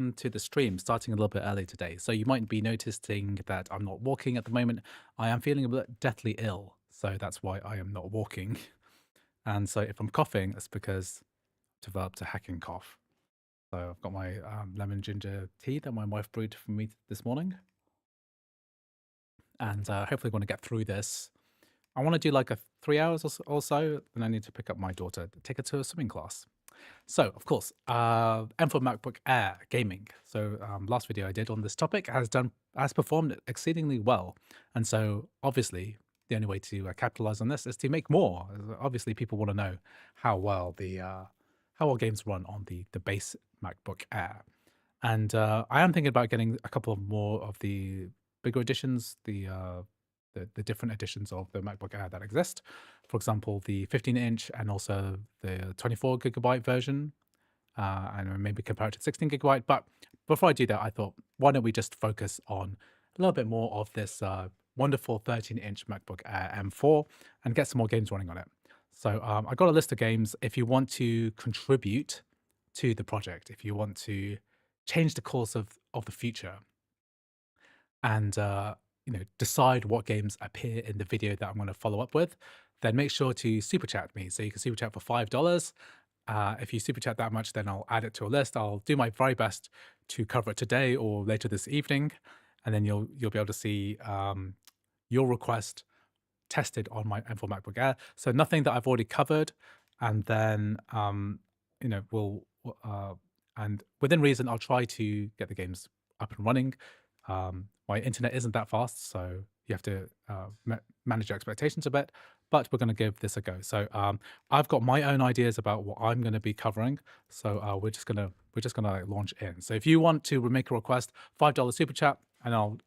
To the stream, starting a little bit early today. So you might be noticing that I'm not walking at the moment. I am feeling a bit deathly ill, so that's why I am not walking. And so if I'm coughing, it's because I've developed a hacking cough. So I've got my lemon ginger tea that my wife brewed for me this morning, and hopefully, want to get through this. I want to do like a 3 hours or so, then I need to pick up my daughter, take her to a swimming class. So, of course, M4 MacBook Air gaming. So, last video I did on this topic has performed exceedingly well, and so obviously the only way to capitalize on this is to make more. Obviously, people want to know how well how well games run on the base MacBook Air, and I am thinking about getting a couple of more of the bigger editions, the different editions of the MacBook Air that exist. For example, the 15-inch and also the 24 GB version, and maybe compare it to 16 GB. But before I do that, I thought, why don't we just focus on a little bit more of this wonderful 13-inch MacBook Air M4 and get some more games running on it. So I got a list of games. If you want to contribute to the project, if you want to change the course of the future, and decide what games appear in the video that I'm going to follow up with, then make sure to super chat me. So you can super chat for $5. If you super chat that much, then I'll add it to a list. I'll do my very best to cover it today or later this evening, and then you'll be able to see your request tested on my M4 MacBook Air. So nothing that I've already covered, and then we'll and within reason, I'll try to get the games up and running. My internet isn't that fast, so you have to manage your expectations a bit, but we're going to give this a go. So I've got my own ideas about what I'm going to be covering, so we're just gonna like launch in. So if you want to make a request, $5 super chat, and I'll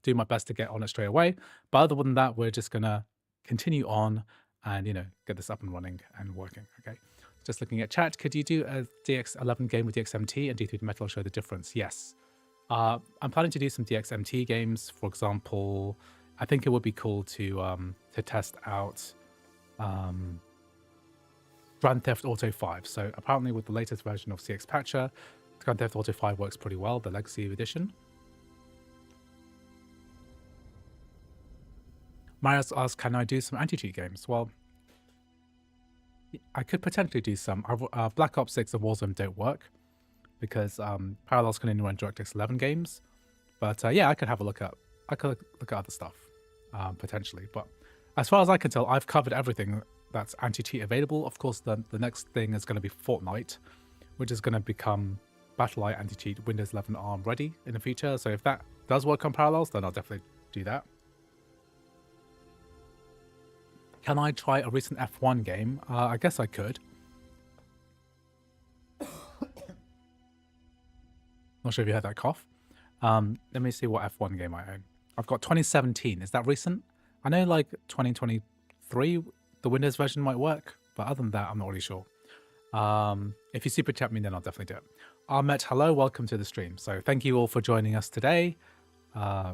do my best to get on it straight away. But other than that, we're just gonna continue on and get this up and running and working. Okay. Just looking at chat, could you do a DX11 game with DXMT and D3 Metal show the difference? Yes. I'm planning to do some DXMT games. For example, I think it would be cool to test out Grand Theft Auto 5. So apparently with the latest version of CX Patcher, Grand Theft Auto 5 works pretty well, the Legacy Edition. Marius asks, can I do some anti-cheat games? Well, I could potentially do some. Black Ops 6 and Warzone don't work, because Parallels can only run DirectX 11 games. But yeah, I could have a look at look at other stuff potentially. But as far as I can tell, I've covered everything that's anti-cheat available. Of course, the next thing is going to be Fortnite, which is going to become Battle.eye anti-cheat Windows 11 ARM ready in the future. So if that does work on Parallels, then I'll definitely do that. Can I try a recent F1 game? I guess I could. Not sure if you heard that cough. Let me see what F1 game I own. I've got 2017. Is that recent? I know like 2023, the Windows version might work, but other than that, I'm not really sure. If you super chat me, then I'll definitely do it. Ahmet, hello, welcome to the stream. So thank you all for joining us today.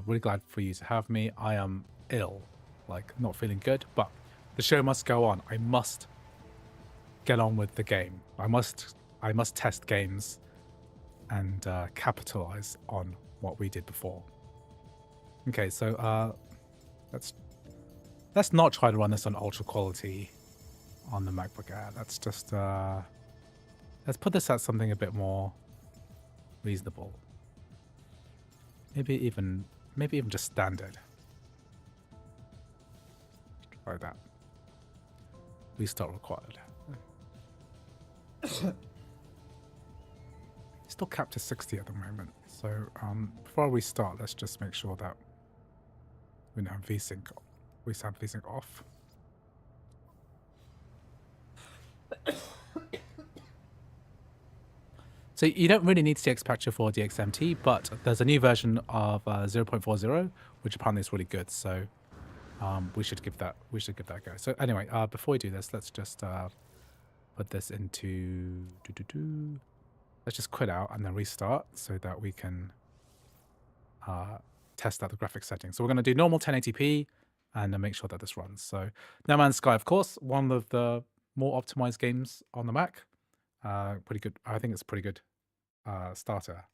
Really glad for you to have me. I am ill, like not feeling good, but the show must go on. I must get on with the game. I must test games and capitalize on what we did before. Okay, so let's not try to run this on ultra quality on the MacBook Air. Let's just let's put this at something a bit more reasonable. Maybe even just standard. Try that. Restart required. Still capped to 60 at the moment. So before we start, let's just make sure that we have VSync. We have VSync off. So you don't really need CX Patcher for DXMT, but there's a new version of 0.40, which apparently is really good. So we should give that a go. So anyway, before we do this, let's just put this into let's just quit out and then restart so that we can test out the graphics settings. So we're going to do normal 1080p and then make sure that this runs. So No Man's Sky, of course, one of the more optimized games on the Mac. Pretty good. I think it's a pretty good starter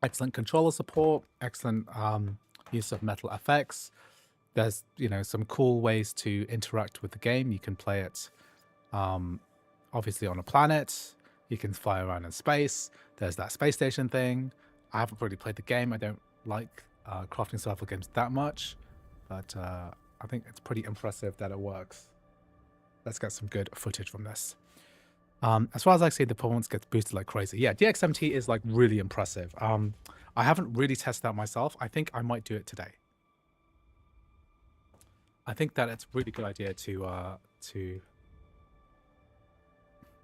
excellent controller support, excellent use of metal effects. There's, you know, some cool ways to interact with the game. You can play it obviously on a planet. You can fly around in space. There's that space station thing. I haven't really played the game. I don't like crafting survival games that much, but I think it's pretty impressive that it works. Let's get some good footage from this. As far as I see, the performance gets boosted like crazy. Yeah, DXMT is like really impressive. I haven't really tested that myself. I think I might do it today. I think that it's a really good idea to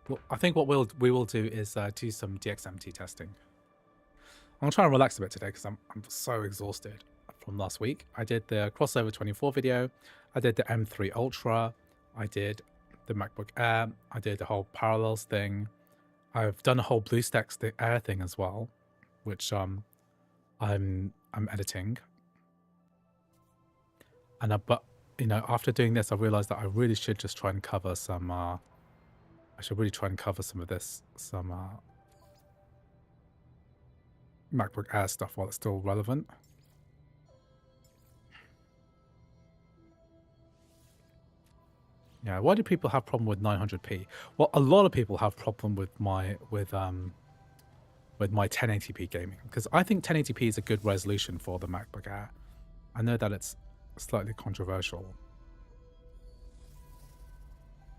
well, I think what we will do is do some DXMT testing. I'm trying to relax a bit today because I'm so exhausted from last week. I did the crossover 24 video. I did the M3 Ultra. I did the MacBook Air. I did the whole Parallels thing. I've done a whole BlueStacks the Air thing as well, which I'm editing. And but you know, after doing this, I realized that I really should just try and cover some. I should really try and cover some of this, some MacBook Air stuff while it's still relevant. Yeah, why do people have problem with 900p? Well, a lot of people have problem with my 1080p gaming, because I think 1080p is a good resolution for the MacBook Air. I know that it's slightly controversial.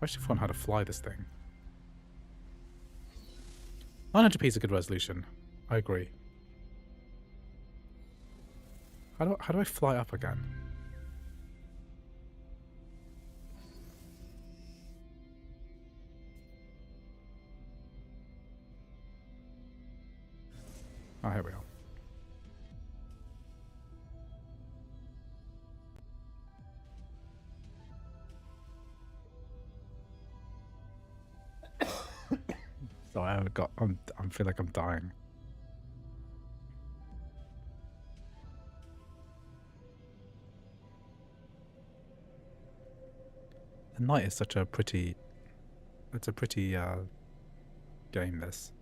I should find how to fly this thing. 900p is a good resolution. I agree. How do I fly up again? Oh, here we are. Sorry, I feel like I'm dying. The night is such a pretty, it's a pretty game, this.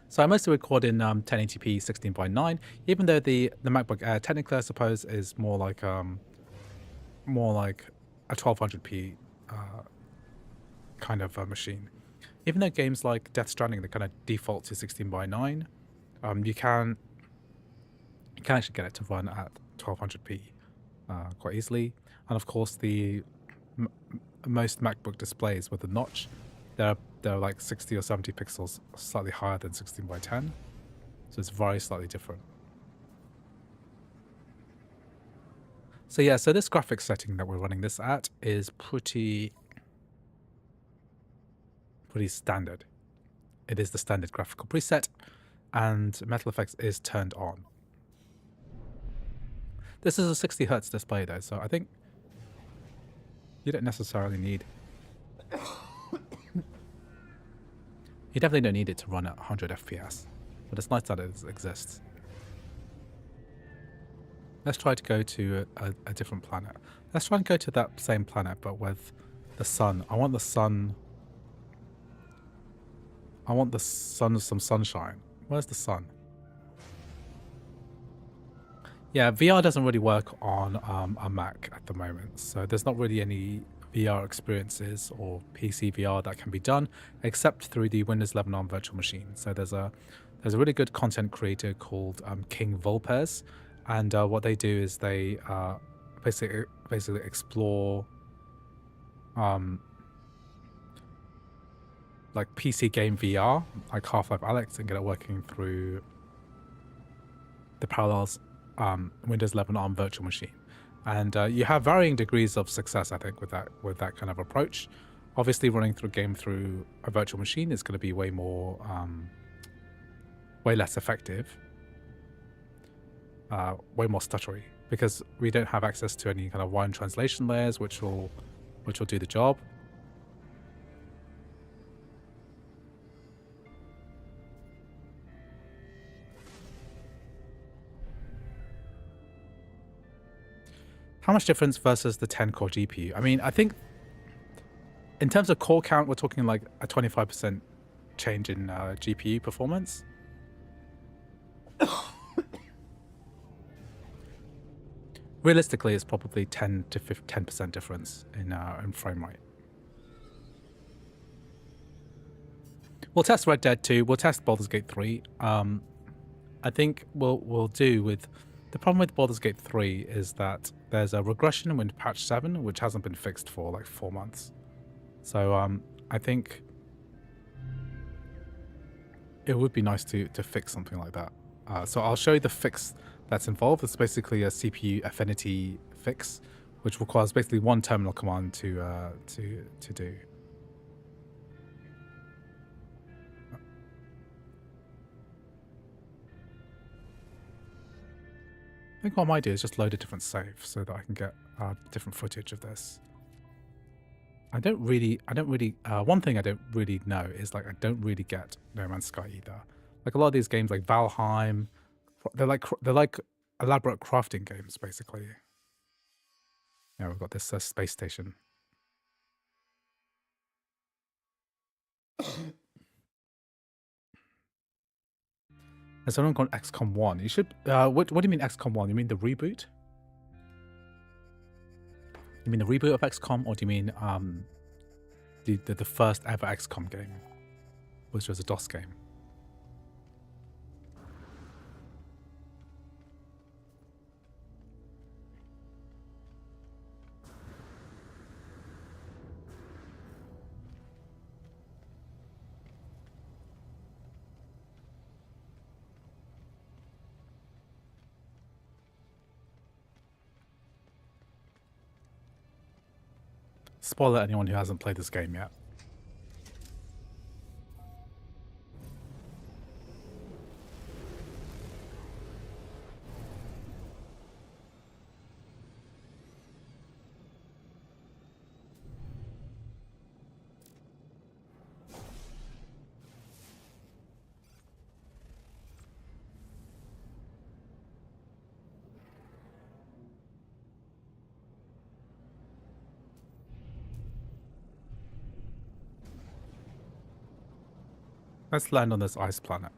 So I mostly record in 1080p 16:9, even though the MacBook Air technically I suppose is more like a 1200p kind of a machine. Even though games like Death Stranding, they kind of default to 16:9, you can actually get it to run at 1200p quite easily. And of course, the most MacBook displays with the notch, they're like 60 or 70 pixels slightly higher than 16:10, so it's very slightly different. So yeah, so this graphics setting that we're running this at is pretty standard. It is the standard graphical preset, and Metal Effects is turned on. This is a 60 Hz display though, so I think you don't necessarily need... You definitely don't need it to run at 100 FPS, but it's nice that it exists. Let's try to go to a different planet. Let's try and go to that same planet, but with the sun. I want the sun... I want the sun, some sunshine. Where's the sun? Yeah, VR doesn't really work on a Mac at the moment, so there's not really any VR experiences or PC VR that can be done except through the Windows 11 ARM virtual machine. So there's a really good content creator called King Volpez, and what they do is they basically explore like PC game VR, like Half-Life Alyx, and get it working through the Parallels Windows 11 ARM virtual machine. And you have varying degrees of success, I think, with that kind of approach. Obviously, running through a game through a virtual machine is going to be way less effective, way more stuttery, because we don't have access to any kind of wine translation layers, which will do the job. How much difference versus the 10-core GPU? I mean, I think In terms of core count, we're talking like a 25% change in GPU performance. Realistically, it's probably 10 to 10% difference in frame rate. We'll test Red Dead 2. We'll test Baldur's Gate 3. I think we'll do with the problem with Baldur's Gate 3 is that there's a regression in patch 7, which hasn't been fixed for like 4 months. So I think it would be nice to fix something like that. So I'll show you the fix that's involved. It's basically a CPU affinity fix, which requires basically one terminal command to do. I think what I might do is just load a different save so that I can get different footage of this. I don't really, one thing I don't really know is like, I don't really get No Man's Sky either. Like a lot of these games like Valheim, they're like elaborate crafting games, basically. Yeah, we've got this space station. Has someone gone XCOM 1? You should, what do you mean XCOM 1? You mean the reboot? You mean the reboot of XCOM, or do you mean the first ever XCOM game, which was a DOS game? Spoiler anyone who hasn't played this game yet. Let's land on this ice planet.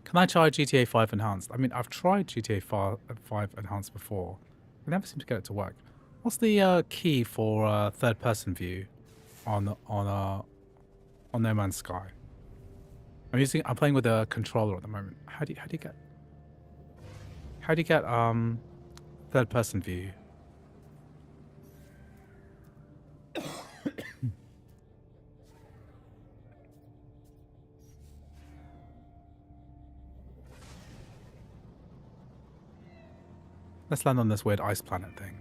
Can I try GTA 5 Enhanced? I mean, I've tried GTA 5 Enhanced before. I never seem to get it to work. What's the key for third-person view on No Man's Sky? I'm playing with a controller at the moment. How do you get third-person view? Let's land on this weird ice planet thing.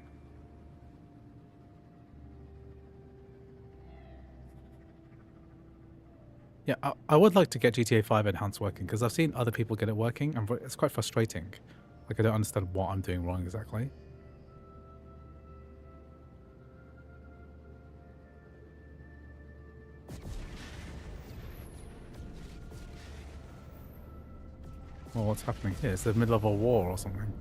Yeah, I would like to get GTA 5 Enhanced working, because I've seen other people get it working, and it's quite frustrating. Like, I don't understand what I'm doing wrong exactly. Well, what's happening here? It's the middle of a war or something.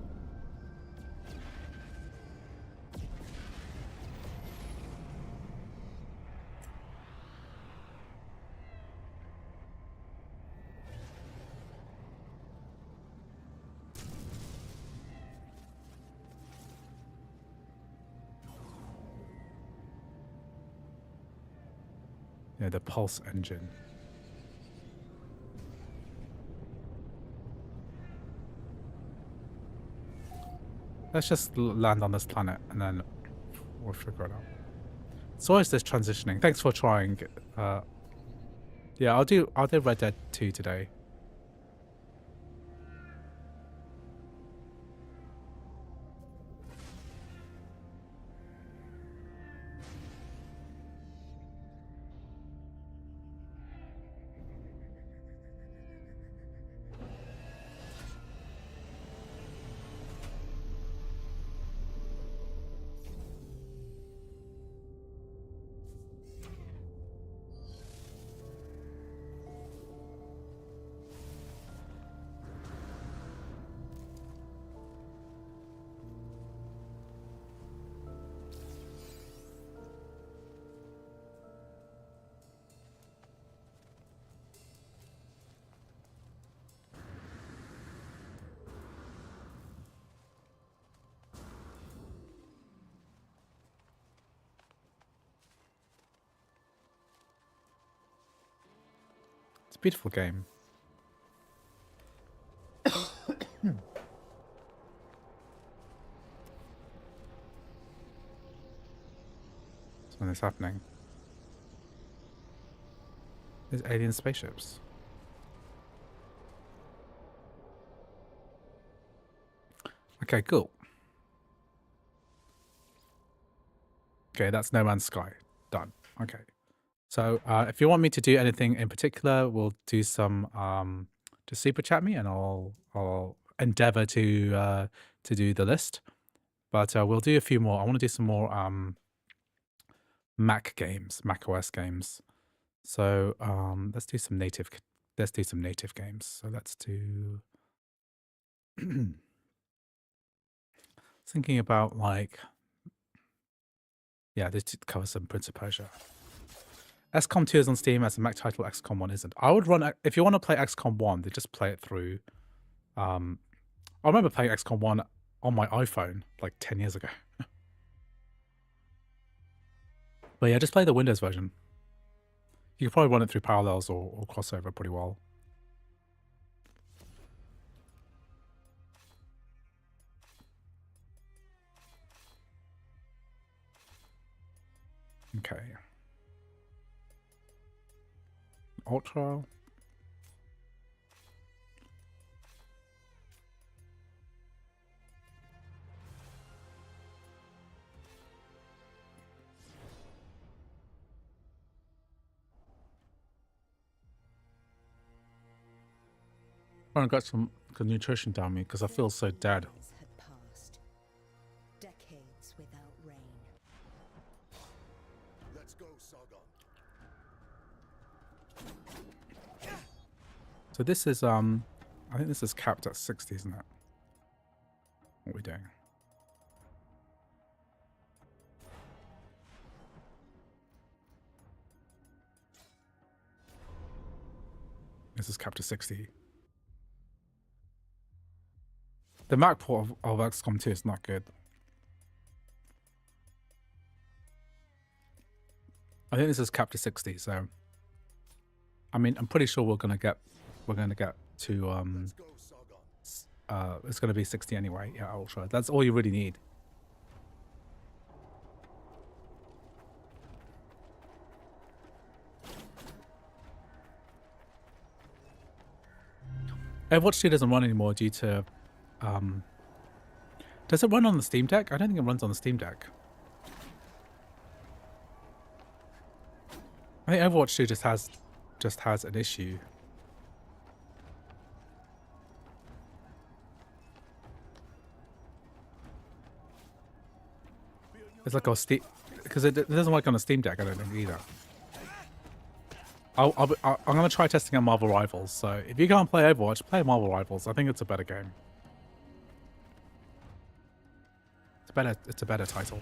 Yeah, the pulse engine. Let's just land on this planet and then we'll figure it out. So is this transitioning? Thanks for trying. Yeah, I'll do Red Dead 2 today. It's a beautiful game. When it's happening. There's alien spaceships. Okay, cool. Okay, that's No Man's Sky. Done. Okay. So if you want me to do anything in particular, we'll do some just super chat me and I'll endeavor to do the list. But we'll do a few more. I want to do some more Mac games, Mac OS games. So let's do some native games. So let's do thinking about like yeah, this covers some Prince of Persia. XCOM 2 is on Steam as a Mac title, XCOM 1 isn't. I would run if you want to play XCOM 1, then just play it through. I remember playing XCOM 1 on my iPhone like 10 years ago. But yeah, just play the Windows version. You can probably run it through Parallels or Crossover pretty well. Okay. Ultra. I got some good nutrition down me because I feel so dead. Had passed. Decades without rain. Let's go, Sargon. So this is I think this is capped at 60, isn't it? What are we doing? This is capped at 60. The Mac port of XCOM 2 is not good. I think this is capped to 60, so I mean I'm pretty sure we're gonna get to it's gonna be 60 anyway. Yeah, Ultra. That's all you really need. Overwatch 2 doesn't run anymore due to does it run on the Steam Deck? I don't think it runs on the Steam Deck. I think Overwatch 2 just has an issue. It's like a Steam because it doesn't work on a Steam Deck. I don't think either. I'm gonna try testing out Marvel Rivals. So if you can't play Overwatch, play Marvel Rivals. I think it's a better game. It's a better title.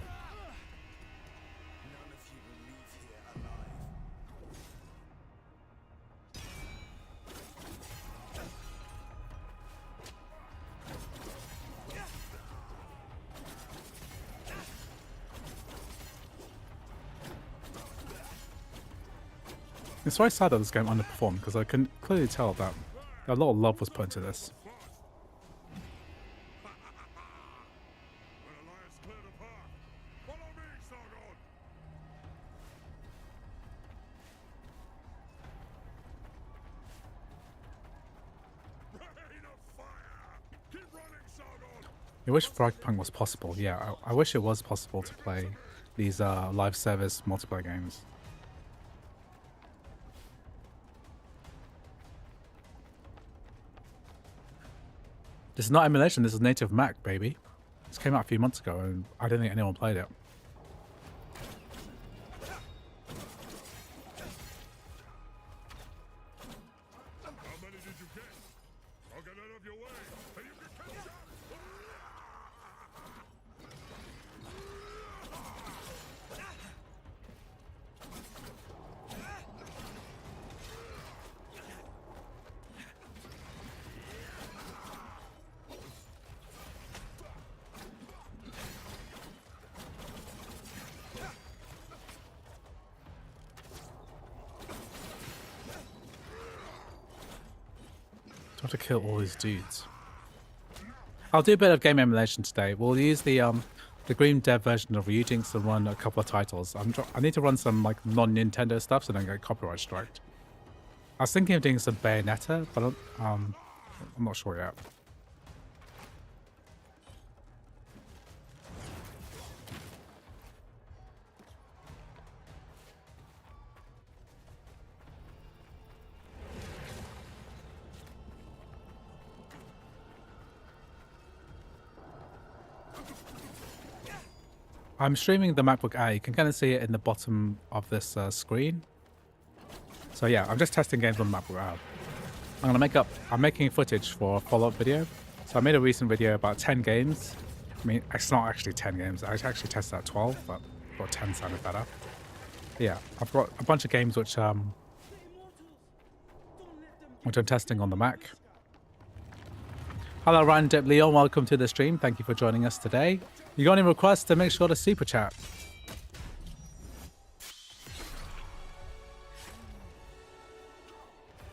It's very sad that this game underperformed because I can clearly tell that a lot of love was put into this. I wish Frogpunk was possible. Yeah, I wish it was possible to play these live service multiplayer games. This is not emulation, this is native Mac, baby. This came out a few months ago and I don't think anyone played it. Got to kill all these dudes. I'll do a bit of game emulation today. We'll use the green dev version of Ryujinx and run a couple of titles. I need to run some like non-Nintendo stuff so I don't get copyright striked. I was thinking of doing some Bayonetta, but I'm not sure yet. I'm streaming the MacBook Air. You can kind of see it in the bottom of this screen. So yeah, I'm just testing games on the MacBook Air. I'm making footage for a follow-up video. So I made a recent video about 10 games. I mean, it's not actually 10 games. I actually tested at 12, but I thought 10 sounded better. But yeah, I've got a bunch of games which I'm testing on the Mac. Hello, Ryan Dip Leon. Welcome to the stream. Thank you for joining us today. You got any requests, to make sure to super chat.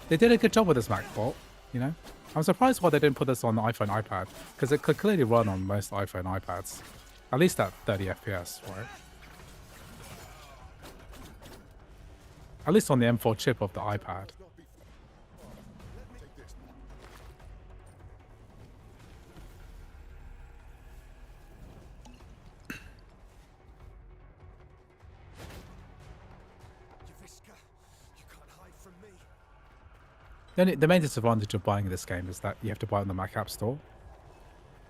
They did a good job with this Mac port, you know? I'm surprised why they didn't put this on the iPhone iPad, because it could clearly run on most iPhone iPads. At least at 30 FPS, right? At least on the M4 chip of the iPad. The main disadvantage of buying this game is that you have to buy it on the Mac App Store.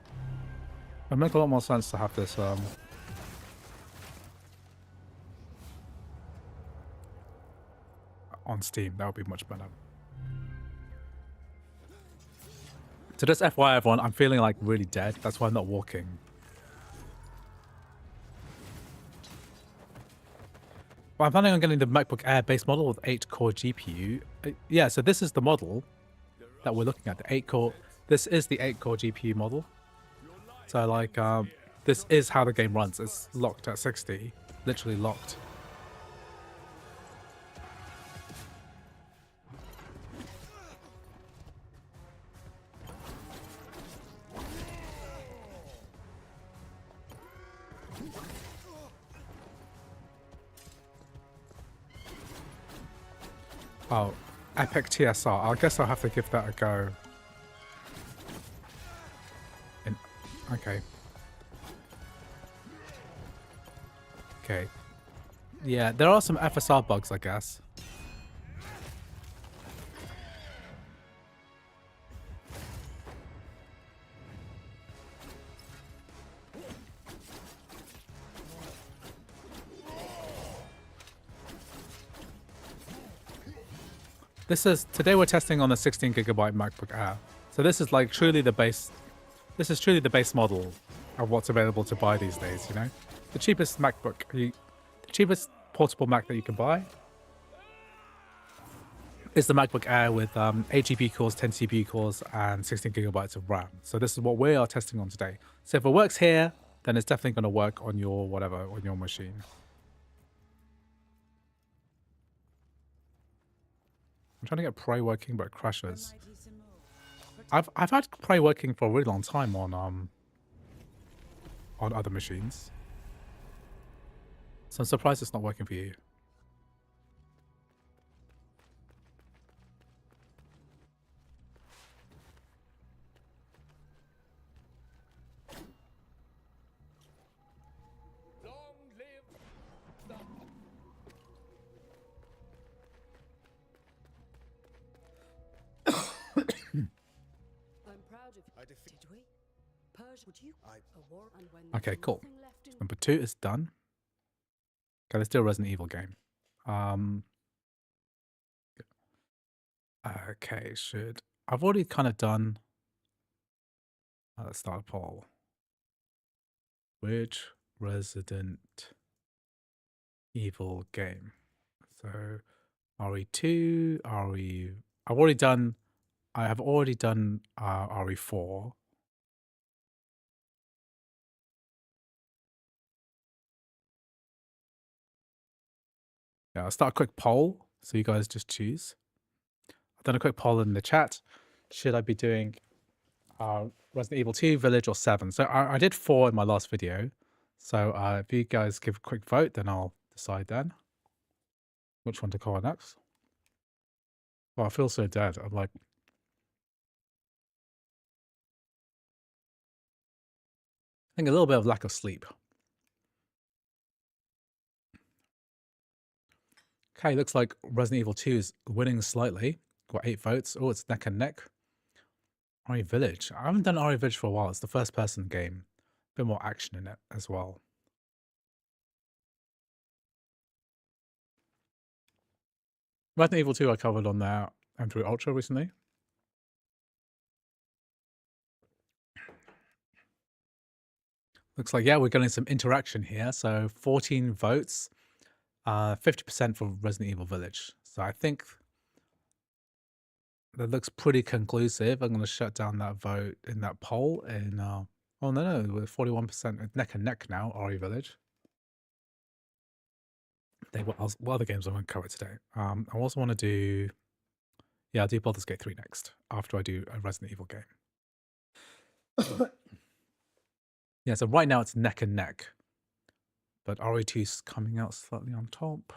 It would make a lot more sense to have this on Steam. That would be much better. So just FYI everyone, I'm feeling like really dead. That's why I'm not walking. But I'm planning on getting the MacBook Air base model with 8-core GPU. Yeah, so this is the model that we're looking at. The 8-core. This is the 8-core GPU model. So like, this is how the game runs. It's locked at 60, literally locked. Oh, Epic TSR. I guess I'll have to give that a go. Okay. Okay. Yeah, there are some FSR bugs, I guess. Today we're testing on the 16GB MacBook Air. So this is like truly the base. This is truly the base model of what's available to buy these days, you know? The cheapest MacBook, the cheapest portable Mac that you can buy is the MacBook Air with 8 GPU cores, 10 CPU cores, and 16GB of RAM. So this is what we are testing on today. So if it works here, then it's definitely going to work on your whatever, on your machine. I'm trying to get Prey working, but it crashes. I've had Prey working for a really long time on other machines. So I'm surprised it's not working for you. Okay, cool. Number 2 is done. Okay, let's do a Resident Evil game. Okay, I've already kind of done. Let's start a poll. Which Resident Evil game? So, RE2, RE. I have already done RE4. Yeah, I'll start a quick poll, so you guys just choose. I've done a quick poll in the chat. should I be doing Resident Evil 2, Village, or 7? So I did 4 in my last video. So if you guys give a quick vote, then I'll decide then which one to cover next. Oh, I feel so dead. I'm like, I think a little bit of lack of sleep. Okay, looks like Resident Evil 2 is winning slightly. Got 8 votes. Oh, it's neck and neck. RE Village. I haven't done RE Village for a while. It's the first person game. A bit more action in it as well. Resident Evil 2 I covered on their M3 Ultra recently. Looks like, yeah, we're getting some interaction here. So 14 votes, 50% for Resident Evil Village. So I think that looks pretty conclusive. I'm going to shut down that vote in that poll. And oh no, we're 41% neck and neck now. RE Village. What other games I want to cover today? I also want to do, yeah, I'll do Baldur's Gate 3 next after I do a Resident Evil game. Yeah, so right now it's neck and neck, but RE2's coming out slightly on top.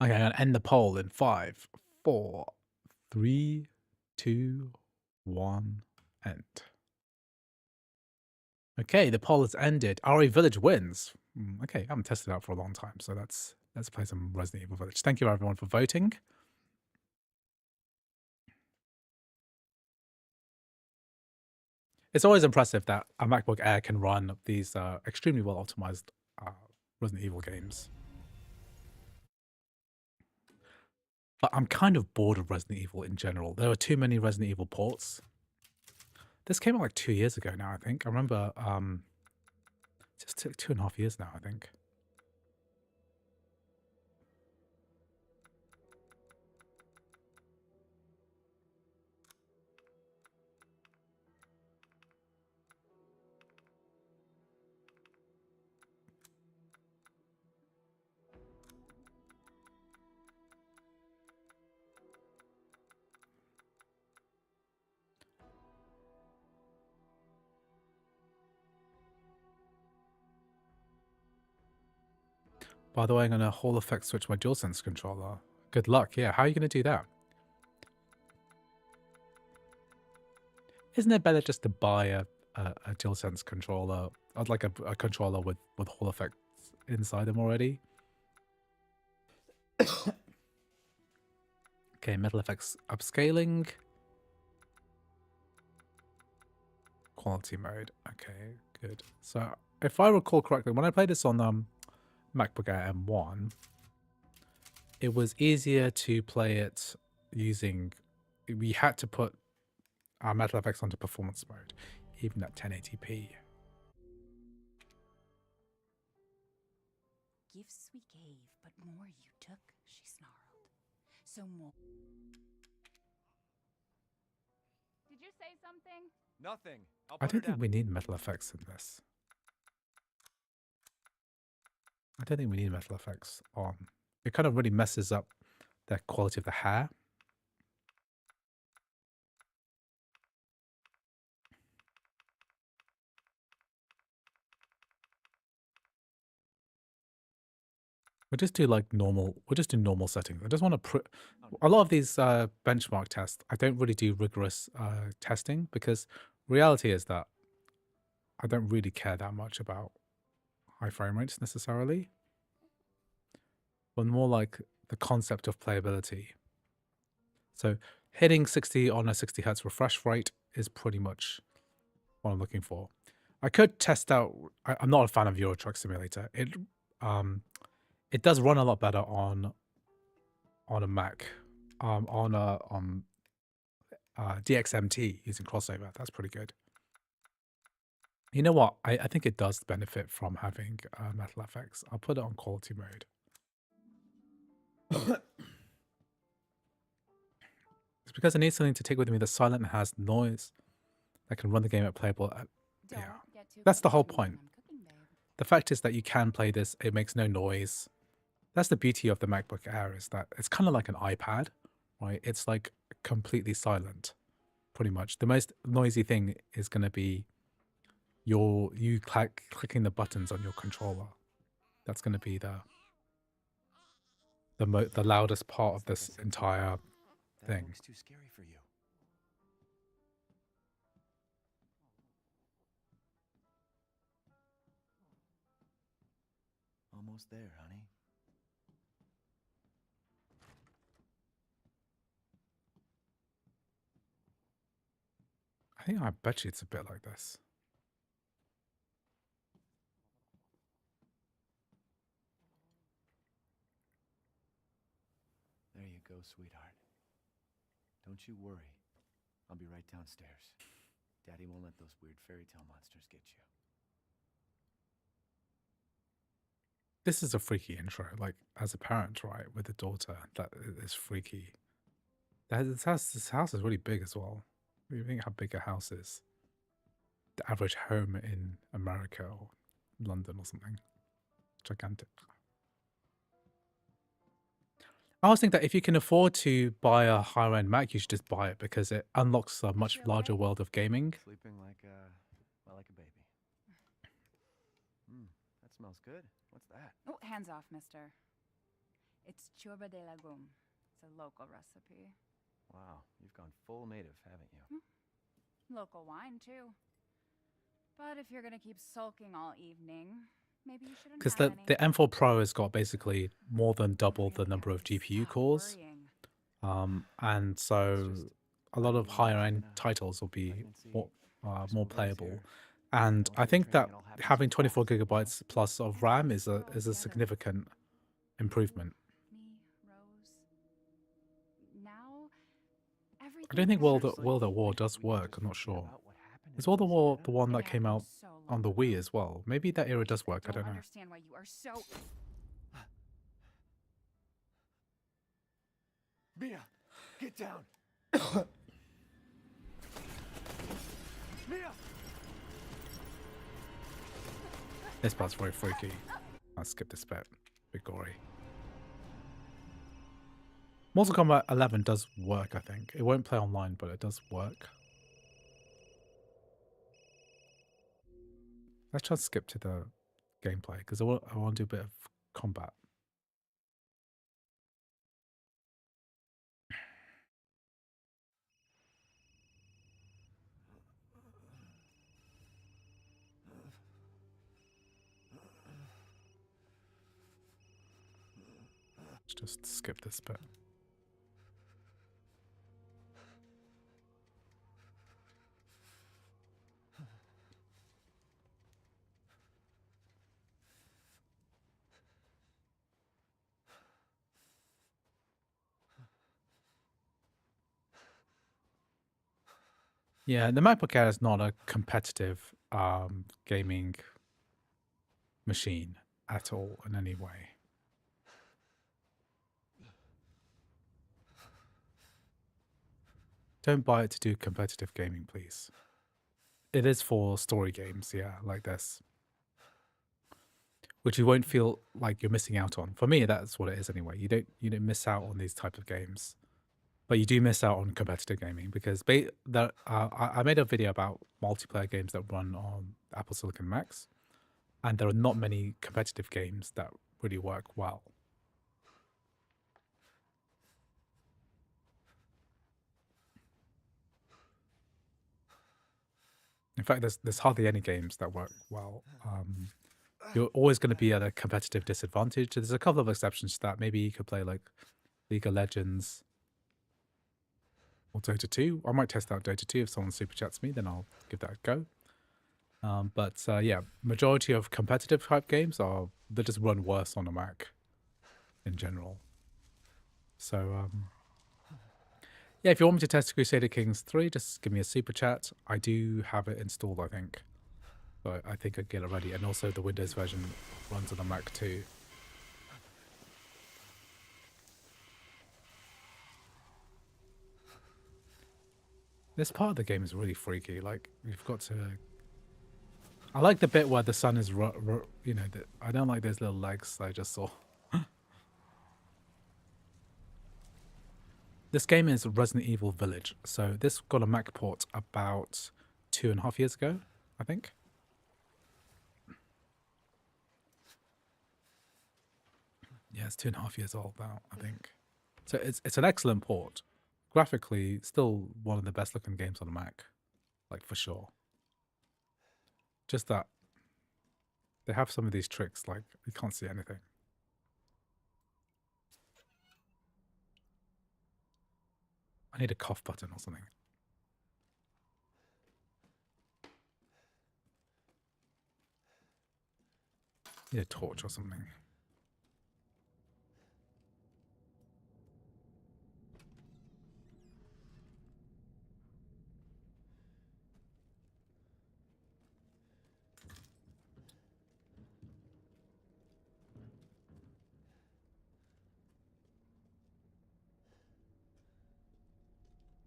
Okay, I'm gonna end the poll in 5, 4, 3, 2, 1, end. Okay, the poll has ended. RE Village wins. Okay, I haven't tested it out for a long time, so let's play some Resident Evil Village. Thank you everyone for voting. It's always impressive that a MacBook Air can run these extremely well optimized Resident Evil games. But I'm kind of bored of Resident Evil in general. There are too many Resident Evil ports. This came out like 2 years ago now, I think. I remember it just took 2.5 years now, I think. By the way, I'm going to Hall Effect switch my DualSense controller. Good luck. Yeah, how are you going to do that? Isn't it better just to buy a DualSense controller, or like a controller with Hall Effects inside them already? Okay, Metal Effects upscaling. Quality mode. Okay, good. So if I recall correctly, when I played this on MacBook Air M1, it was easier to play it using, we had to put our Metal Effects onto performance mode, even at 1080p. Gifts we gave, but more you took, she snarled. So more. Did you say something? Nothing. I don't think we need Metal Effects in this. I don't think we need Metal Effects on. It kind of really messes up the quality of the hair. We'll just do like normal, we'll just do normal settings. I just want to a lot of these benchmark tests, I don't really do rigorous testing because reality is that I don't really care that much about high frame rates necessarily, but more like the concept of playability. So hitting 60 on a 60 hertz refresh rate is pretty much what I'm looking for. I could test out, I'm not a fan of Euro Truck Simulator. It does run a lot better on a Mac, on DXMT using Crossover. That's pretty good. You know what? I think it does benefit from having Metal Effects. I'll put it on quality mode. It's It's because I need something to take with me that's silent and has noise. I can run the game at playable. Don't Yeah. get too That's the close whole to me when point. I'm cooking, babe. The fact is that you can play this, it makes no noise. That's the beauty of the MacBook Air, is that it's kind of like an iPad, right? It's like completely silent, pretty much. The most noisy thing is going to be you clicking the buttons on your controller. That's going to be the loudest part of this entire That thing. looks too scary for you. Almost there, honey. I bet you it's a bit like this. There you go, sweetheart. Don't you worry. I'll be right downstairs. Daddy won't let those weird fairy tale monsters get you. This is a freaky intro, like as a parent, right, with a daughter, that is freaky. This house is really big as well. What do you think how big a house is? The average home in America or London or something. Gigantic. I always think that if you can afford to buy a higher end Mac, you should just buy it because it unlocks a much larger world of gaming. Sleeping like a baby. That smells good. What's that? Oh, hands off, mister. It's churba de legume. It's a local recipe. Wow, you've gone full native, haven't you? Local wine, too. But if you're gonna keep sulking all evening, maybe you shouldn't Because have the any. M4 Pro has got basically more than double the Really, number of Ellie, GPU stop cores. worrying. And so just a lot of finding higher out end when, titles will be pregnancy, more school days playable. here. And Don't I get think that training, it all happens having so 24 fast, you know? gigabytes plus of And RAM let's is a grow together. significant improvement. Me, Rose. Now, I everything don't think feels World at War Like, does we can work. just I'm not forget sure. about what happened Is in World at War Louisiana? the one It that came happened out so on the long Wii ago. as well? Maybe that era does work. I don't know. understand why you are so. Mia, get down. Mia! This part's very freaky. I'll skip this bit. Bit gory. Mortal Kombat 11 does work, I think. It won't play online, but it does work. Let's try to skip to the gameplay, because I want to do a bit of combat. Let's just skip this bit. Yeah, the MacBook Air is not a competitive gaming machine at all in any way. Don't buy it to do competitive gaming, please. It is for story games, yeah, like this. Which you won't feel like you're missing out on. For me, that's what it is anyway. You don't miss out on these type of games. But you do miss out on competitive gaming because I made a video about multiplayer games that run on Apple Silicon Macs, and there are not many competitive games that really work well. In fact, there's hardly any games that work well. You're always going to be at a competitive disadvantage. There's a couple of exceptions to that. Maybe you could play like League of Legends or Dota 2. I might test out Dota 2 if someone super chats me, then I'll give that a go. But yeah, majority of competitive type games they just run worse on a Mac in general. So yeah, if you want me to test Crusader Kings 3, just give me a super chat. I do have it installed, I think. So I think I'd get it ready. And also the Windows version runs on the Mac too. This part of the game is really freaky. Like, you've got to... I like the bit where the sun is, you know, I don't like those little legs I just saw. This game is Resident Evil Village. So this got a Mac port about 2.5 years ago, I think. Yeah, it's 2.5 years old now, I think. So it's an excellent port. Graphically, still one of the best looking games on the Mac. Like, for sure. Just that they have some of these tricks, like, you can't see anything. I need a cough button or something. Need a torch or something.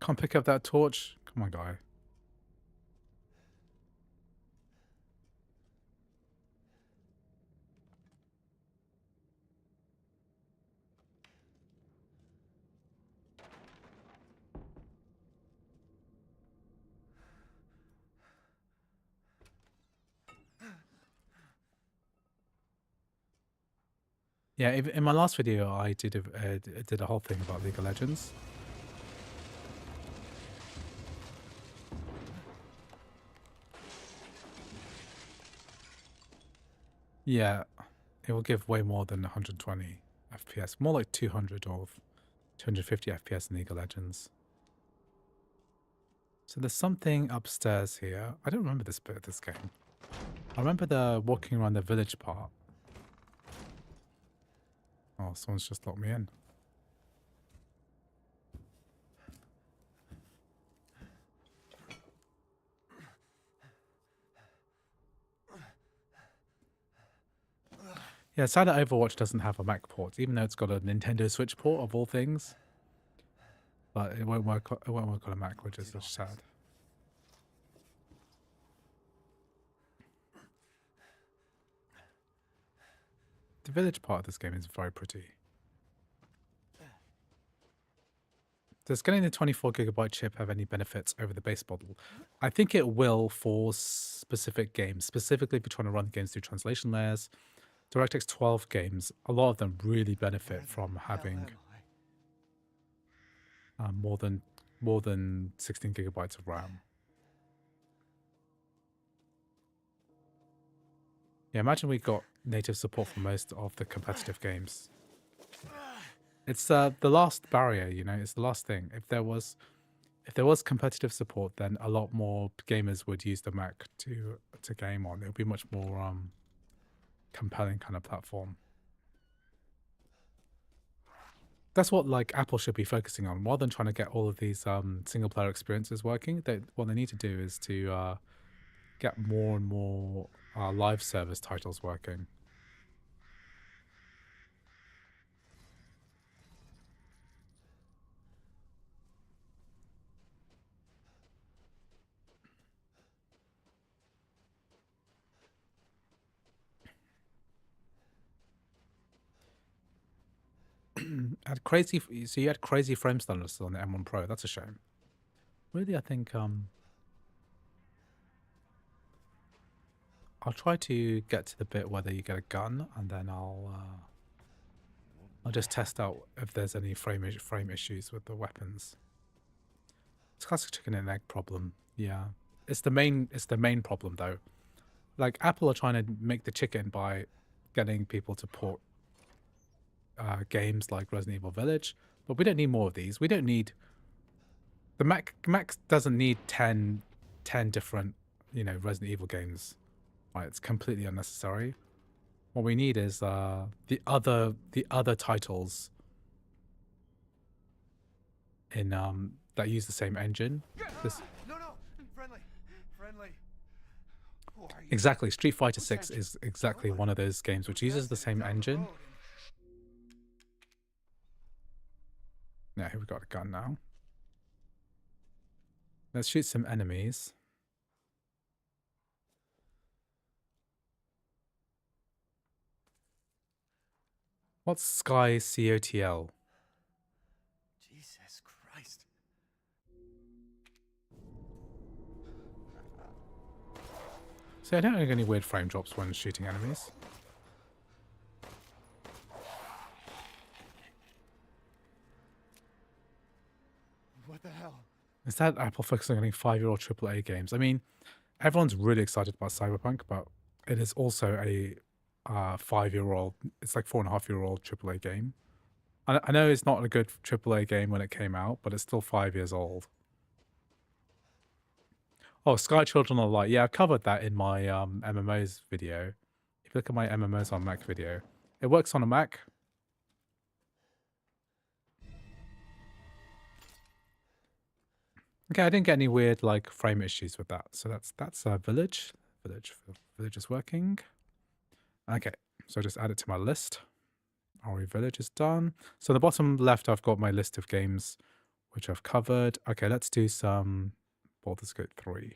Can't pick up that torch? Come on, guy. Yeah, in my last video, I did a whole thing about League of Legends. Yeah, it will give way more than 120 FPS. More like 200 or 250 FPS in League of Legends. So there's something upstairs here. I don't remember this bit of this game. I remember the walking around the village part. Oh, someone's just locked me in. Yeah, it's sad that Overwatch doesn't have a Mac port, even though it's got a Nintendo Switch port of all things. But it won't work. It won't work on a Mac, which is just sad. The village part of this game is very pretty. Does getting the 24GB chip have any benefits over the base model? I think it will for specific games, specifically if you're trying to run games through translation layers. DirectX 12 games, a lot of them really benefit from having more than 16GB of RAM. Yeah, imagine we got native support for most of the competitive games. It's the last barrier, you know. It's the last thing. If there was competitive support, then a lot more gamers would use the Mac to game on. It would be much more compelling kind of platform. That's what like Apple should be focusing on, rather than trying to get all of these single player experiences working. What they need to do is to get more and more live service titles working. So you had crazy frame stutters on the M1 Pro. That's a shame. Really, I think I'll try to get to the bit where you get a gun, and then I'll just test out if there's any frame issues with the weapons. It's classic chicken and egg problem. Yeah, it's the main problem though. Like Apple are trying to make the chicken by getting people to port games like Resident Evil Village, but we don't need more of these. We don't need the Mac doesn't need 10 different, you know, Resident Evil games. Right, it's completely unnecessary. What we need is the other titles in that use the same engine. No, friendly. Who are you? Exactly, Street Fighter 6 is exactly one of those games which uses the same engine. Yeah, here we got a gun now. Let's shoot some enemies. What's Sky COTL? Jesus Christ. See, I don't get any weird frame drops when shooting enemies. What the hell? Is that Apple focusing on getting 5-year-old AAA games? I mean, everyone's really excited about Cyberpunk, but it is also a 5-year-old, it's like 4.5-year-old AAA game. I know it's not a good AAA game when it came out, but it's still 5 years old. Oh, Sky Children of Light. Yeah, I covered that in my MMOs video. If you look at my MMOs on Mac video, it works on a Mac. Okay, I didn't get any weird like frame issues with that. So that's Village. Village is working. Okay, so just add it to my list. RE Village is done. So on the bottom left, I've got my list of games which I've covered. Okay, let's do some Baldur's Gate 3.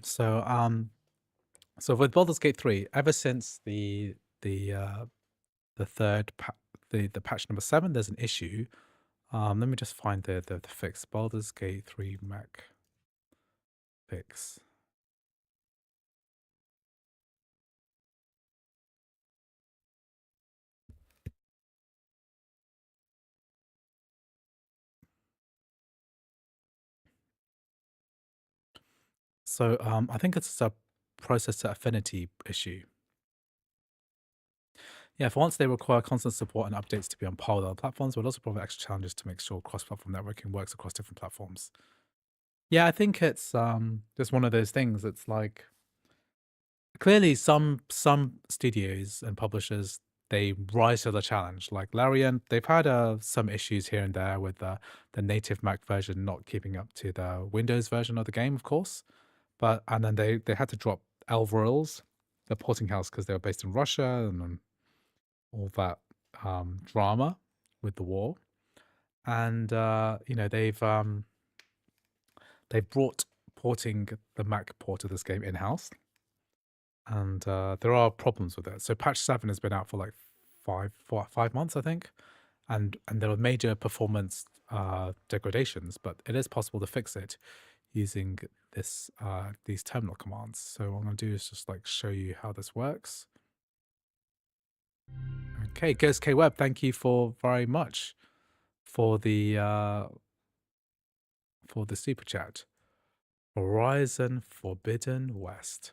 So with Baldur's Gate 3, ever since the third the patch number 7, there's an issue. Let me just find the fix. Baldur's Gate 3 Mac fix. So I think it's a processor affinity issue. Yeah, for once they require constant support and updates to be on par with other platforms, but also provide extra challenges to make sure cross-platform networking works across different platforms. Yeah, I think it's just one of those things. It's like clearly some studios and publishers, they rise to the challenge. Like Larian, they've had some issues here and there with the native Mac version not keeping up to the Windows version of the game, of course. And then they had to drop Elvrils, the porting house, because they were based in Russia, and all that drama with the war. And they've brought porting the Mac port of this game in-house, and there are problems with it. So patch 7 has been out for like 5 months, I think, and there are major performance degradations, but it is possible to fix it using these terminal commands. So what I'm going to do is just like show you how this works. Okay, Ghost K Web, thank you very much for the super chat. Horizon Forbidden West.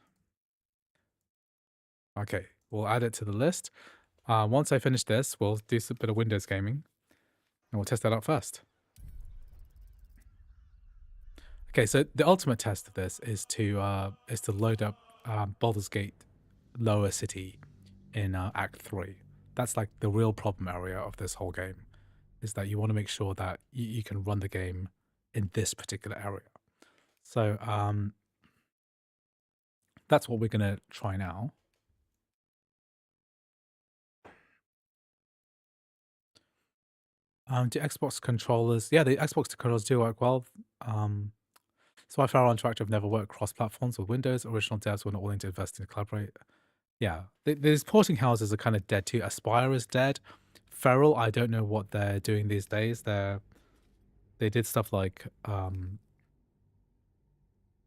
Okay, we'll add it to the list. Once I finish this, we'll do a bit of Windows gaming, and we'll test that out first. Okay, so the ultimate test of this is to load up Baldur's Gate Lower City in Act 3. That's like the real problem area of this whole game, is that you want to make sure that you can run the game in this particular area. So that's what we're going to try now. Do Xbox controllers? Yeah, the Xbox controllers do work well. So Feral Interactive never worked cross-platforms with Windows. Original devs were not willing to invest in collaborate. Yeah, these porting houses are kind of dead too. Aspire is dead. Feral, I don't know what they're doing these days. They did stuff like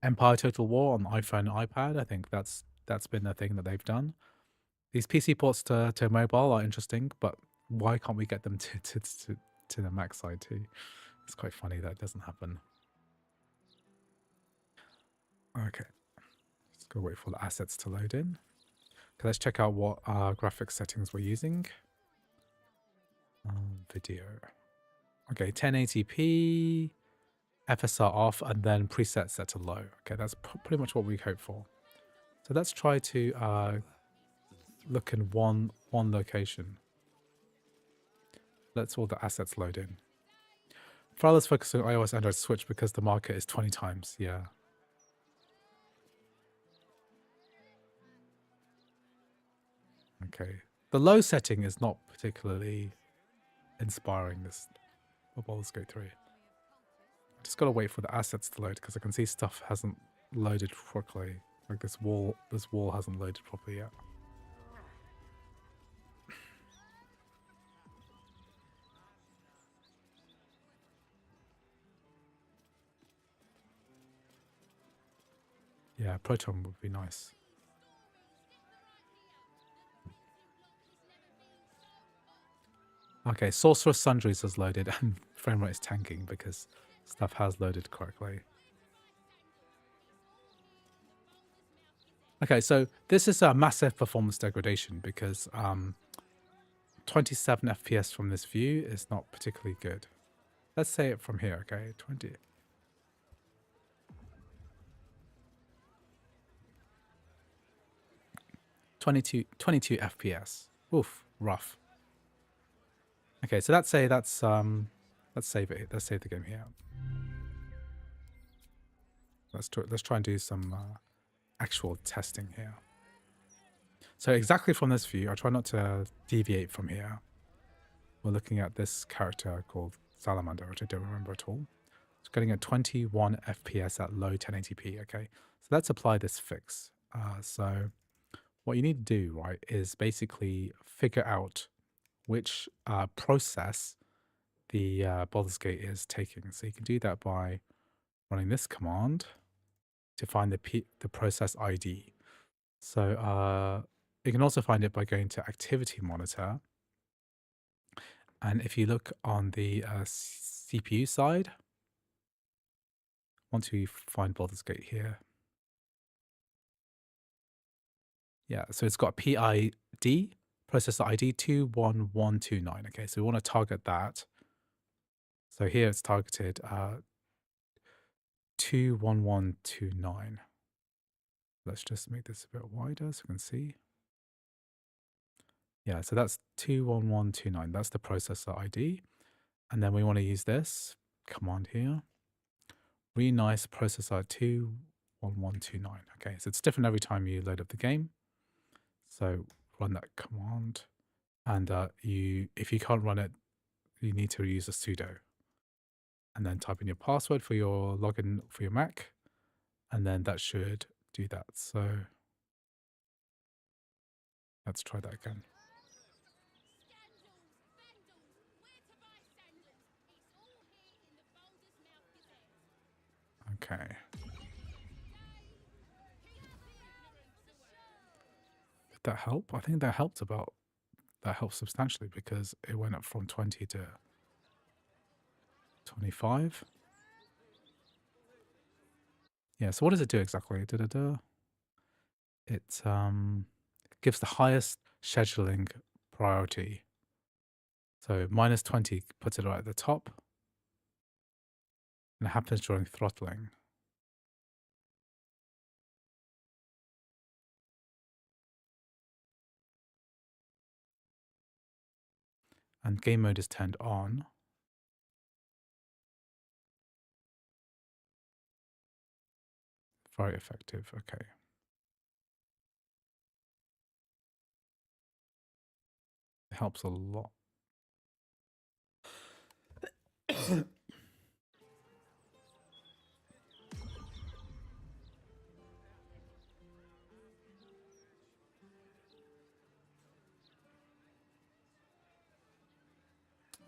Empire Total War on iPhone and iPad. I think that's been a thing that they've done. These PC ports to mobile are interesting, but why can't we get them to the Mac side too? It's quite funny that it doesn't happen. Okay, just go wait for the assets to load in. Okay, let's check out what graphics settings we're using. Video. Okay, 1080p, FSR off, and then preset set to low. Okay, that's pretty much what we hope for. So let's try to look in one location. Let's all the assets load in. far less focus on iOS, Android, Switch because the market is 20 times. Yeah. Okay. The low setting is not particularly inspiring this Baldur's Gate 3. Just gotta wait for the assets to load because I can see stuff hasn't loaded properly. Like this wall hasn't loaded properly yet. Yeah, Proton would be nice. Okay, Sorcerer's Sundries has loaded and frame rate is tanking because stuff has loaded correctly. Okay, so this is a massive performance degradation because 27 FPS from this view is not particularly good. Let's say it from here, okay? 22 FPS. Oof, rough. Okay, so let's save it. Let's save the game here. Let's try and do some actual testing here. So exactly from this view, I try not to deviate from here. We're looking at this character called Salamander, which I don't remember at all. It's getting a 21 FPS at low 1080p, okay? So let's apply this fix. So what you need to do, right, is basically figure out which process the Baldur's Gate is taking. So you can do that by running this command to find the process ID. So you can also find it by going to Activity Monitor. And if you look on the CPU side, once we find Baldur's Gate here, yeah, so it's got PID, processor ID 21129. Okay, so we want to target that. So here it's targeted 21129. Let's just make this a bit wider so we can see. Yeah, so that's 21129. That's the processor ID. And then we want to use this command here. Renice processor 21129. Okay, so it's different every time you load up the game. So run that command. And if you can't run it, you need to use a sudo. And then type in your password for your login for your Mac. And then that should do that. So let's try that again. Okay. Did that help? I think that helped substantially because it went up from 20 to 25. Yeah, so what does it do exactly? It gives the highest scheduling priority. So minus 20 puts it right at the top. And it happens during throttling. And game mode is turned on. Very effective, okay. It helps a lot.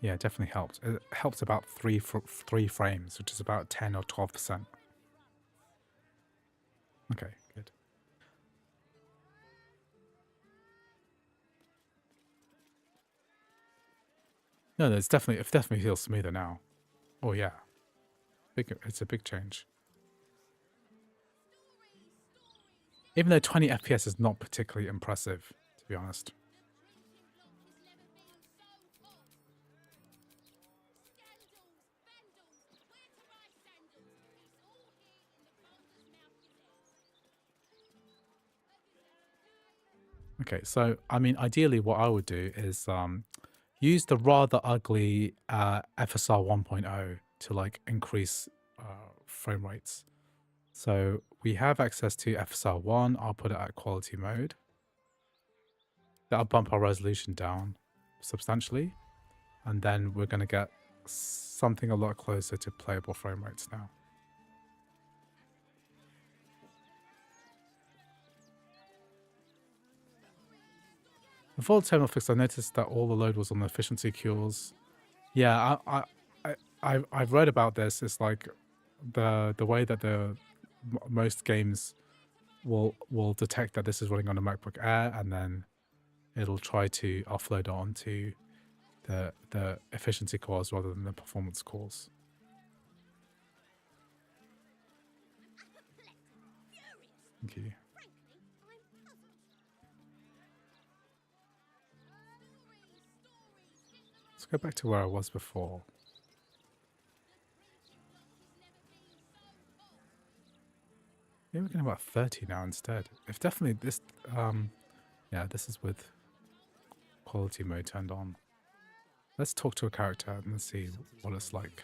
Yeah, it definitely helps. It helps about three frames, which is about 10 or 12%. Okay, good. No, it definitely feels smoother now. Oh yeah, it's a big change. Even though 20 FPS is not particularly impressive, to be honest. Okay, so I mean, ideally, what I would do is use the rather ugly FSR 1.0 to like increase frame rates. So we have access to FSR1. I'll put it at quality mode. That'll bump our resolution down substantially. And then we're going to get something a lot closer to playable frame rates now. In full terminal fix, I noticed that all the load was on the efficiency cures. Yeah, I've read about this. It's like the way that most games will detect that this is running on a MacBook Air, and then it'll try to offload it onto the efficiency cores rather than the performance cores. Thank you. Let's go back to where I was before. Maybe we're getting about 30 now instead. If definitely this, yeah, this is with quality mode turned on. Let's talk to a character and let's see what it's like.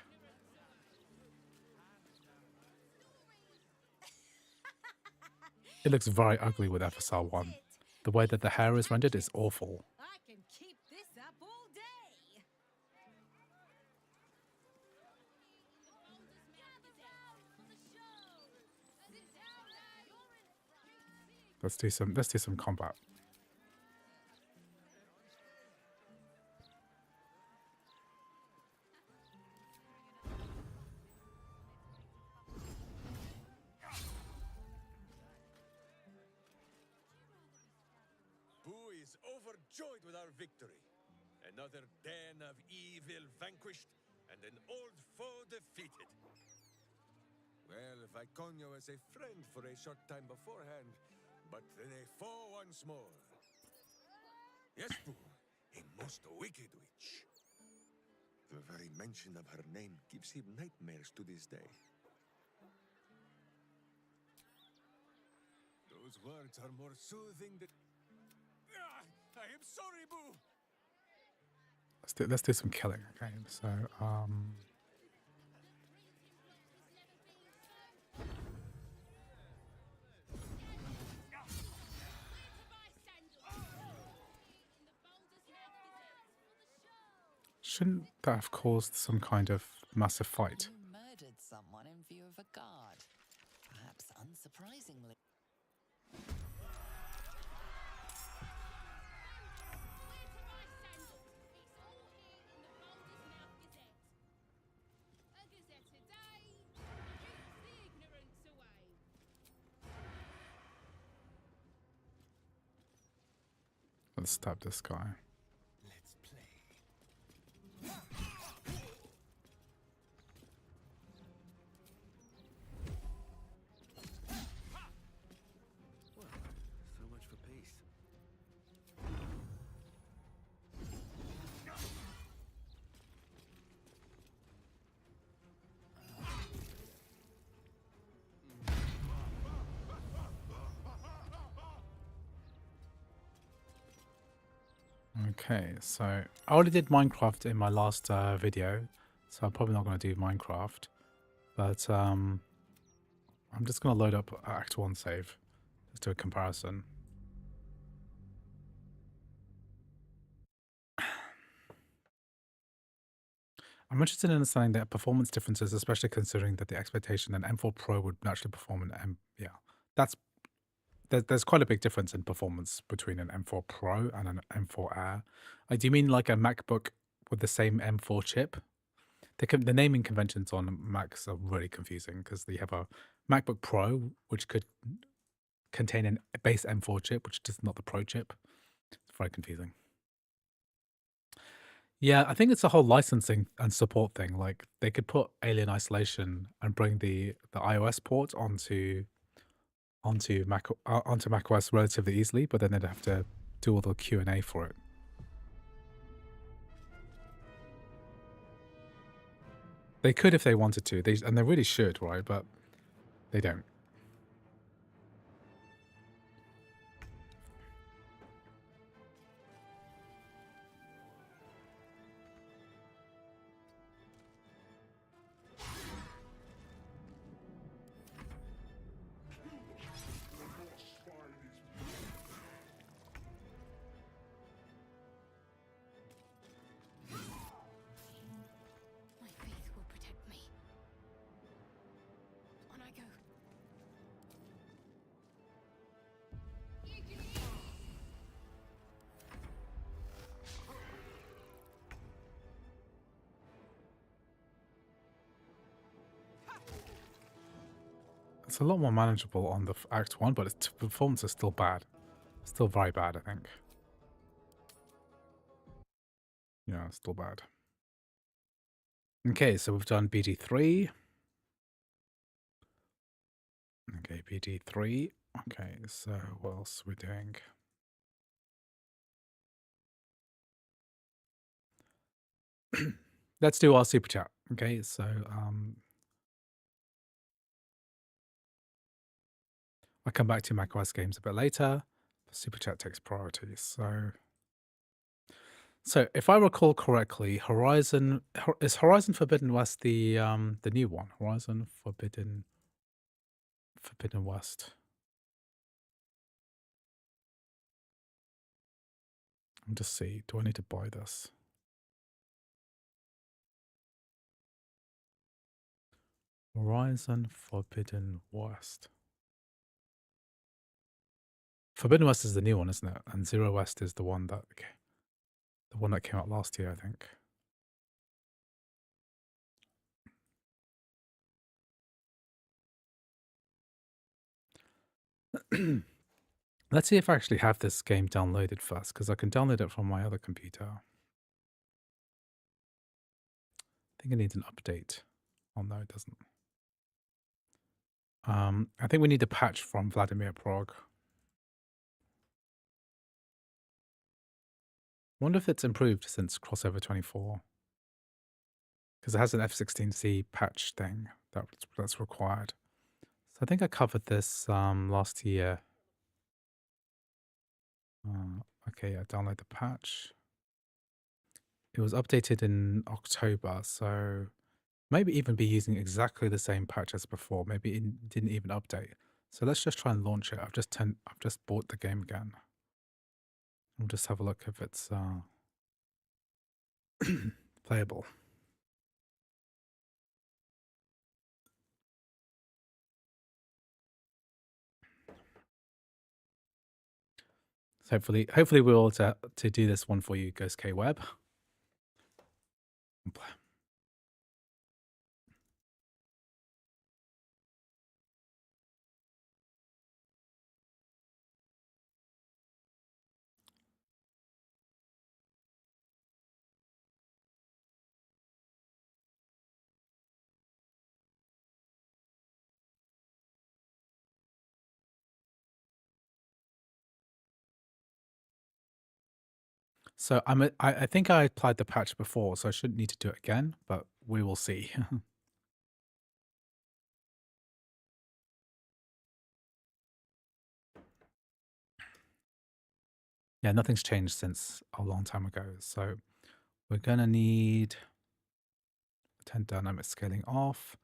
It looks very ugly with FSR1. The way that the hair is rendered is awful. I can keep this up all day. Let's do some combat. Boo is overjoyed with our victory. Another den of evil vanquished and an old foe defeated. Well, Viconio was a friend for a short time beforehand, but then a foe once more. Yes, Boo, a most wicked witch. The very mention of her name gives him nightmares to this day. Those words are more soothing than... I am sorry, Boo! Let's do some killing, okay? So, shouldn't that have caused some kind of massive fight? You murdered someone in view of a guard. Perhaps unsurprisingly. Let's stab this guy. Let's play. Well, so much for peace. Okay, so I already did Minecraft in my last video, so I'm probably not going to do Minecraft, but I'm just going to load up Act 1 save, just do a comparison. I'm interested in understanding the performance differences, especially considering that the expectation that M4 Pro would naturally perform in there's quite a big difference in performance between an M4 Pro and an M4 Air. Do you mean like a MacBook with the same M4 chip? The naming conventions on Macs are really confusing because you have a MacBook Pro, which could contain a base M4 chip, which is not the Pro chip. It's very confusing. Yeah, I think it's a whole licensing and support thing. Like they could put Alien Isolation and bring the iOS port onto macOS relatively easily, but then they'd have to do all the Q&A for it. They could if they wanted to, and they really should, right? But they don't. It's a lot more manageable on the Act 1, but its performance is still bad. Still very bad, I think. Yeah, still bad. Okay, so we've done BD3. Okay, BD3. Okay, so what else are we doing? Let's do our super chat. Okay, so I'll come back to macOS games a bit later. Super chat takes priority. So if I recall correctly, is Horizon Forbidden West the new one? Horizon Forbidden West. I'll just see. Do I need to buy this? Horizon Forbidden West. Forbidden West is the new one, isn't it? And Zero West is the one that came out last year, I think. Let's see if I actually have this game downloaded first, because I can download it from my other computer. I think it needs an update. Oh no, it doesn't. I think we need a patch from Vladimir Prague. Wonder if it's improved since Crossover 24. Because it has an F16C patch thing that's required. So I think I covered this last year. Okay, I download the patch. It was updated in October, so maybe even be using exactly the same patch as before. Maybe it didn't even update. So let's just try and launch it. I've just bought the game again. We'll just have a look if it's playable. So hopefully we're able to do this one for you, Ghost K Web. So I think I applied the patch before, so I shouldn't need to do it again, but we will see. Yeah, nothing's changed since a long time ago. So we're gonna need 10 dynamic scaling off,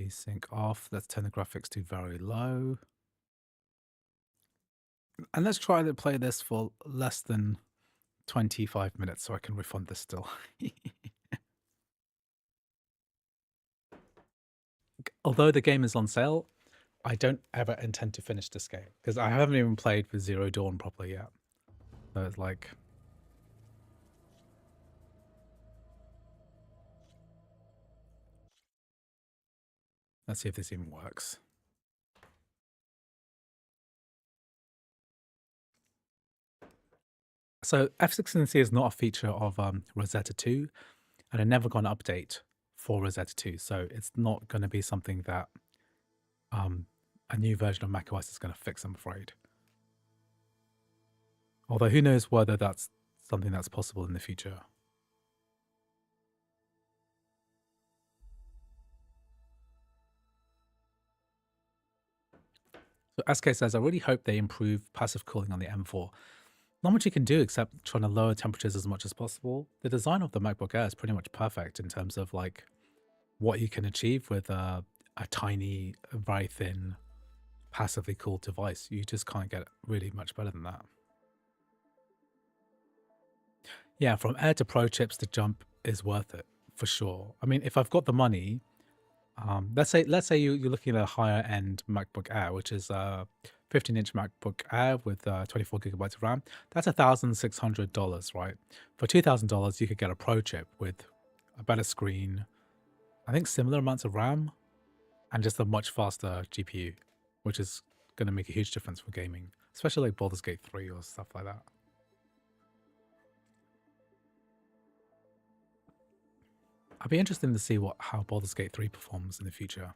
desync off. Let's turn the graphics to very low. And let's try to play this for less than 25 minutes so I can refund this still. Although the game is on sale, I don't ever intend to finish this game because I haven't even played with Zero Dawn properly yet. So it's like... Let's see if this even works. So F16C is not a feature of Rosetta 2, and it never got an update for Rosetta 2. So it's not going to be something that a new version of macOS is going to fix, I'm afraid. Although who knows whether that's something that's possible in the future. So SK says, I really hope they improve passive cooling on the M4. Not much you can do except trying to lower temperatures as much as possible. The design of the MacBook Air is pretty much perfect in terms of like what you can achieve with a tiny, very thin, passively cooled device. You just can't get really much better than that. Yeah, from Air to Pro chips, the jump is worth it for sure. I mean, if I've got the money, let's say you're looking at a higher end MacBook Air, which is a 15-inch MacBook Air with 24 gigabytes of RAM. That's $1,600, right? For $2,000, you could get a Pro chip with a better screen. I think similar amounts of RAM. and just a much faster GPU, which is going to make a huge difference for gaming, especially like Baldur's Gate 3 or stuff like that. I'd be interested to see how Baldur's Gate 3 performs in the future.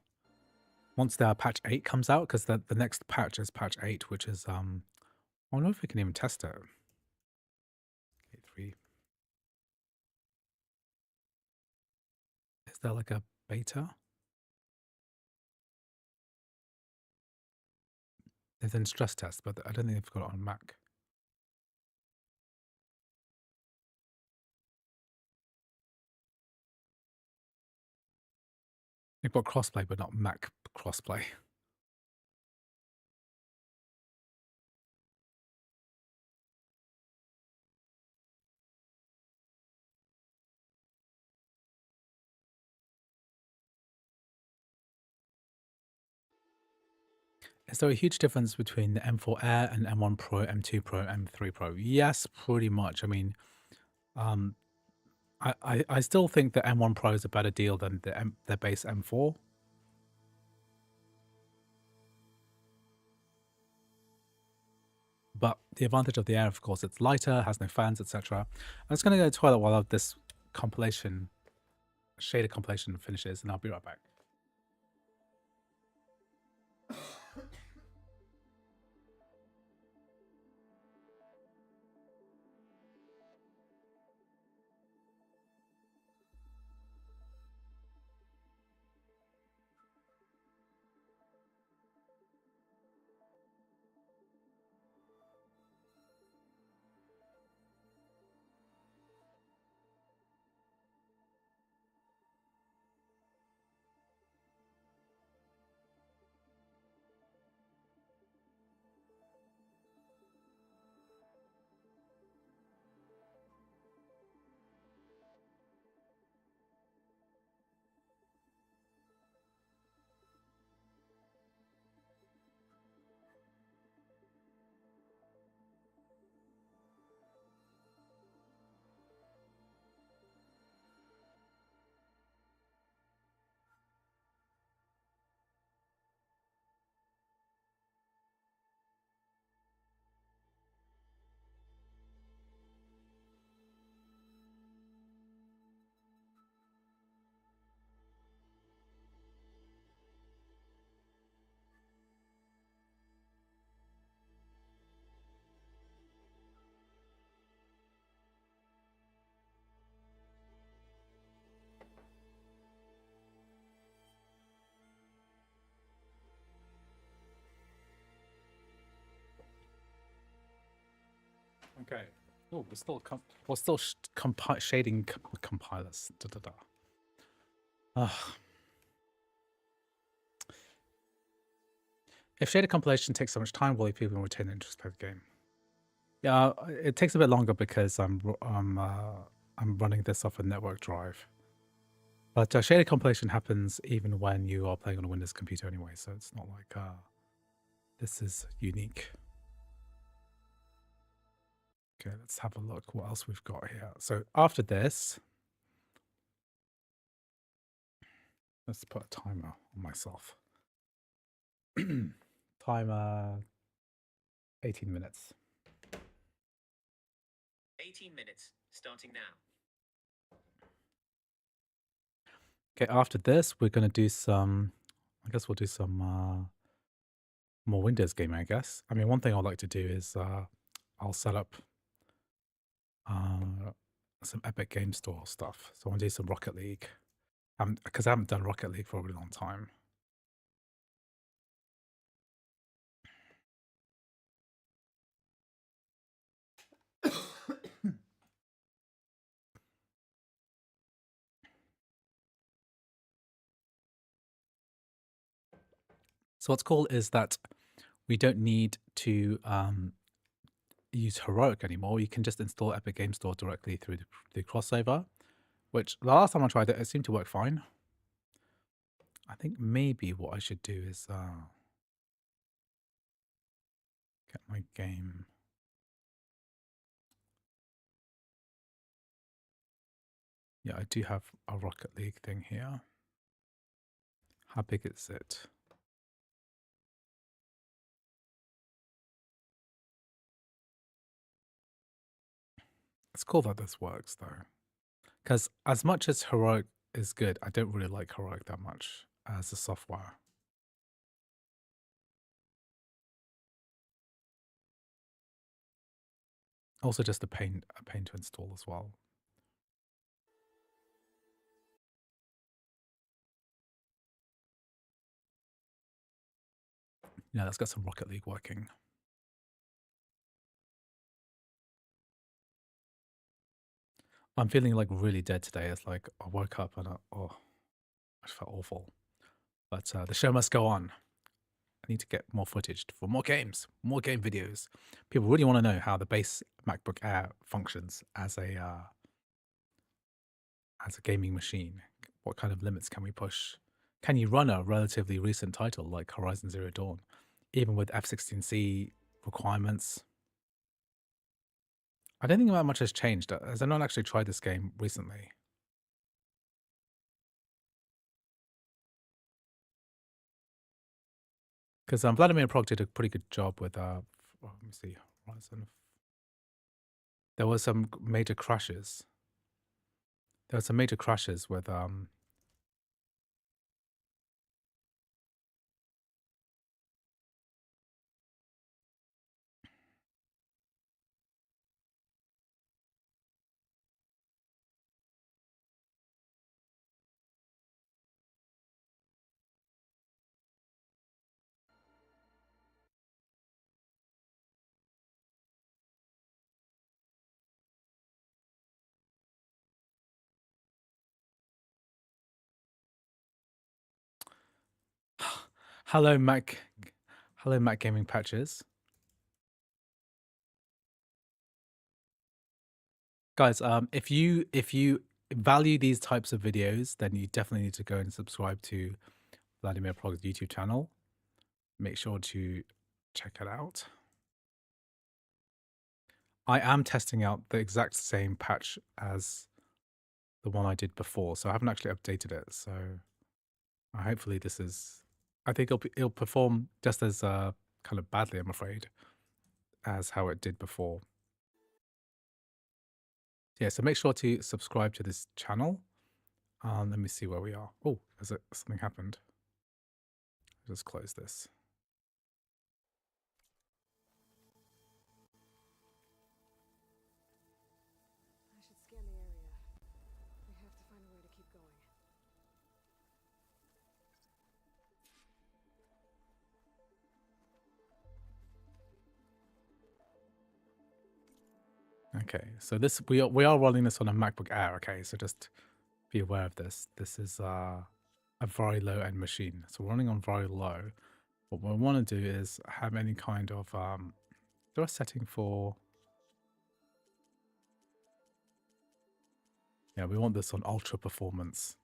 Once their patch 8 comes out, because the next patch is patch 8, which is, I don't know if we can even test it. Gate 3. Is there like a beta? They've done stress test, but I don't think they've got it on Mac. They've got crossplay, but not Mac crossplay. Is there a huge difference between the M4 Air and M1 Pro, M2 Pro, M3 Pro? Yes, pretty much. I mean, I still think the M1 Pro is a better deal than the base M4. But the advantage of the Air, of course, it's lighter, has no fans, etc. I'm just going to go to the toilet while this shader compilation finishes, and I'll be right back. Okay. Oh, we're still shading compilers. Da, da, da. If shader compilation takes so much time, will people retain interest in the game? Yeah, it takes a bit longer because I'm running this off a network drive. But shader compilation happens even when you are playing on a Windows computer anyway, so it's not like this is unique. Okay, let's have a look what else we've got here. So after this, let's put a timer on myself. Timer 18 minutes. 18 minutes, starting now. Okay, after this, we're going to do some, I guess we'll do some more Windows gaming, I guess. I mean, one thing I'd like to do is I'll set up some Epic Game Store stuff. So I want to do some Rocket League. Because I haven't done Rocket League for a really long time. So what's cool is that we don't need to use Heroic anymore. You can just install Epic Game Store directly through the crossover, which the last time I tried it seemed to work fine. I think maybe what I should do is get my game. Yeah, I do have a Rocket League thing here. How big is it? It's cool that this works though. Because as much as Heroic is good, I don't really like Heroic that much as a software. Also just a pain to install as well. Yeah, let's get some Rocket League working. I'm feeling like really dead today. It's like I woke up and I felt awful. But the show must go on. I need to get more footage for more games, more game videos. People really want to know how the base MacBook Air functions as a gaming machine. What kind of limits can we push? Can you run a relatively recent title like Horizon Zero Dawn, even with F16C requirements? I don't think that much has changed. Has anyone actually tried this game recently? Because Vladimir Prog did a pretty good job with let me see, Horizon. There was some major crashes. There were some major crashes with hello Mac Gaming Patches. Guys, if you value these types of videos, then you definitely need to go and subscribe to Vladimir Prog's YouTube channel. Make sure to check it out. I am testing out the exact same patch as the one I did before, so I haven't actually updated it. So hopefully this is, I think it'll perform just as kind of badly, I'm afraid, as how it did before. Yeah, so make sure to subscribe to this channel. Let me see where we are. Oh, something happened. Just close this. I should scan the area. We have to find a way to keep going. Okay, so this we are running this on a MacBook Air. Okay, so just be aware of this. This is a very low end machine, so we're running on very low. What we want to do is have any kind of is there a setting for? Yeah, we want this on ultra performance.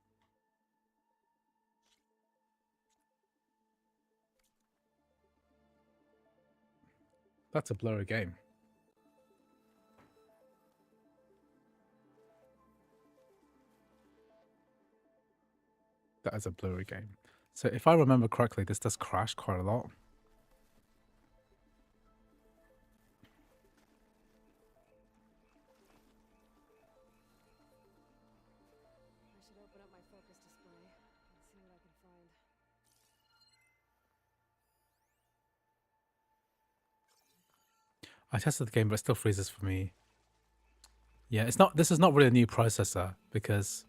That's a blurry game. That is a blurry game. So if I remember correctly, this does crash quite a lot. I should open up my focus display and see what I can find. I tested the game, but it still freezes for me. Yeah, it's not. This is not really a new processor because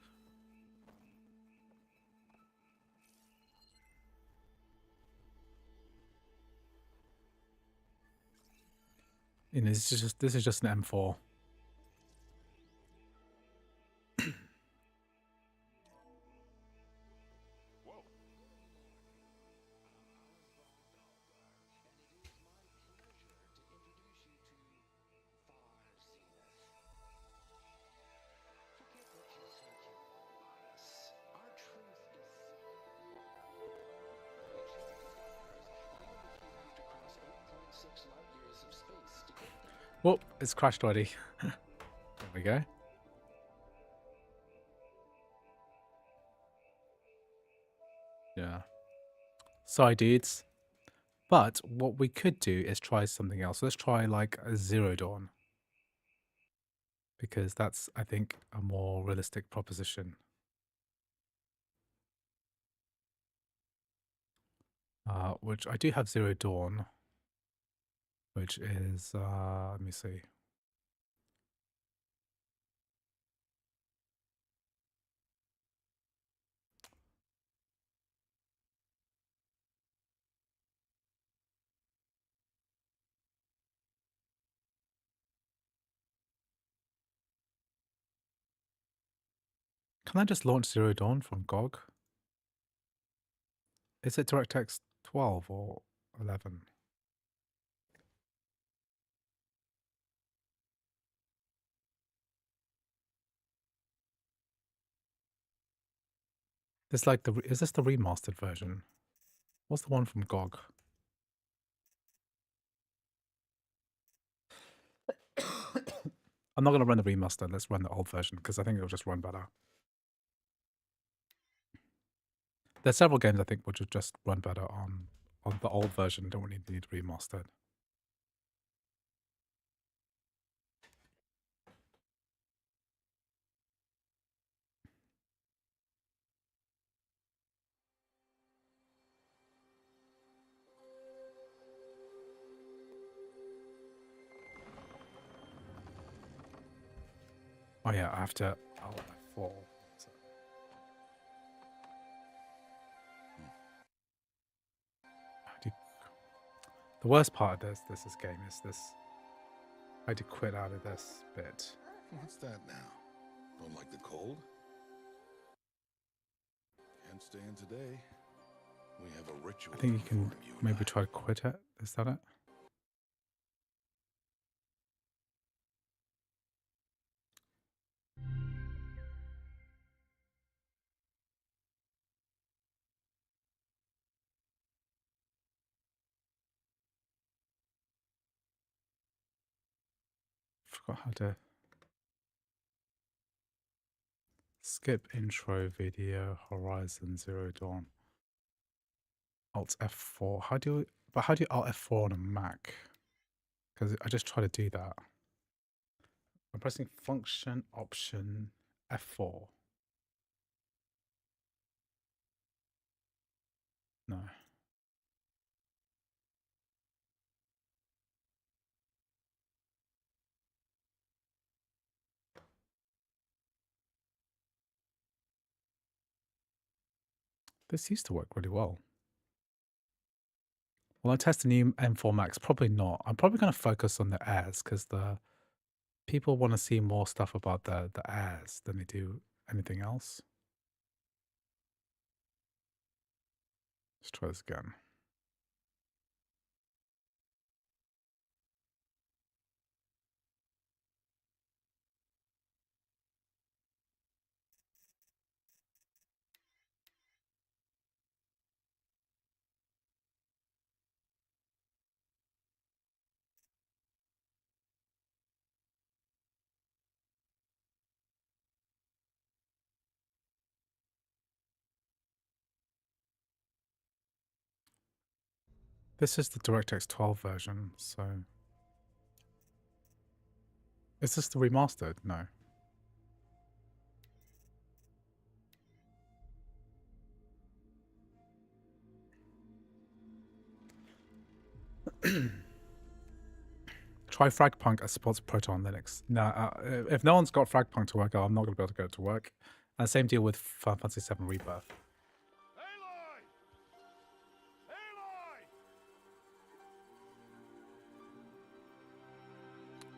you know this is just an M4. Whoop, it's crashed already. There we go. Yeah. Sorry, dudes. But what we could do is try something else. Let's try like a Zero Dawn. Because that's, I think, a more realistic proposition. Which I do have Zero Dawn. Which is, let me see. Can I just launch Zero Dawn from GOG? Is it DirectX 12 or 11? It's like the, is this the remastered version? What's the one from GOG? I'm not going to run the remaster. Let's run the old version because I think it'll just run better. There's several games I think which would just run better on the old version. Don't really need remastered. Oh yeah, I have to Alt F4. So. The worst part of this game is this. I had to quit out of this bit. What's that now? Don't like the cold? Can't stay in today. We have a ritual. I think you can maybe try to quit it. Is that it? Forgot how to skip intro video Horizon Zero Dawn. Alt F4. How do you Alt F4 on a Mac? Because I just try to do that. I'm pressing function option F4. No. This used to work really well. Will I test the new M4 Max? Probably not. I'm probably going to focus on the Airs because the people want to see more stuff about the Airs than they do anything else. Let's try this again. This is the DirectX 12 version, so... Is this the remastered? No. Try Fragpunk as supports Proton Linux. No, if no one's got Fragpunk to work out, I'm not going to be able to go to work. And same deal with Final Fantasy VII Rebirth.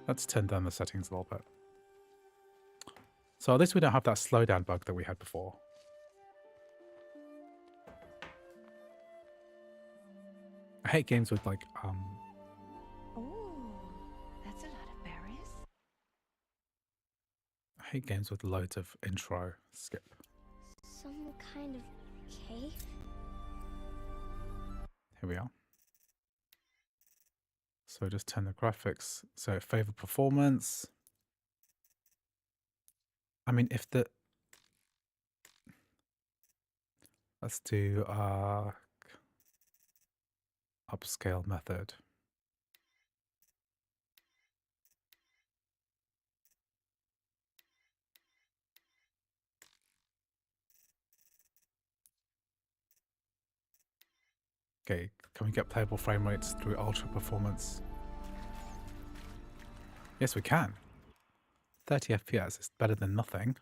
Let's turn down the settings a little bit. So at least we don't have that slowdown bug that we had before. I hate games with like, Oh, that's a lot of berries. I hate games with loads of intro skip. Some kind of cave? Here we are. So just turn the graphics. So favor performance. I mean, if the... Let's do... upscale method. Okay, can we get playable frame rates through ultra performance? Yes, we can. 30 FPS is better than nothing.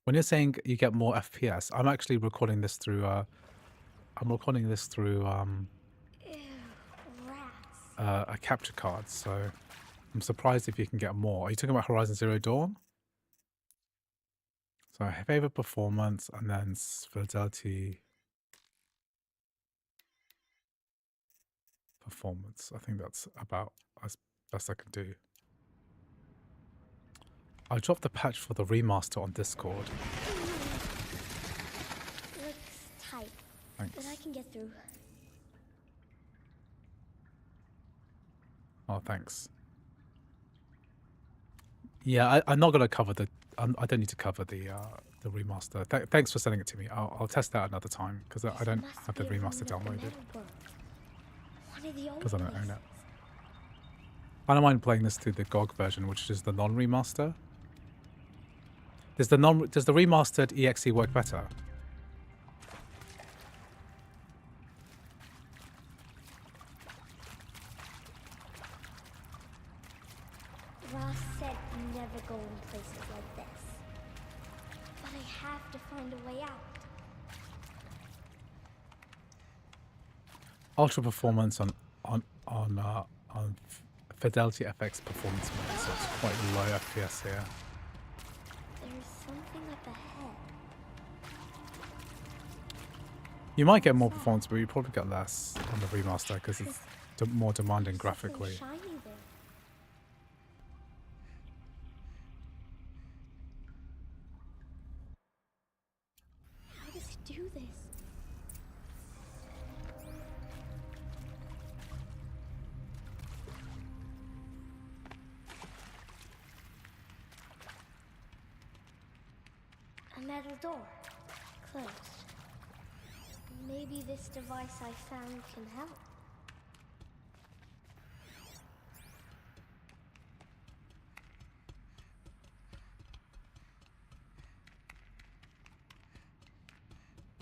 When you're saying you get more FPS, I'm actually recording this through Ew, rats. a capture card, so I'm surprised if you can get more. Are you talking about Horizon Zero Dawn? So favorite performance and then fidelity performance. I think that's about as best I can do. I dropped the patch for the remaster on Discord. Looks tight, Thanks. but I can get through. Oh, thanks. Yeah, I'm not gonna cover the. I don't need to cover the remaster. Thanks for sending it to me. I'll test that another time because I don't Must have the be a remaster remnant of the downloaded metal world. One of the old because I don't own places. it. I don't mind playing this through the GOG version, which is the non-remaster. Does the remastered EXE work better? Ross said never go in places like this. But I have to find a way out. Ultra performance on Fidelity FX performance mode, so it's quite low FPS here. There's something up ahead. You might get more performance, but you probably get less on the remaster because it's more demanding graphically. Something shiny there. How does it do this? A metal door. Closed. Maybe this device I found can help.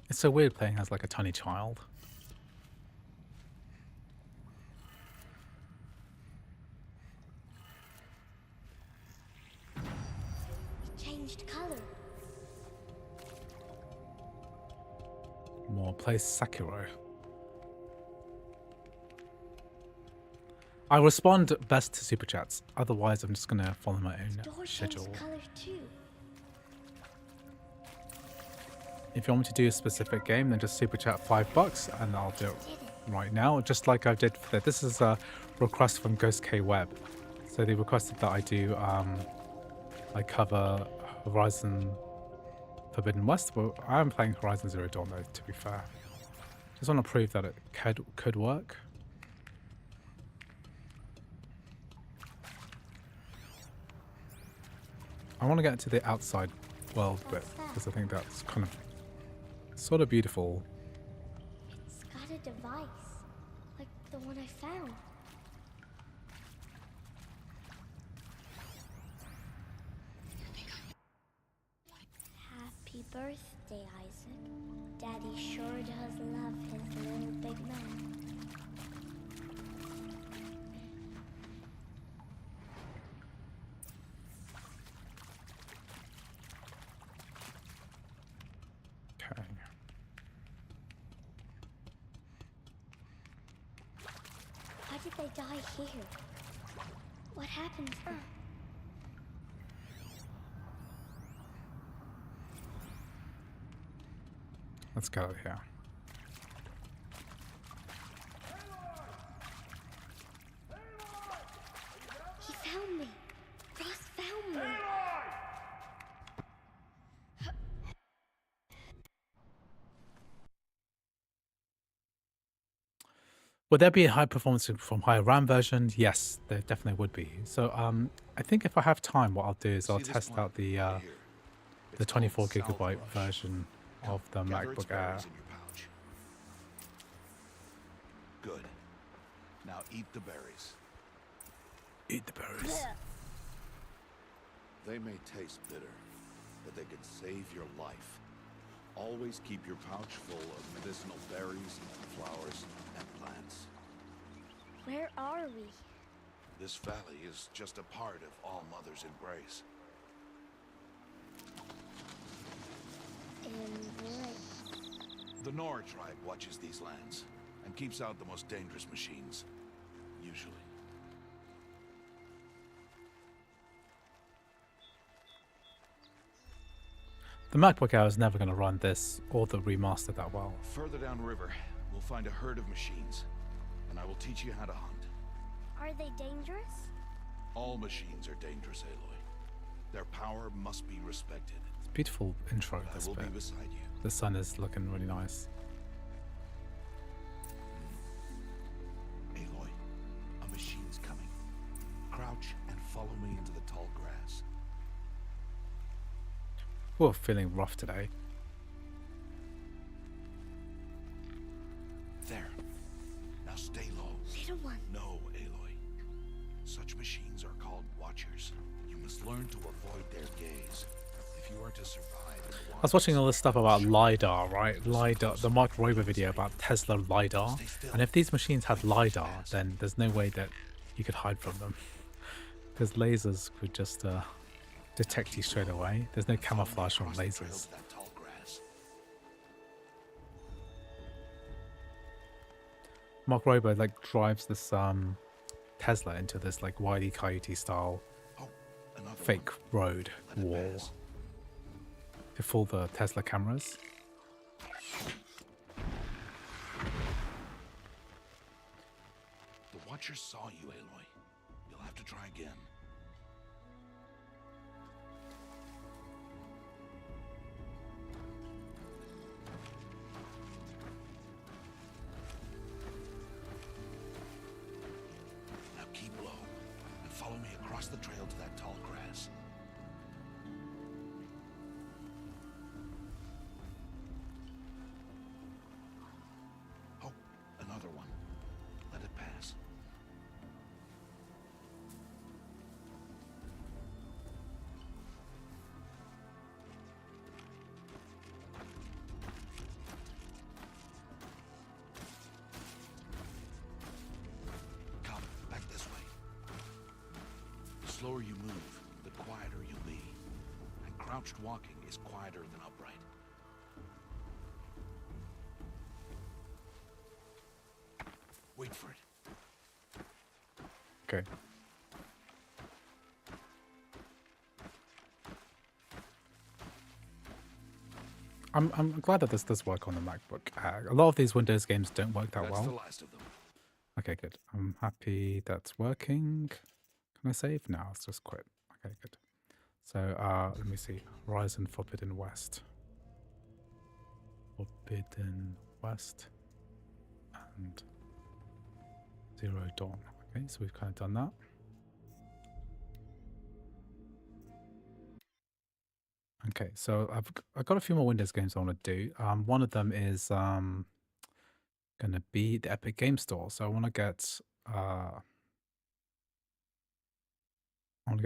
It's so weird playing as like a tiny child. It changed color. More play Sekiro. I respond best to super chats. Otherwise, I'm just gonna follow my own Door schedule. changed color too. If you want me to do a specific game, then just super chat $5 and I'll do it right now, just like I did for that. This is a request from Ghost K Web. So they requested that I do I cover Horizon Forbidden West. Well, I am playing Horizon Zero Dawn though, to be fair. Just want to prove that it could work. I want to get into the outside world bit because I think that's kind of sort of beautiful. It's got a device, like the one I found. Happy birthday, Isaac. Daddy sure does love his little big man. Okay. Why did they die here? What happened to them? Let's get out of here. He found me. Ross found me. Would there be a high performance from higher RAM version? Yes, there definitely would be. So I think if I have time, what I'll do is I'll test out the the 24 GB version of the Gather its MacBook Air. berries in your pouch. Good. Now eat the berries. Eat the berries. They may taste bitter, but they can save your life. Always keep your pouch full of medicinal berries, flowers, and plants. Where are we? This valley is just a part of All Mother's embrace. The Nora tribe watches these lands and keeps out the most dangerous machines, usually. The MacBook Air is never going to run this or the remaster that well. Further downriver, we'll find a herd of machines, and I will teach you how to hunt. Are they dangerous? All machines are dangerous, Aloy. Their power must be respected. It's a beautiful intro, I this will bit. be beside you. The sun is looking really nice. Aloy, a machine's coming. Crouch and follow me into the tall grass. We're feeling rough today. There. Now stay low. Little one. No, Aloy. Such machines are called watchers. You must learn to avoid their gaze. If you are to survive in the I was watching all this stuff about LiDAR, right? LiDAR, the Mark Rober video about Tesla LiDAR. And if these machines had LiDAR, then there's no way that you could hide from them. Because lasers could just detect you straight away. There's no camouflage from lasers. Mark Rober like drives this Tesla into this like Wile E. Coyote style fake road wall to fool the Tesla cameras. The Watcher saw you, Aloy. You'll have to try again. Now keep low and follow me across the trail to that tall grass. Oh, another one. Let it pass. Come, back this way. The slower you move, the quieter you'll be. And crouched walking is quieter than upright. Wait for it. Okay. I'm glad that this does work on the MacBook Air. A lot of these Windows games don't work that That's well. the last of them. Okay, good. I'm happy that's working. Can I save? No, let's just quit. Okay, good. So let me see. Horizon Forbidden West. Forbidden West. And Zero Dawn. Okay, so we've kind of done that. Okay, so I've got a few more Windows games I want to do. One of them is going to be the Epic Game Store. So I want to get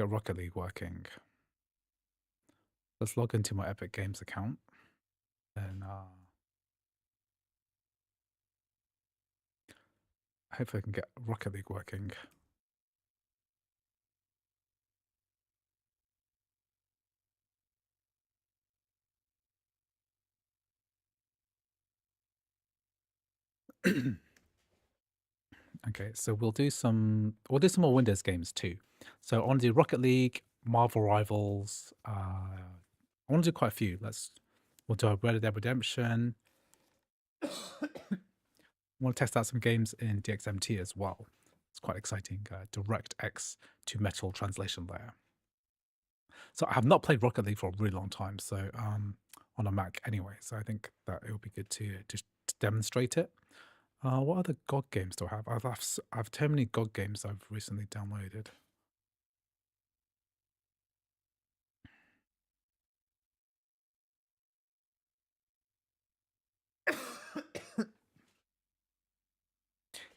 Rocket League working. Let's log into my Epic Games account. And hopefully I can get Rocket League working. Okay, so we'll do some more Windows games too. So I want to do Rocket League, Marvel Rivals. I want to do quite a few. We'll do a Red Dead Redemption. I want to test out some games in DXMT as well. It's quite exciting. DirectX to Metal translation layer. So I have not played Rocket League for a really long time. So on a Mac anyway. So I think that it would be good to just demonstrate it. What other GOG games do I have? I have too many GOG games I've recently downloaded.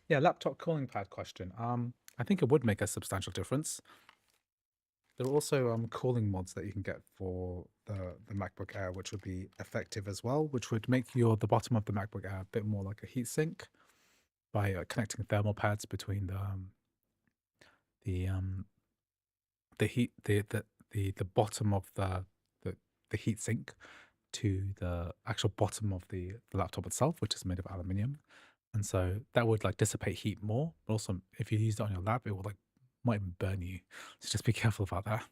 Yeah, laptop cooling pad question. I think it would make a substantial difference. There are also cooling mods that you can get for the MacBook Air, which would be effective as well, which would make the bottom of the MacBook Air a bit more like a heatsink by connecting thermal pads between the bottom of the heatsink to the actual bottom of the laptop itself, which is made of aluminium. And so that would like dissipate heat more, but also if you use it on your lap, it will like might even burn you. So just be careful about that.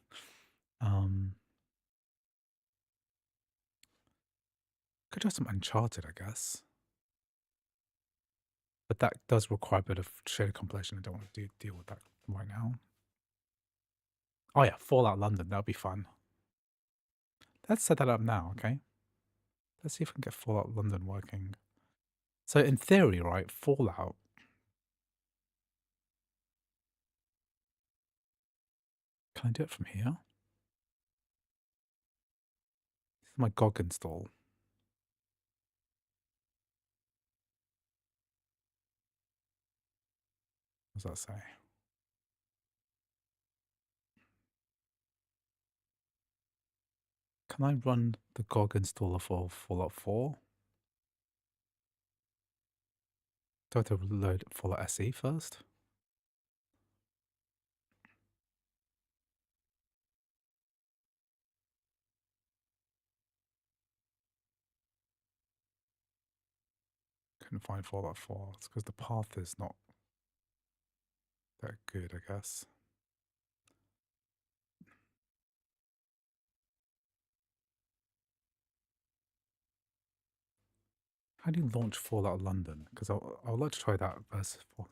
Could try some Uncharted, I guess. But that does require a bit of shader compilation. I don't want to deal with that right now. Oh yeah, Fallout London, that would be fun. Let's set that up now, okay? Let's see if we can get Fallout London working. So in theory, right, Fallout. Can I do it from here? This is my GOG install. What does that say? Can I run the GOG installer for Fallout 4? Do I have to load Fallout SE first? Couldn't find Fallout 4. It's because the path is not that good, I guess. How do you launch Fallout London? Because I would like to try that versus Fallout.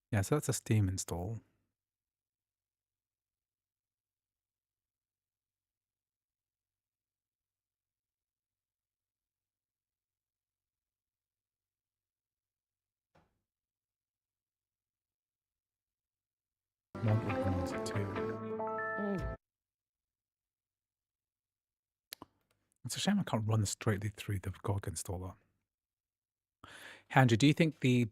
Yeah, so that's a Steam install. Mod organizer 2. It's a shame I can't run this straightly through the GOG installer. Andrew, do you think the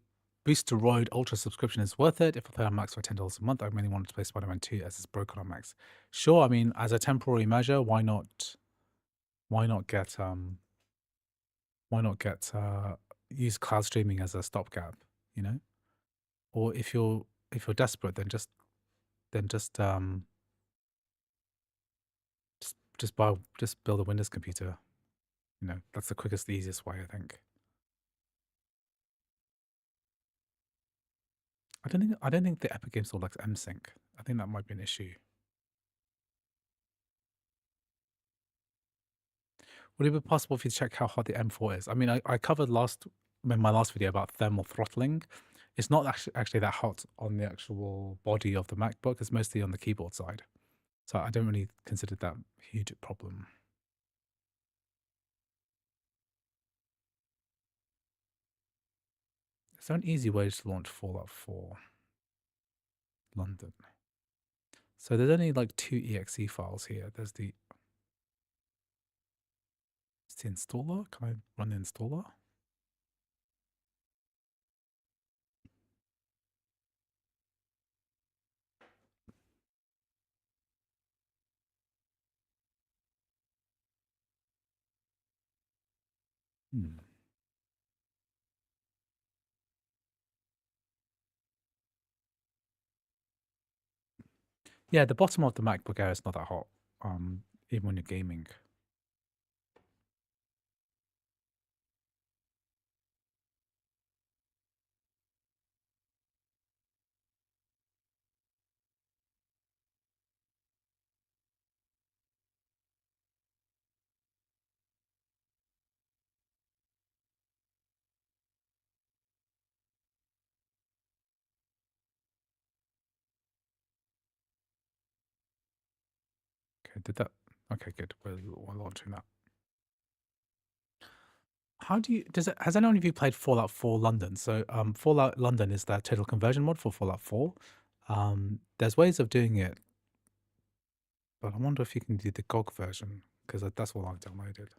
Boosteroid Ultra subscription is worth it? If I play on Max for $10 a month, I really wanted to play Spider-Man 2 as it's broken on Max. Sure, I mean, as a temporary measure, why not get use cloud streaming as a stopgap, you know? Or if you're desperate, then just build a Windows computer. You know, that's the quickest, the easiest way, I think. I don't think the Epic Game Store likes MSync. I think that might be an issue. Would it be possible for you to check how hot the M4 is? I mean, I covered in my last video about thermal throttling. It's not actually that hot on the actual body of the MacBook. It's mostly on the keyboard side. So I don't really consider that a huge problem. Is there an easy way to launch Fallout 4 London? So there's only like 2 exe files here. There's the installer. Can I run the installer? Yeah, the bottom of the MacBook Air is not that hot, even when you're gaming. Okay, did that? Okay, good. We're launching that. How do you? Has anyone of you played Fallout 4 London? So, Fallout London is the total conversion mod for Fallout 4. There's ways of doing it But I wonder if you can do the GOG version, because that's what I've downloaded.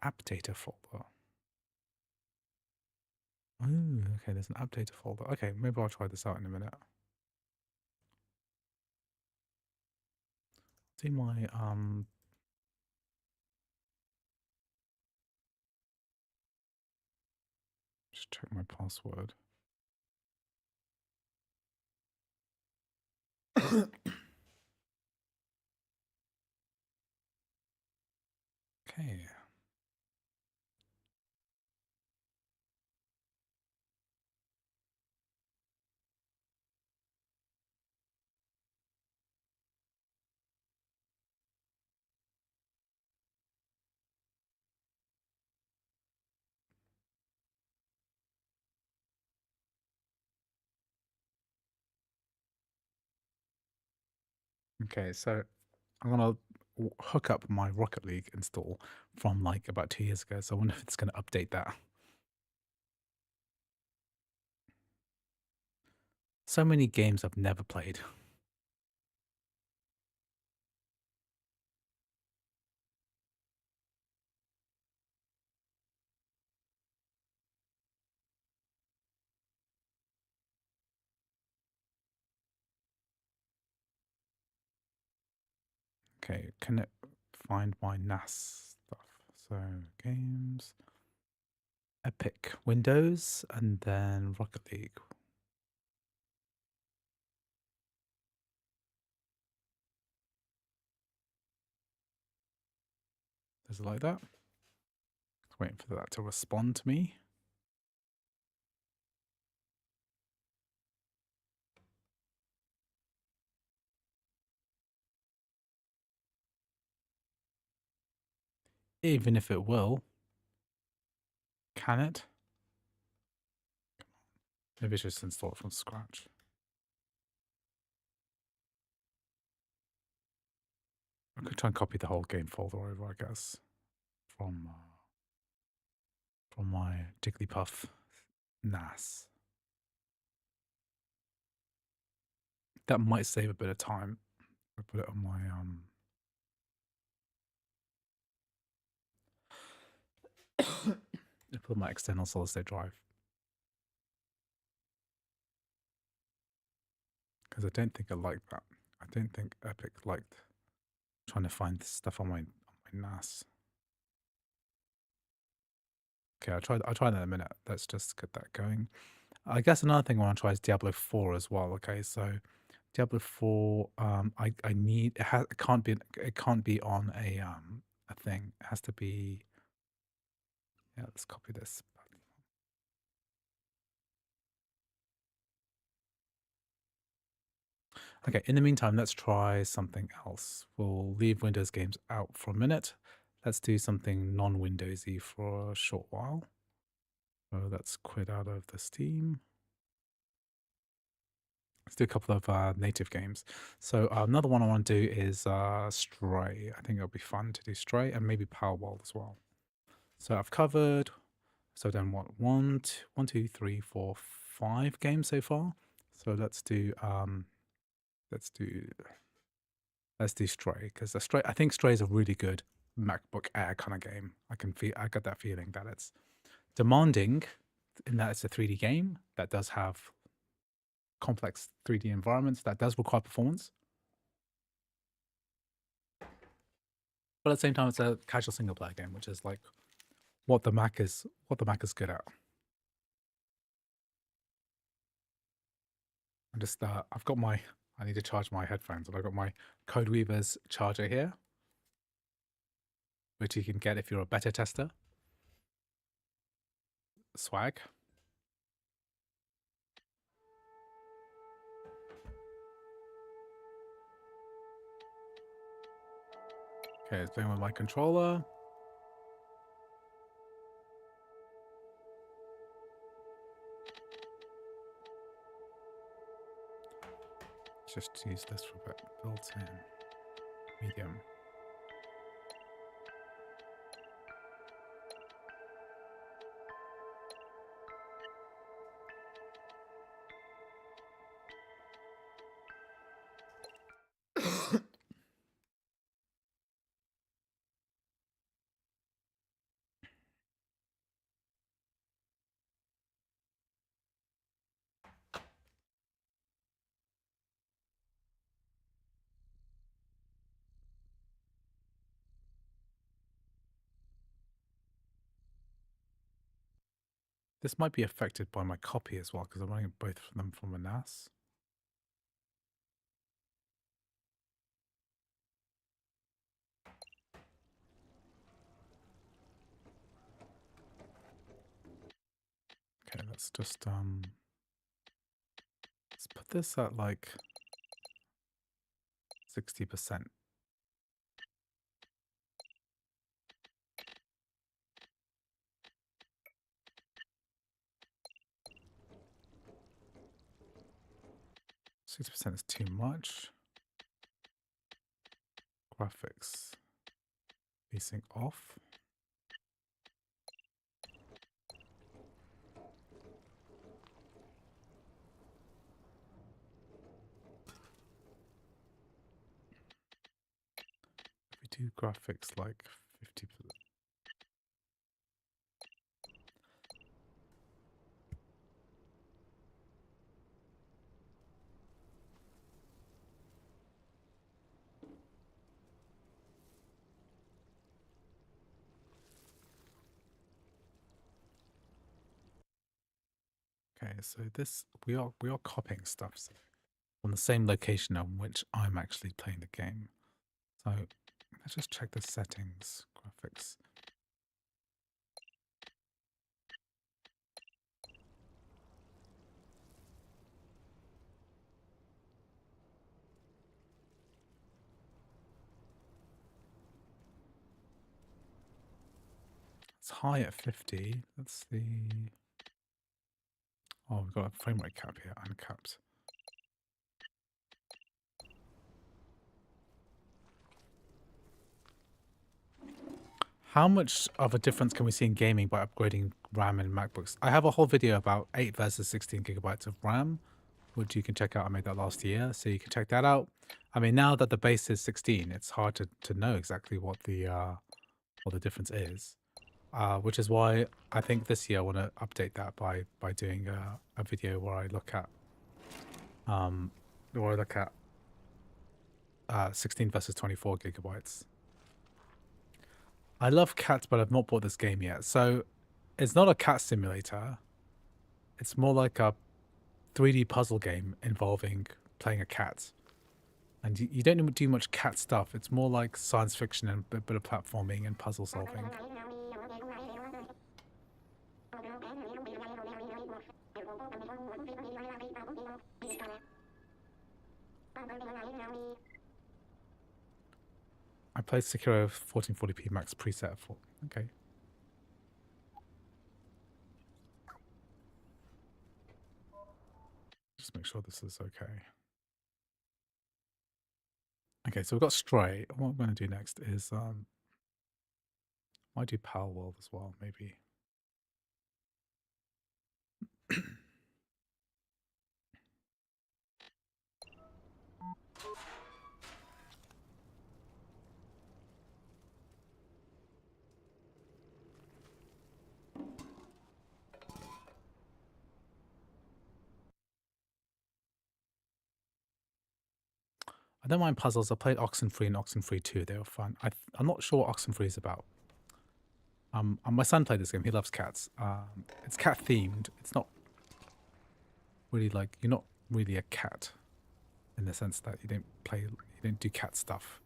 App data folder. Oh, okay, there's an app data folder. Okay, maybe I'll try this out in a minute. See my just check my password. Okay. Okay, so I'm gonna hook up my Rocket League install from like about 2 years ago. So I wonder if it's gonna update that. So many games I've never played. Okay, can it find my NAS stuff? So games, Epic, Windows, and then Rocket League. Is it like that? Just waiting for that to respond to me. Even if it will, can it? Maybe it's just install it from scratch. I could try and copy the whole game folder over, I guess, from my Jigglypuff NAS. That might save a bit of time. I put it on my I put my external solid state drive. Because I don't think I liked that. I don't think Epic liked trying to find stuff on my NAS. Okay, I'll try that in a minute. Let's just get that going. I guess another thing I want to try is Diablo 4 as well. Okay, so Diablo 4, I need it can't be on a thing. It has to be. Yeah, let's copy this. Okay, in the meantime, let's try something else. We'll leave Windows games out for a minute. Let's do something non-Windowsy for a short while. So let's quit out of the Steam. Let's do a couple of native games. So another one I want to do is Stray. I think it'll be fun to do Stray and maybe Power World as well. So I've covered. So then what? One, two, three, four, 5 games so far. So let's do Stray, because Stray. I think Stray is a really good MacBook Air kind of game. I got that feeling that it's demanding in that it's a 3D game that does have complex 3D environments that does require performance. But at the same time, it's a casual single player game, which is like what the Mac is good at. I need to charge my headphones, and I've got my Codeweaver's charger here, which you can get if you're a beta tester. Swag. Okay, it's playing with my controller. just use this for a bit. Built-in medium. This might be affected by my copy as well, because I'm running both of them from a NAS. Okay, let's just let's put this at like 60%. %60 is too much. Graphics. Facing off. If we do graphics like 50%. Okay, so this we are copying stuff on the same location on which I'm actually playing the game. So let's just check the settings, graphics. It's high at 50. Let's see. Oh, we've got a frame rate cap here, uncapped. How much of a difference can we see in gaming by upgrading RAM in MacBooks? I have a whole video about 8 versus 16 gigabytes of RAM, which you can check out. I made that last year, so you can check that out. I mean, now that the base is 16, it's hard to know exactly what the difference is, which is why I think this year I want to update that by doing a video where I look at 16 versus 24 gigabytes. I love cats, but I've not bought this game yet. So it's not a cat simulator. It's more like a 3D puzzle game involving playing a cat. And you don't do much cat stuff. It's more like science fiction and a bit of platforming and puzzle solving. I played Sekiro 1440p max preset for. Okay. Just make sure this is okay. Okay, so we've got Stray. What I'm going to do next is might do Pal World as well, maybe. I don't mind puzzles. I played Oxenfree and Oxenfree 2. They were fun. I'm not sure what Oxenfree is about. And my son played this game. He loves cats. It's cat themed. It's not really like, you're not really a cat in the sense that you don't do cat stuff.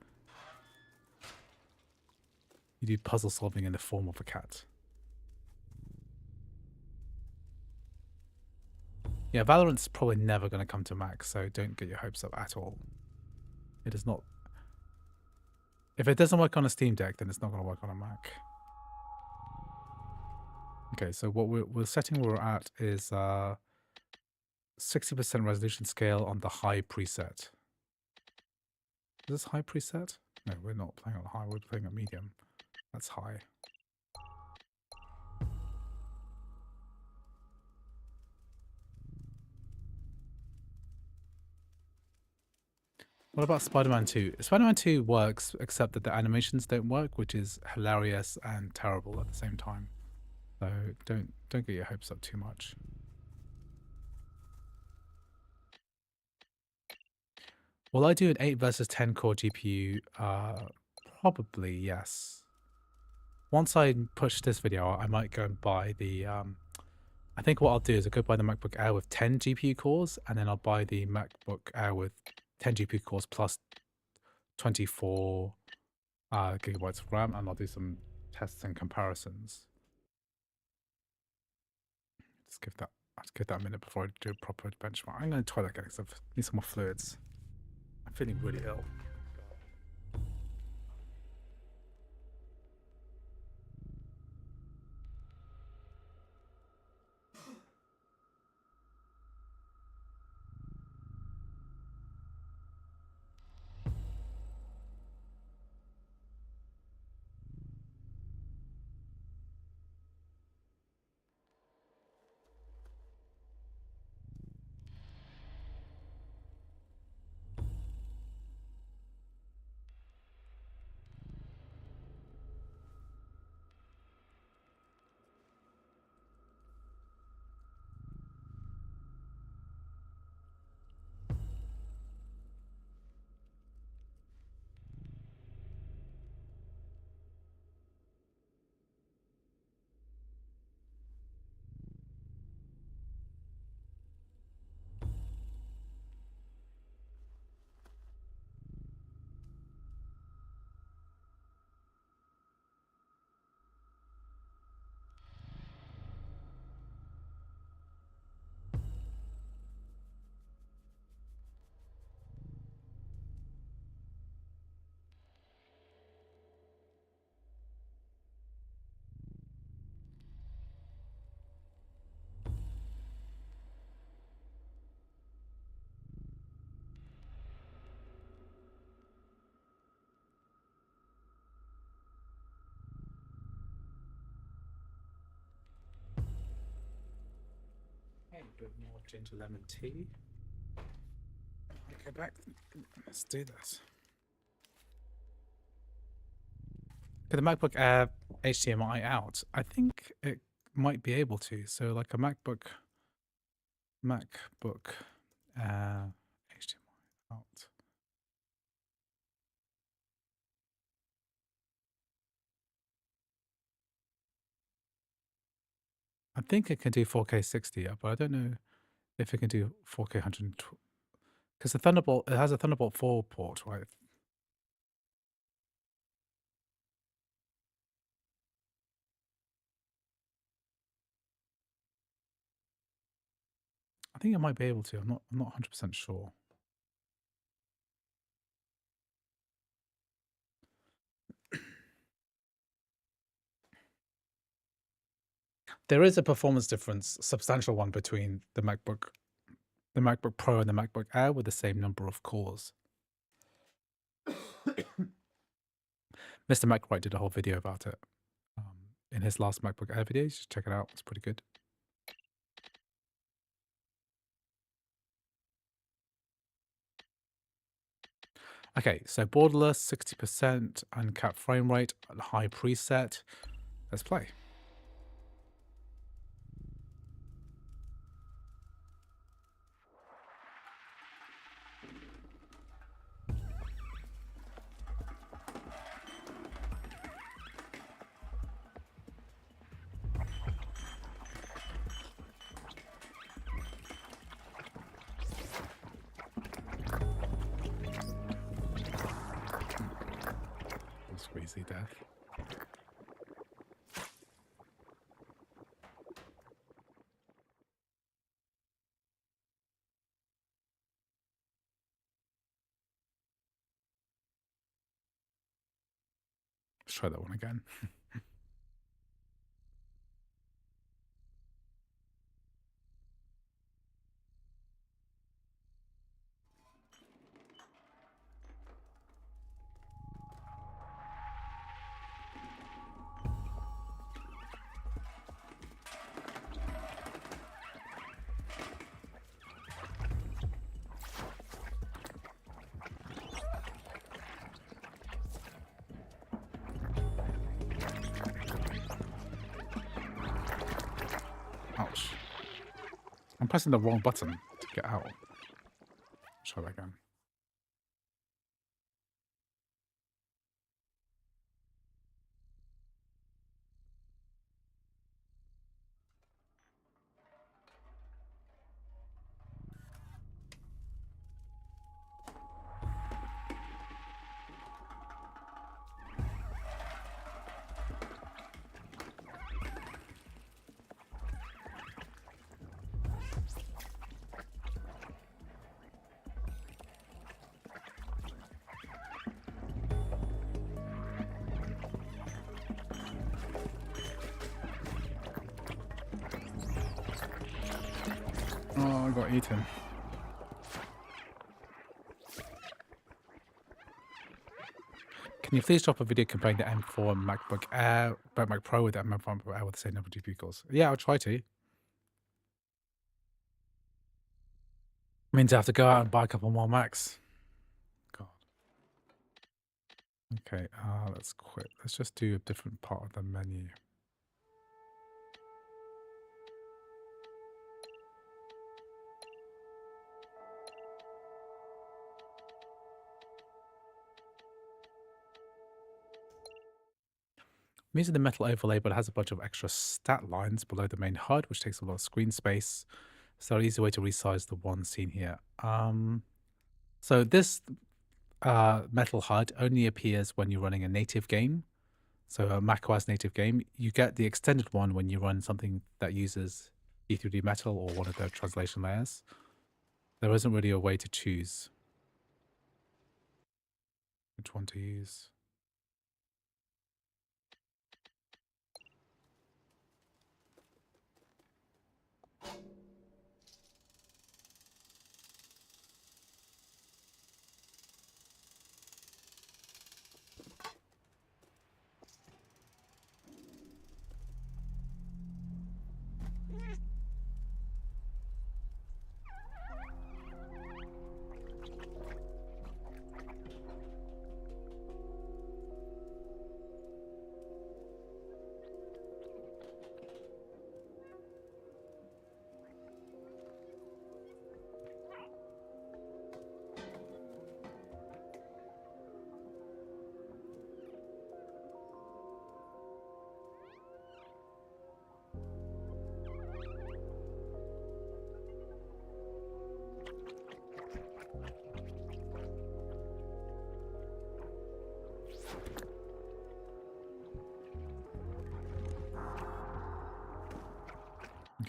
You do puzzle solving in the form of a cat. Yeah, Valorant's probably never going to come to Mac, so don't get your hopes up at all. It is not. If it doesn't work on a Steam Deck, then it's not going to work on a Mac. Okay, so what we're setting where we're at is 60% resolution scale on the high preset. this high preset? No, we're not playing on high, we're playing on medium. That's high. What about Spider-Man 2? Spider-Man 2 works, except that the animations don't work, which is hilarious and terrible at the same time. So don't get your hopes up too much. Will I do an 8 versus 10 core GPU? Probably yes. Once I push this video, I might go and buy the I think what I'll do is I'll go buy the MacBook Air with 10 GPU cores, and then I'll buy the MacBook Air with 10 GPU cores plus 24 gigabytes of RAM, and I'll do some tests and comparisons. Let's give that a minute before I do a proper benchmark. I'm going to toilet again because I need some more fluids. I'm feeling really ill. Hey, a bit more ginger lemon tea. Okay, back. Let's do this. Okay, the MacBook Air HDMI out. I think it might be able to. So like a MacBook Air HDMI out. I think it can do 4K 60, but I don't know if it can do 4K 120. Because the Thunderbolt, it has a Thunderbolt 4 port, right? I think it might be able to. I'm not 100% sure. There is a performance difference, substantial one, between the MacBook Pro and the MacBook Air with the same number of cores. Mr. MacWright did a whole video about it in his last MacBook Air video. Just check it out. It's pretty good. Okay, so borderless, 60%, uncapped frame rate, high preset. Let's play. Squeezy death. Let's try that one again. Ouch. I'm pressing the wrong button to get out. Try that again. Oh, I got eaten. Can you please drop a video comparing the M4 and MacBook Air, Mac Pro with the M4 MacBook Air with the same number of GPU cores? Yeah, I'll try to. Means I have to go out and buy a couple more Macs. God. Okay, let's quit. Let's just do a different part of the menu. I'm using the metal overlay, but it has a bunch of extra stat lines below the main HUD, which takes a lot of screen space. So an easy way to resize the one seen here. So this metal HUD only appears when you're running a native game. So a macOS native game. You get the extended one when you run something that uses E3D Metal or one of the translation layers. There isn't really a way to choose which one to use.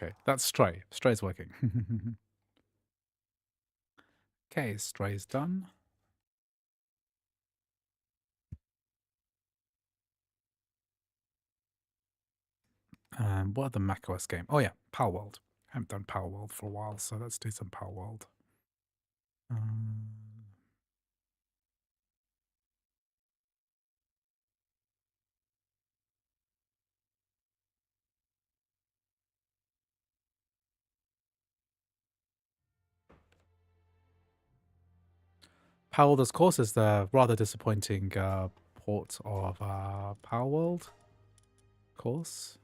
Okay, that's Stray. Stray's working. Okay, Stray's done. What other macOS game? Oh yeah, Power World. I haven't done Power World for a while, so let's do some Power World. Power World, of course, is the rather disappointing port of Power World, of course.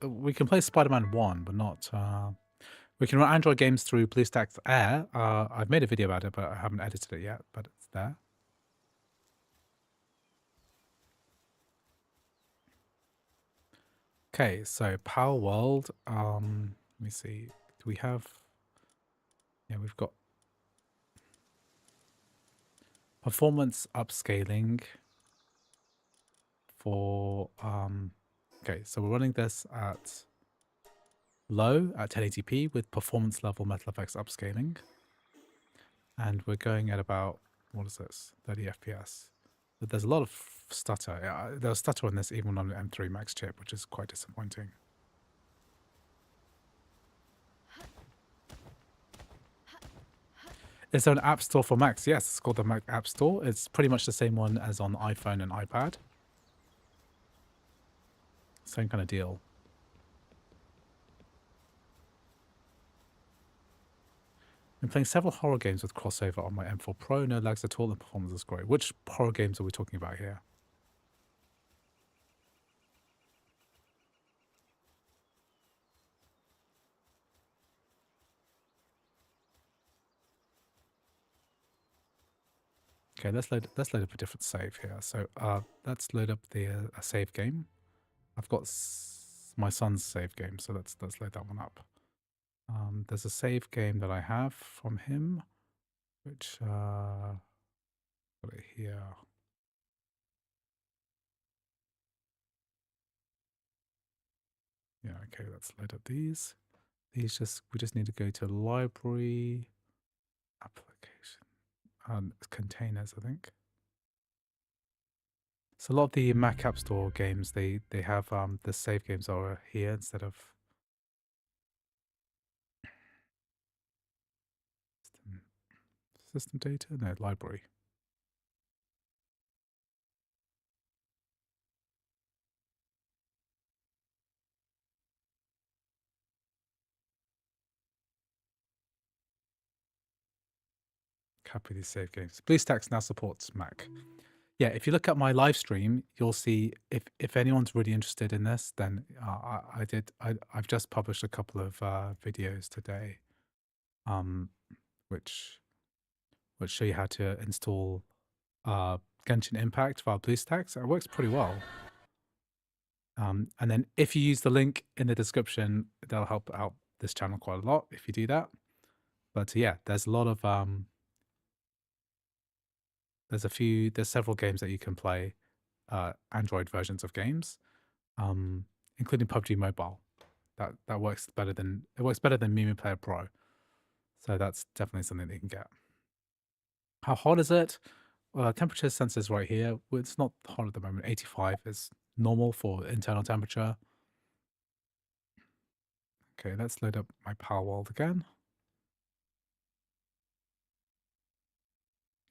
We can play Spider-Man 1, but not... we can run Android games through BlueStacks Air. I've made a video about it, but I haven't edited it yet, but it's there. Okay, so Power World. Let me see. Do we have... Yeah, we've got performance upscaling for... okay, so we're running this at low at 1080p with performance level metal effects upscaling. And we're going at about, what is this? 30 FPS. but there's a lot of stutter. There's stutter on this even on an M3 Max chip, which is quite disappointing. Is there an app store for Macs? Yes, it's called the Mac App Store. It's pretty much the same one as on iPhone and iPad. Same kind of deal. I'm playing several horror games with crossover on my M4 Pro. No lags at all, and performance is great. Which horror games are we talking about here? Okay, let's load up a different save here. So let's load up the a save game. I've got my son's save game, so let's load that one up. There's a save game that I have from him, which got it here. Yeah, okay, let's load up these. We just need to go to library, application, containers, I think. So a lot of the Mac App Store games, they have the save games are here instead of system data. No, library. Copy these save games. BlueStacks now supports Mac. Yeah, if you look at my live stream, you'll see if anyone's really interested in this, then I've just published a couple of videos today, which show you how to install Genshin Impact via BlueStacks. It works pretty well. And then if you use the link in the description, that'll help out this channel quite a lot if you do that. But yeah, there's a lot of there's several games that you can play, Android versions of games, including PUBG Mobile. That works better than Mimi Player Pro. So that's definitely something that you can get. How hot is it? Well, temperature sensors right here. Well, it's not hot at the moment. 85 is normal for internal temperature. Okay, let's load up my Power World again.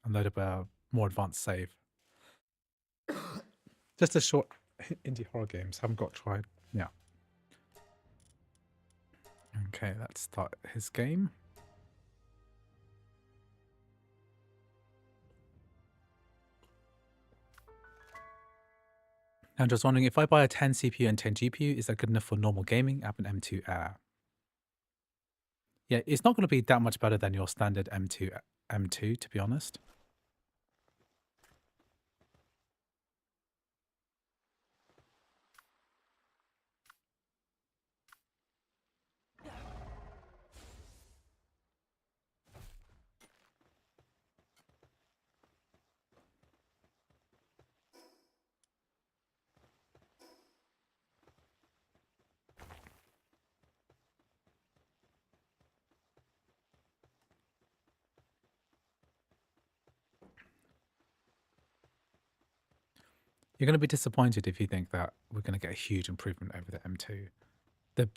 And load up a more advanced save. Just a short indie horror games. Haven't got tried. Yeah. Okay, let's start his game. I'm just wondering, if I buy a 10 CPU and 10 GPU, is that good enough for normal gaming? I have an M2 Air. Yeah, it's not going to be that much better than your standard M2, to be honest. You're going to be disappointed if you think that we're going to get a huge improvement over the M2.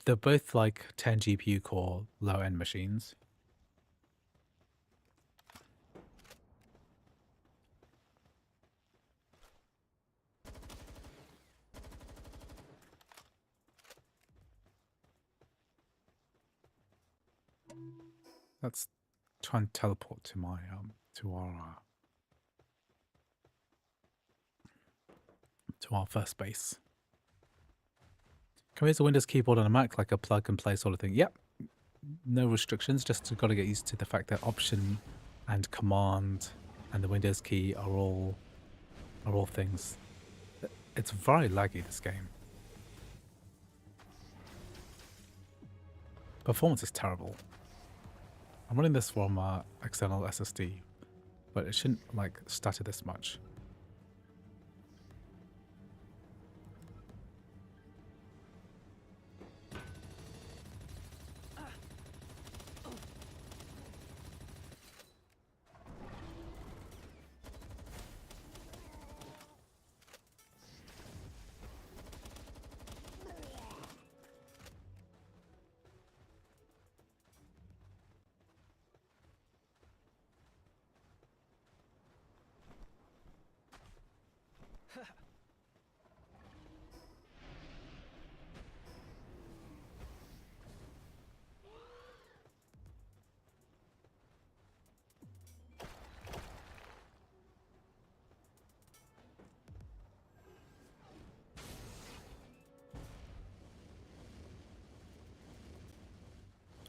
They're both like 10 GPU core low-end machines. Let's try and teleport to my to our first base. Can we use a Windows keyboard on a Mac, like a plug and play sort of thing? Yep. No restrictions, just got to get used to the fact that Option and Command and the Windows key are all things. It's very laggy, this game. Performance is terrible. I'm running this from external SSD, but it shouldn't like stutter this much.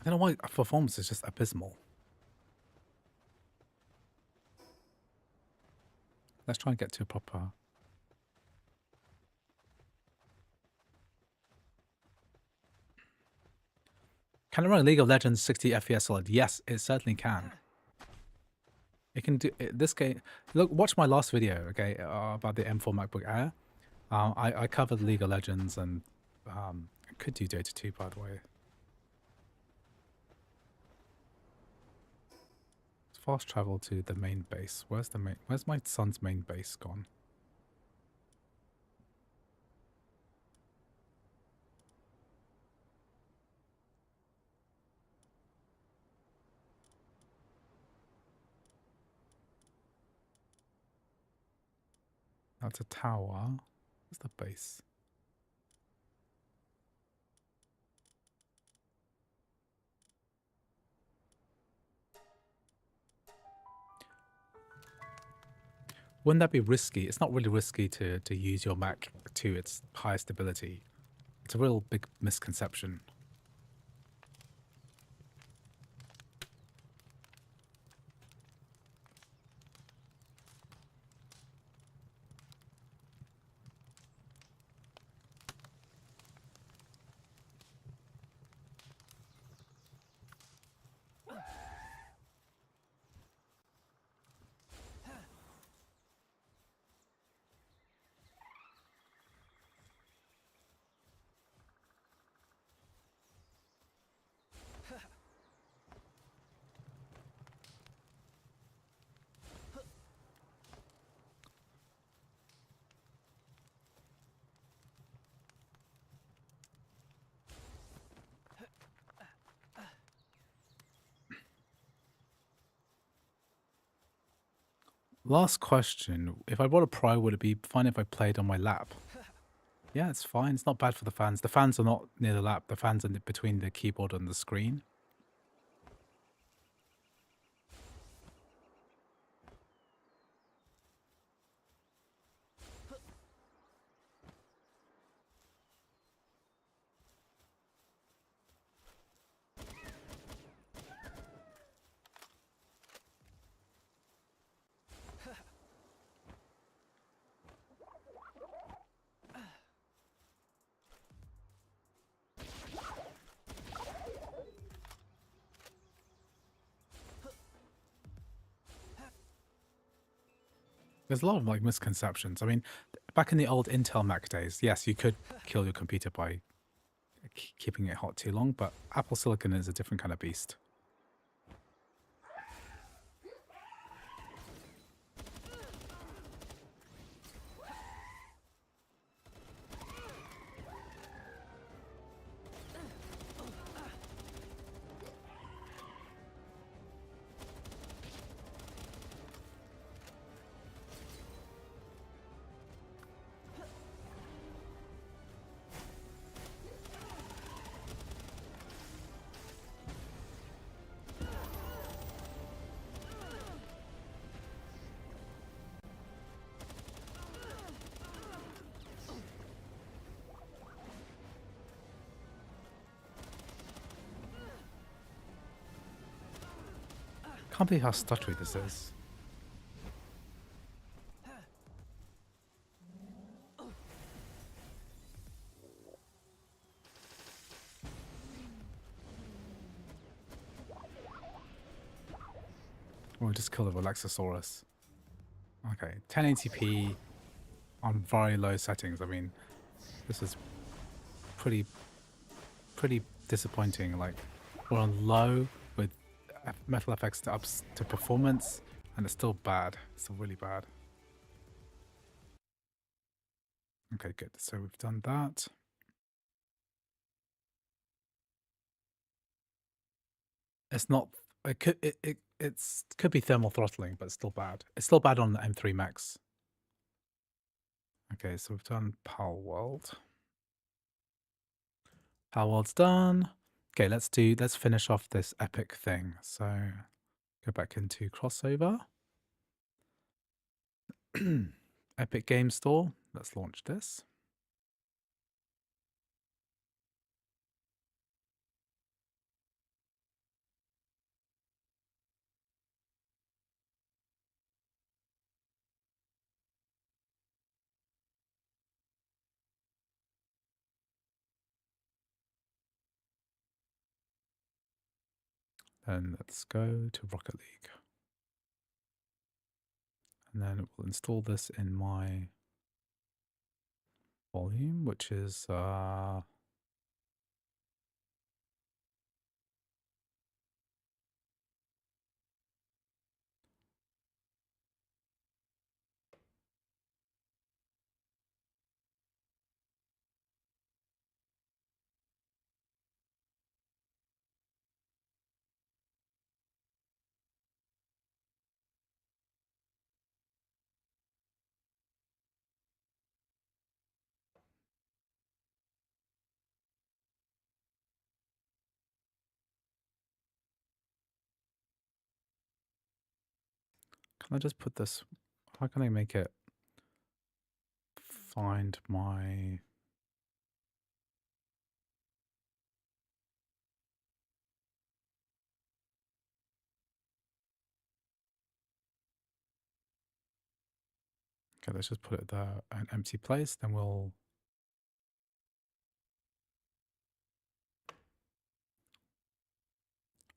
don't know why performance is just abysmal. Let's try and get to a proper... Can it run League of Legends 60 FPS solid? Yes, it certainly can. It can do this game. Look, watch my last video, okay, about the M4 MacBook Air. I covered League of Legends and I could do Dota 2, by the way. Let's fast travel to the main base. Where's my son's main base gone? That's a tower. Where's the base? Wouldn't that be risky? It's not really risky to use your Mac to its highest ability. It's a real big misconception. Last question. If I bought a Pro, would it be fine if I played on my lap? Yeah, it's fine. It's not bad for the fans. The fans are not near the lap. The fans are between the keyboard and the screen. There's a lot of like misconceptions. I mean, back in the old Intel Mac days, yes, you could kill your computer by keeping it hot too long, but Apple Silicon is a different kind of beast. Can't believe how stuttery this is. We'll just kill the Relaxosaurus. Okay, 1080p on very low settings. I mean, this is pretty disappointing. Like, we're on low with Metal FX to ups to performance, and it's still bad. It's still really bad. Okay, good. So we've done that. It's not. It could be thermal throttling, but it's still bad. It's still bad on the M3 Max. Okay, so we've done Pal World. Pal World's done. Okay, let's finish off this epic thing. So go back into crossover. Epic Game Store. Let's launch this. And let's go to Rocket League. And then we'll install this in my volume, which is can I just put this, how can I make it find my, okay, let's just put it there, an empty place, then we'll,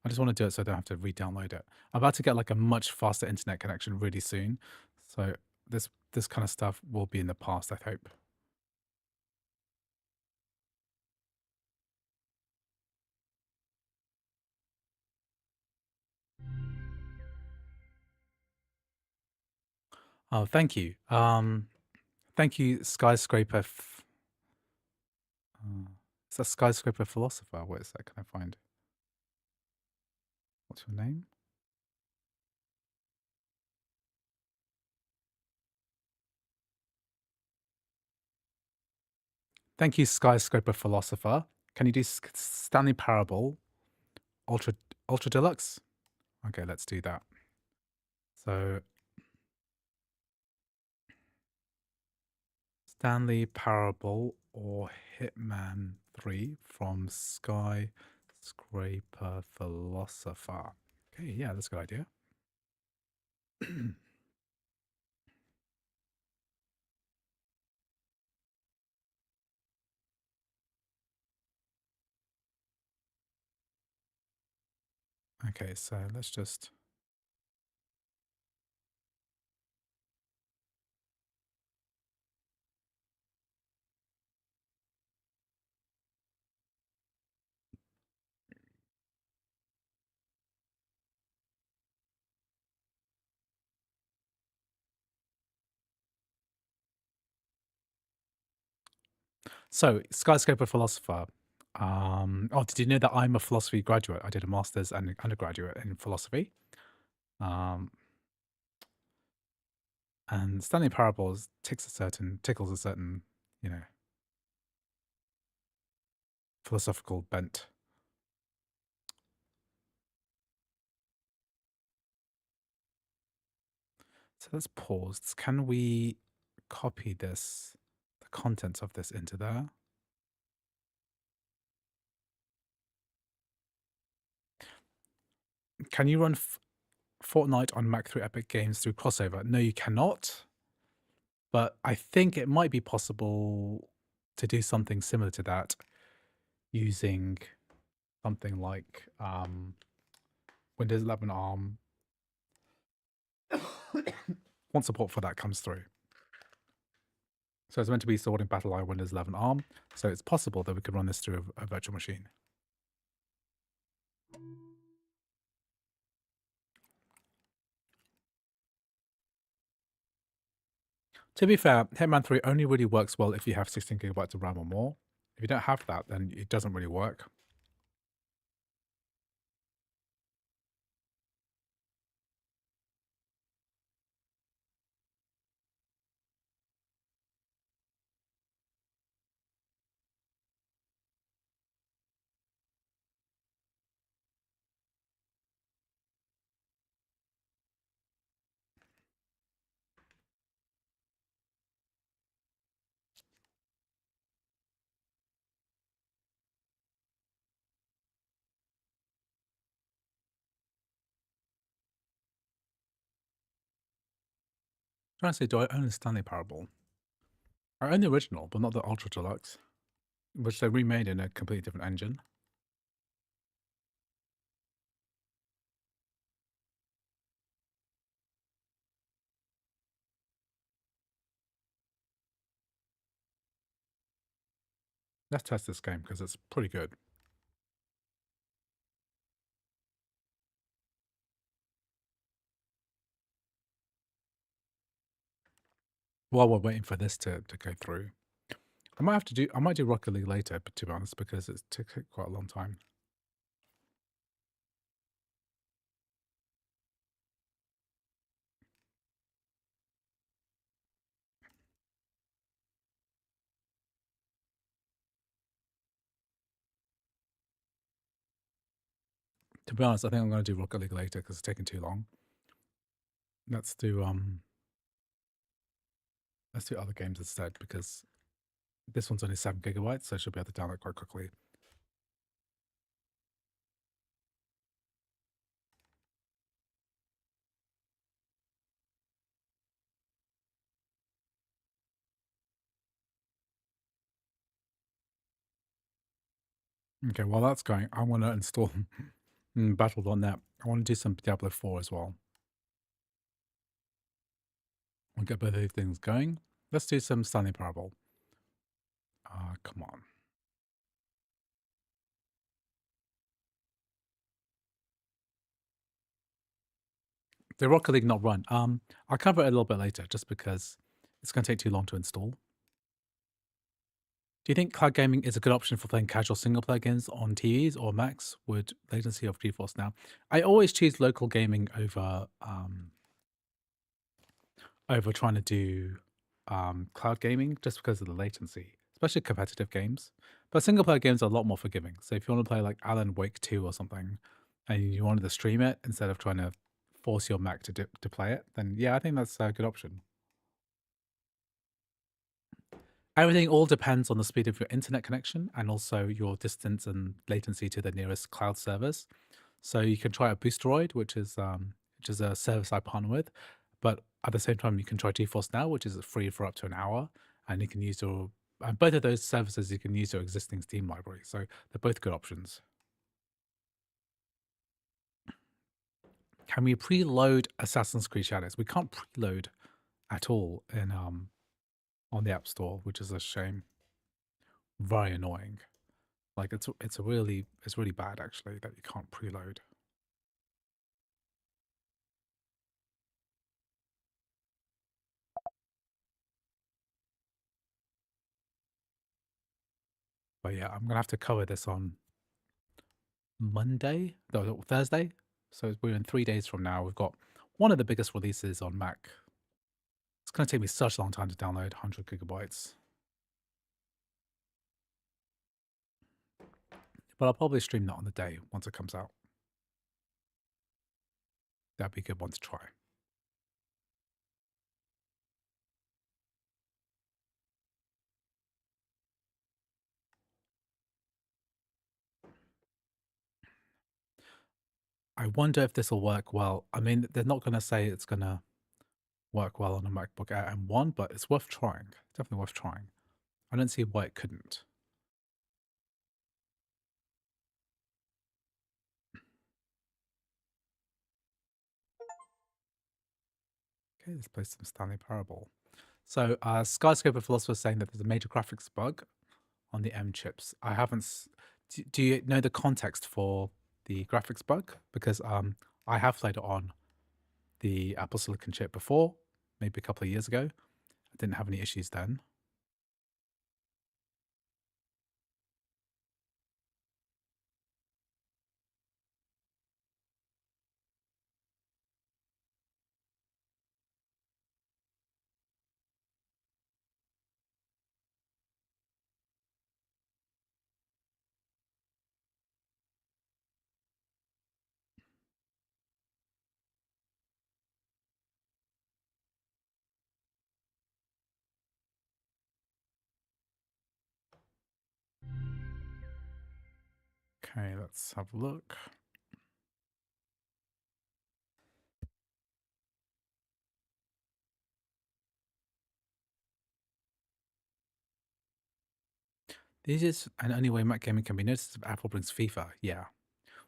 I just want to do it so I don't have to re-download it. I'm about to get like a much faster internet connection really soon. So this kind of stuff will be in the past, I hope. Oh, thank you. Thank you, Skyscraper. Is that Skyscraper Philosopher? What is that? Can I find? What's your name? Thank you, Skyscraper Philosopher. Can you do Stanley Parable Ultra Deluxe? Okay, let's do that. So Stanley Parable or Hitman 3 from Skyscraper Philosopher. Okay, yeah, that's a good idea. Okay, so let's just... So, Skyscraper Philosopher. Oh, did you know that I'm a philosophy graduate? I did a master's and undergraduate in philosophy. And Stanley Parables tickles a certain, you know, philosophical bent. So let's pause. Can we copy this, the contents of this into there? Can you run Fortnite on Mac through Epic Games through crossover? No, you cannot. But I think it might be possible to do something similar to that using something like Windows 11 ARM. Once support for that comes through. So it's meant to be stored in BattleEye Windows 11 ARM. So it's possible that we could run this through a virtual machine. To be fair, Hitman 3 only really works well if you have 16 gigabytes of RAM or more. If you don't have that, then it doesn't really work. I'm trying to say, do I own the Stanley Parable? I own the original, but not the Ultra Deluxe, which they remade in a completely different engine. Let's test this game because it's pretty good. While we're waiting for this to go through, I might do Rocket League later, but to be honest, because it took quite a long time. To be honest, I think I'm going to do Rocket League later because it's taking too long. Let's do other games instead because this one's only 7 gigabytes, so I should be able to download quite quickly. Okay, while that's going, I want to install Battle.net. I want to do some Diablo 4 as well. We'll get both of these things going. Let's do some Stanley Parable. Come on. The Rocket League not run. I'll cover it a little bit later just because it's going to take too long to install. Do you think cloud gaming is a good option for playing casual single-player games on TVs or Macs with latency of GeForce Now? I always choose local gaming over trying to do cloud gaming just because of the latency, especially competitive games. But single-player games are a lot more forgiving. So if you want to play like Alan Wake 2 or something, and you wanted to stream it instead of trying to force your Mac to play it, then yeah, I think that's a good option. Everything all depends on the speed of your internet connection and also your distance and latency to the nearest cloud servers. So you can try a Boosteroid, which is a service I partner with, but at the same time you can try GeForce Now, which is free for up to an hour, and you can use your both of those services. You can use your existing Steam library, so they're both good options. Can we preload Assassin's Creed Shadows? We can't preload at all in on the App Store, which is a shame. Very annoying. Like it's really bad actually that you can't preload. But yeah, I'm gonna have to cover this on Monday, no, Thursday. So we're in 3 days from now. We've got one of the biggest releases on Mac. It's gonna take me such a long time to download 100 gigabytes. But I'll probably stream that on the day once it comes out. That'd be a good one to try. I wonder if this will work well. I mean, they're not going to say it's going to work well on a MacBook Air M1, but it's worth trying. Definitely worth trying. I don't see why it couldn't. Okay, let's play some Stanley Parable. So, Skyscraper Philosopher is saying that there's a major graphics bug on the M chips. I haven't. Do you know the context for the graphics bug? Because I have played it on the Apple Silicon chip before, maybe a couple of years ago. I didn't have any issues then. Okay, let's have a look. The easiest and only way Mac gaming can be noticed if Apple brings FIFA. Yeah.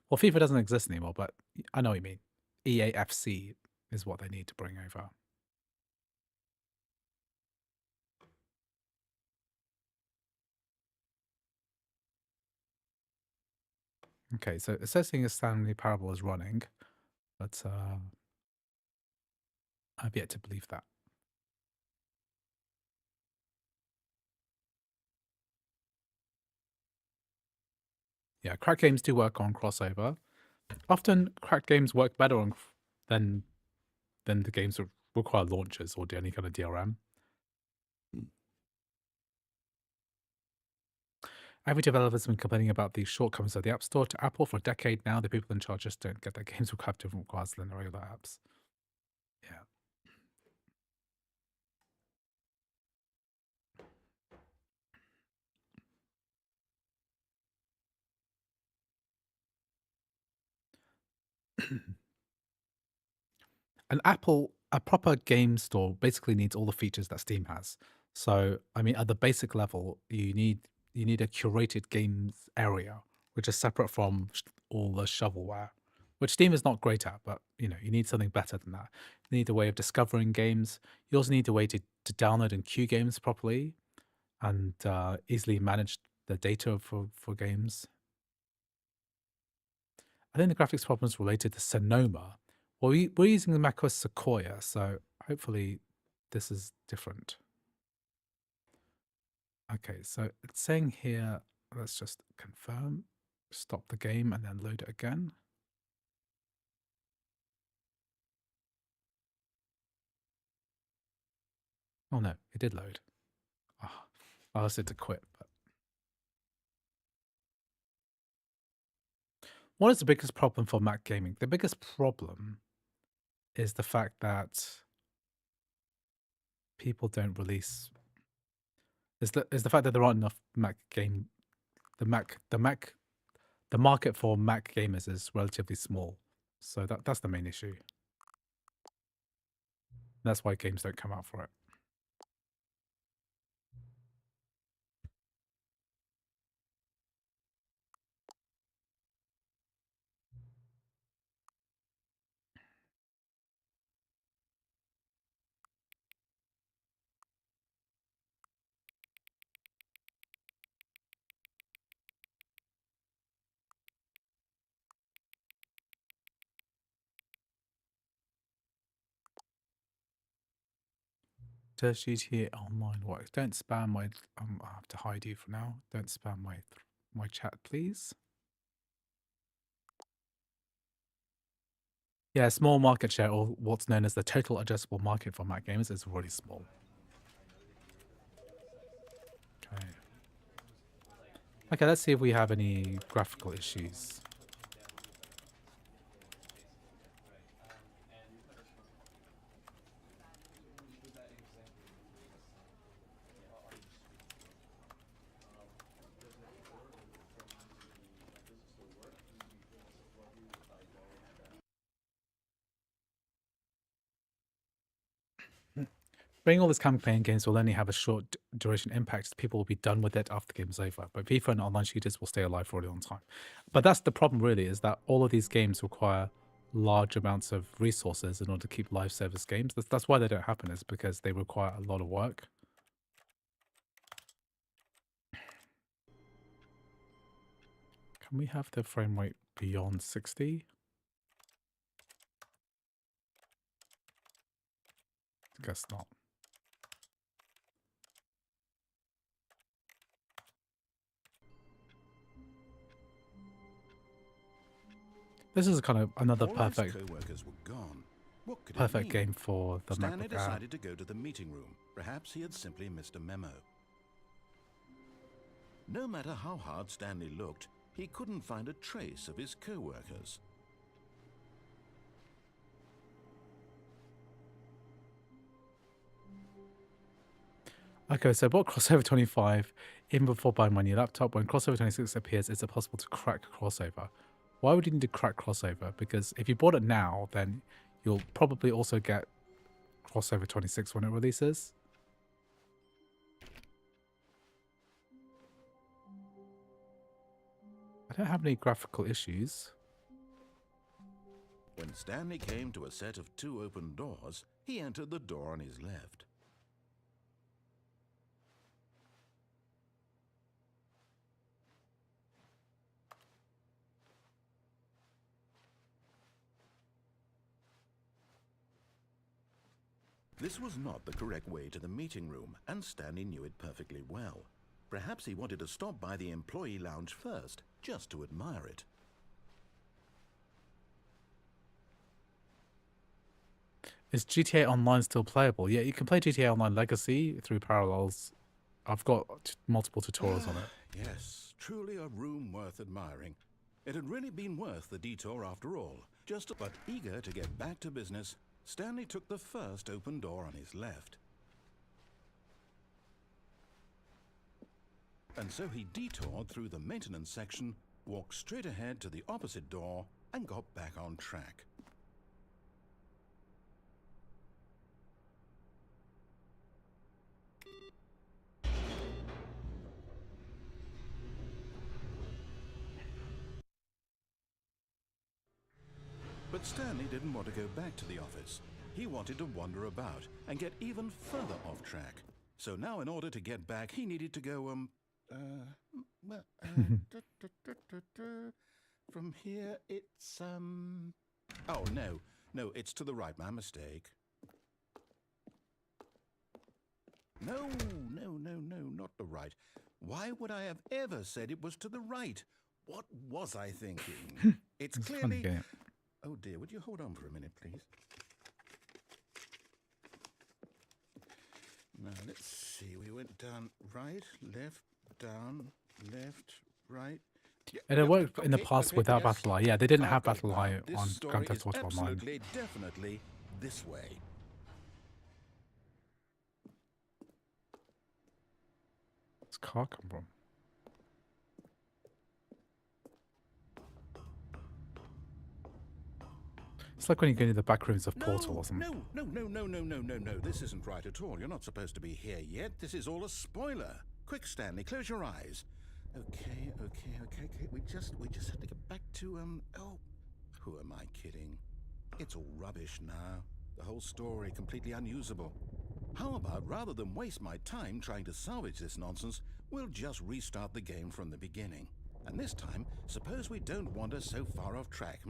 Well, FIFA doesn't exist anymore, but I know what you mean. EAFC is what they need to bring over. Okay, so assessing a Stanley Parable is running, but I've yet to believe that. Yeah, cracked games do work on crossover. Often, cracked games work better on than the games that require launchers or do any kind of DRM. Every developer's been complaining about the shortcomings of the App Store to Apple for a decade now. The people in charge just don't get their games will have different requirements than the regular apps. Yeah. A proper game store basically needs all the features that Steam has. So, I mean, at the basic level, you need a curated games area, which is separate from all the shovelware, which Steam is not great at. But you need something better than that. You need a way of discovering games. You also need a way to download and queue games properly, and easily manage the data for games. I think the graphics problem is related to Sonoma. Well, we're using the macOS Sequoia, so hopefully this is different. Okay, so it's saying here, let's just confirm, stop the game, and then load it again. Oh no, it did load. Oh, I asked it to quit. But what is the biggest problem for Mac gaming? The biggest problem is the fact that people don't release. Is the fact that there aren't enough Mac game. The market for Mac gamers is relatively small, so that's the main issue. That's why games don't come out for it. Does GTA Online work? Don't spam my. I have to hide you for now. Don't spam my chat, please. Yeah, small market share, or what's known as the total addressable market for Mac gamers, is really small. Okay. Okay, let's see if we have any graphical issues. Bringing all these campaign games will only have a short duration impact. People will be done with it after the game's over. But FIFA and online shooters will stay alive for a really long time. But that's the problem, really, is that all of these games require large amounts of resources in order to keep live service games. That's why they don't happen, is because they require a lot of work. Can we have the frame rate beyond 60? I guess not. This is kind of another perfect game for the Stanley MacBook Air. decided to go to the meeting room. Perhaps he had simply missed a memo. No matter how hard Stanley looked, he couldn't find a trace of his co-workers. Okay, so I bought Crossover 25 even before buying my new laptop. When Crossover 26 appears, is it possible to crack Crossover? Why would you need to crack Crossover? Because if you bought it now, then you'll probably also get Crossover 26 when it releases. I don't have any graphical issues. When Stanley came to a set of 2 open doors, he entered the door on his left. This was not the correct way to the meeting room, and Stanley knew it perfectly well. Perhaps he wanted to stop by the employee lounge first, just to admire it. Is GTA Online still playable? Yeah, you can play GTA Online Legacy through Parallels. I've got multiple tutorials on it. Yes, truly a room worth admiring. It had really been worth the detour after all. But eager to get back to business, Stanley took the first open door on his left. And so he detoured through the maintenance section, walked straight ahead to the opposite door, and got back on track. But Stanley didn't want to go back to the office. He wanted to wander about and get even further off track. So now in order to get back, he needed to go, from here it's, oh, no, it's to the right, my mistake. No, not the right. Why would I have ever said it was to the right? What was I thinking? It's clearly... Oh dear, would you hold on for a minute, please? Now, let's see. We went down, right, left, down, left, right. And it worked in the past without yes. Battle Eye. Yeah, they didn't have I've got it Battle now. Eye This on story Grand Theft is Auto Online. absolutely, definitely this way. Where's the car come from? It's like when you go into the back rooms of Portal or something. No. This isn't right at all. You're not supposed to be here yet. This is all a spoiler. Quick, Stanley, close your eyes. Okay. We just have to get back to, oh, who am I kidding? It's all rubbish now. The whole story completely unusable. How about, rather than waste my time trying to salvage this nonsense, we'll just restart the game from the beginning. And this time, suppose we don't wander so far off track,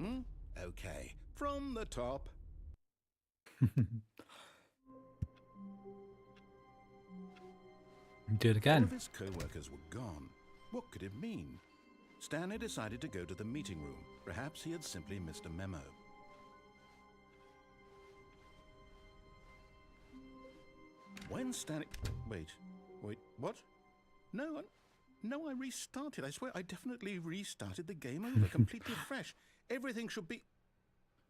Okay, from the top. Do it again. All of his co-workers were gone. What could it mean? Stanley decided to go to the meeting room. Perhaps he had simply missed a memo. When Stanley... Wait, what? No, I restarted. I swear, I definitely restarted the game over, completely fresh. Everything should be...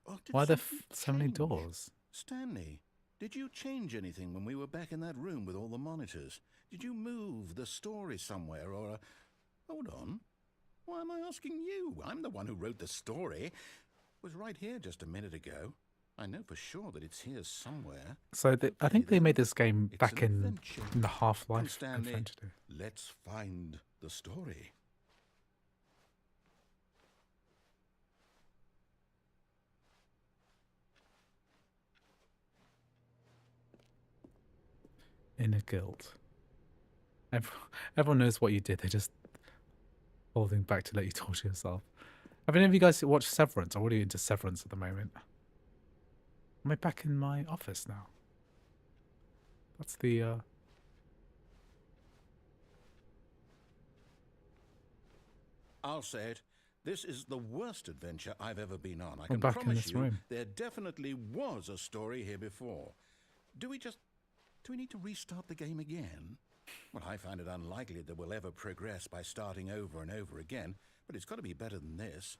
Oh, Why are there so many doors? Stanley, did you change anything when we were back in that room with all the monitors? Did you move the story somewhere or... Hold on. Why am I asking you? I'm the one who wrote the story. It was right here just a minute ago. I know for sure that it's here somewhere. So I think they made this game back in the Half-Life Stanley, adventure. let's find the story. Inner guilt. Everyone knows what you did. They're just holding back to let you talk to yourself. Have any of you guys watched Severance? I'm already into Severance at the moment. Am I back in my office now? That's the... I'll say it. This is the worst adventure I've ever been on. I I'm can back in promise this you room. there definitely was a story here before. Do we need to restart the game again? Well, I find it unlikely that we'll ever progress by starting over and over again, but it's got to be better than this.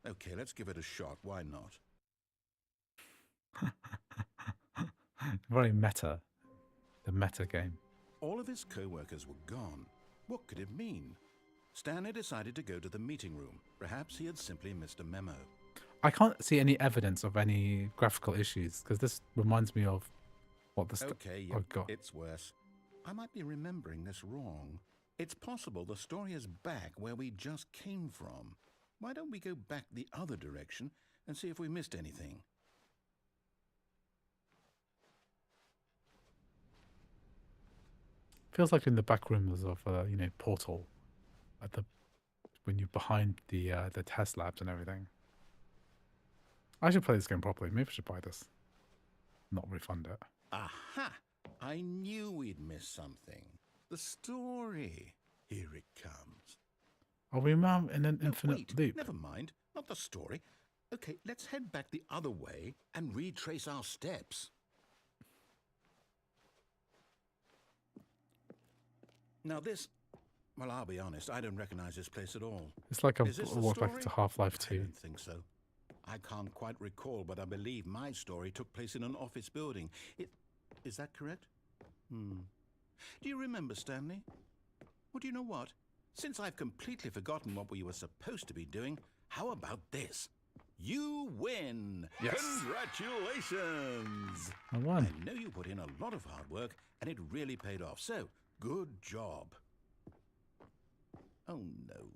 Okay, let's give it a shot. Why not? Very meta. The meta game. All of his co-workers were gone. What could it mean? Stanley decided to go to the meeting room. Perhaps he had simply missed a memo. I can't see any evidence of any graphical issues, because this reminds me of what the... Okay, oh, God. It's worse. I might be remembering this wrong. It's possible the story is back where we just came from. Why don't we go back the other direction and see if we missed anything? Feels like in the back rooms of, Portal, at when you're behind the test labs and everything. I should play this game properly. Maybe I should buy this. Not refund it. Aha! I knew we'd miss something. The story. Here it comes. Are we now in an No, infinite wait, loop? never mind. Not the story. Okay, let's head back the other way and retrace our steps. Now this... Well, I'll be honest, I don't recognize this place at all. It's like a Is this the walk back story? to Half-Life I 2. don't think so. I can't quite recall, but I believe my story took place in an office building. Is that correct? Do you remember, Stanley? Well, do you know what? Since I've completely forgotten what we were supposed to be doing, how about this? You win! Yes. Congratulations! I won. I know you put in a lot of hard work, and it really paid off, so good job. Oh, no.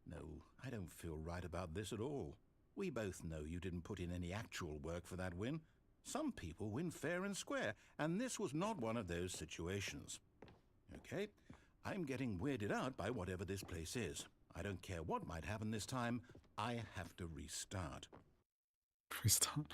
No, I don't feel right about this at all. We both know you didn't put in any actual work for that win. Some people win fair and square, and this was not one of those situations. Okay, I'm getting weirded out by whatever this place is. I don't care what might happen this time. I have to restart. Restart.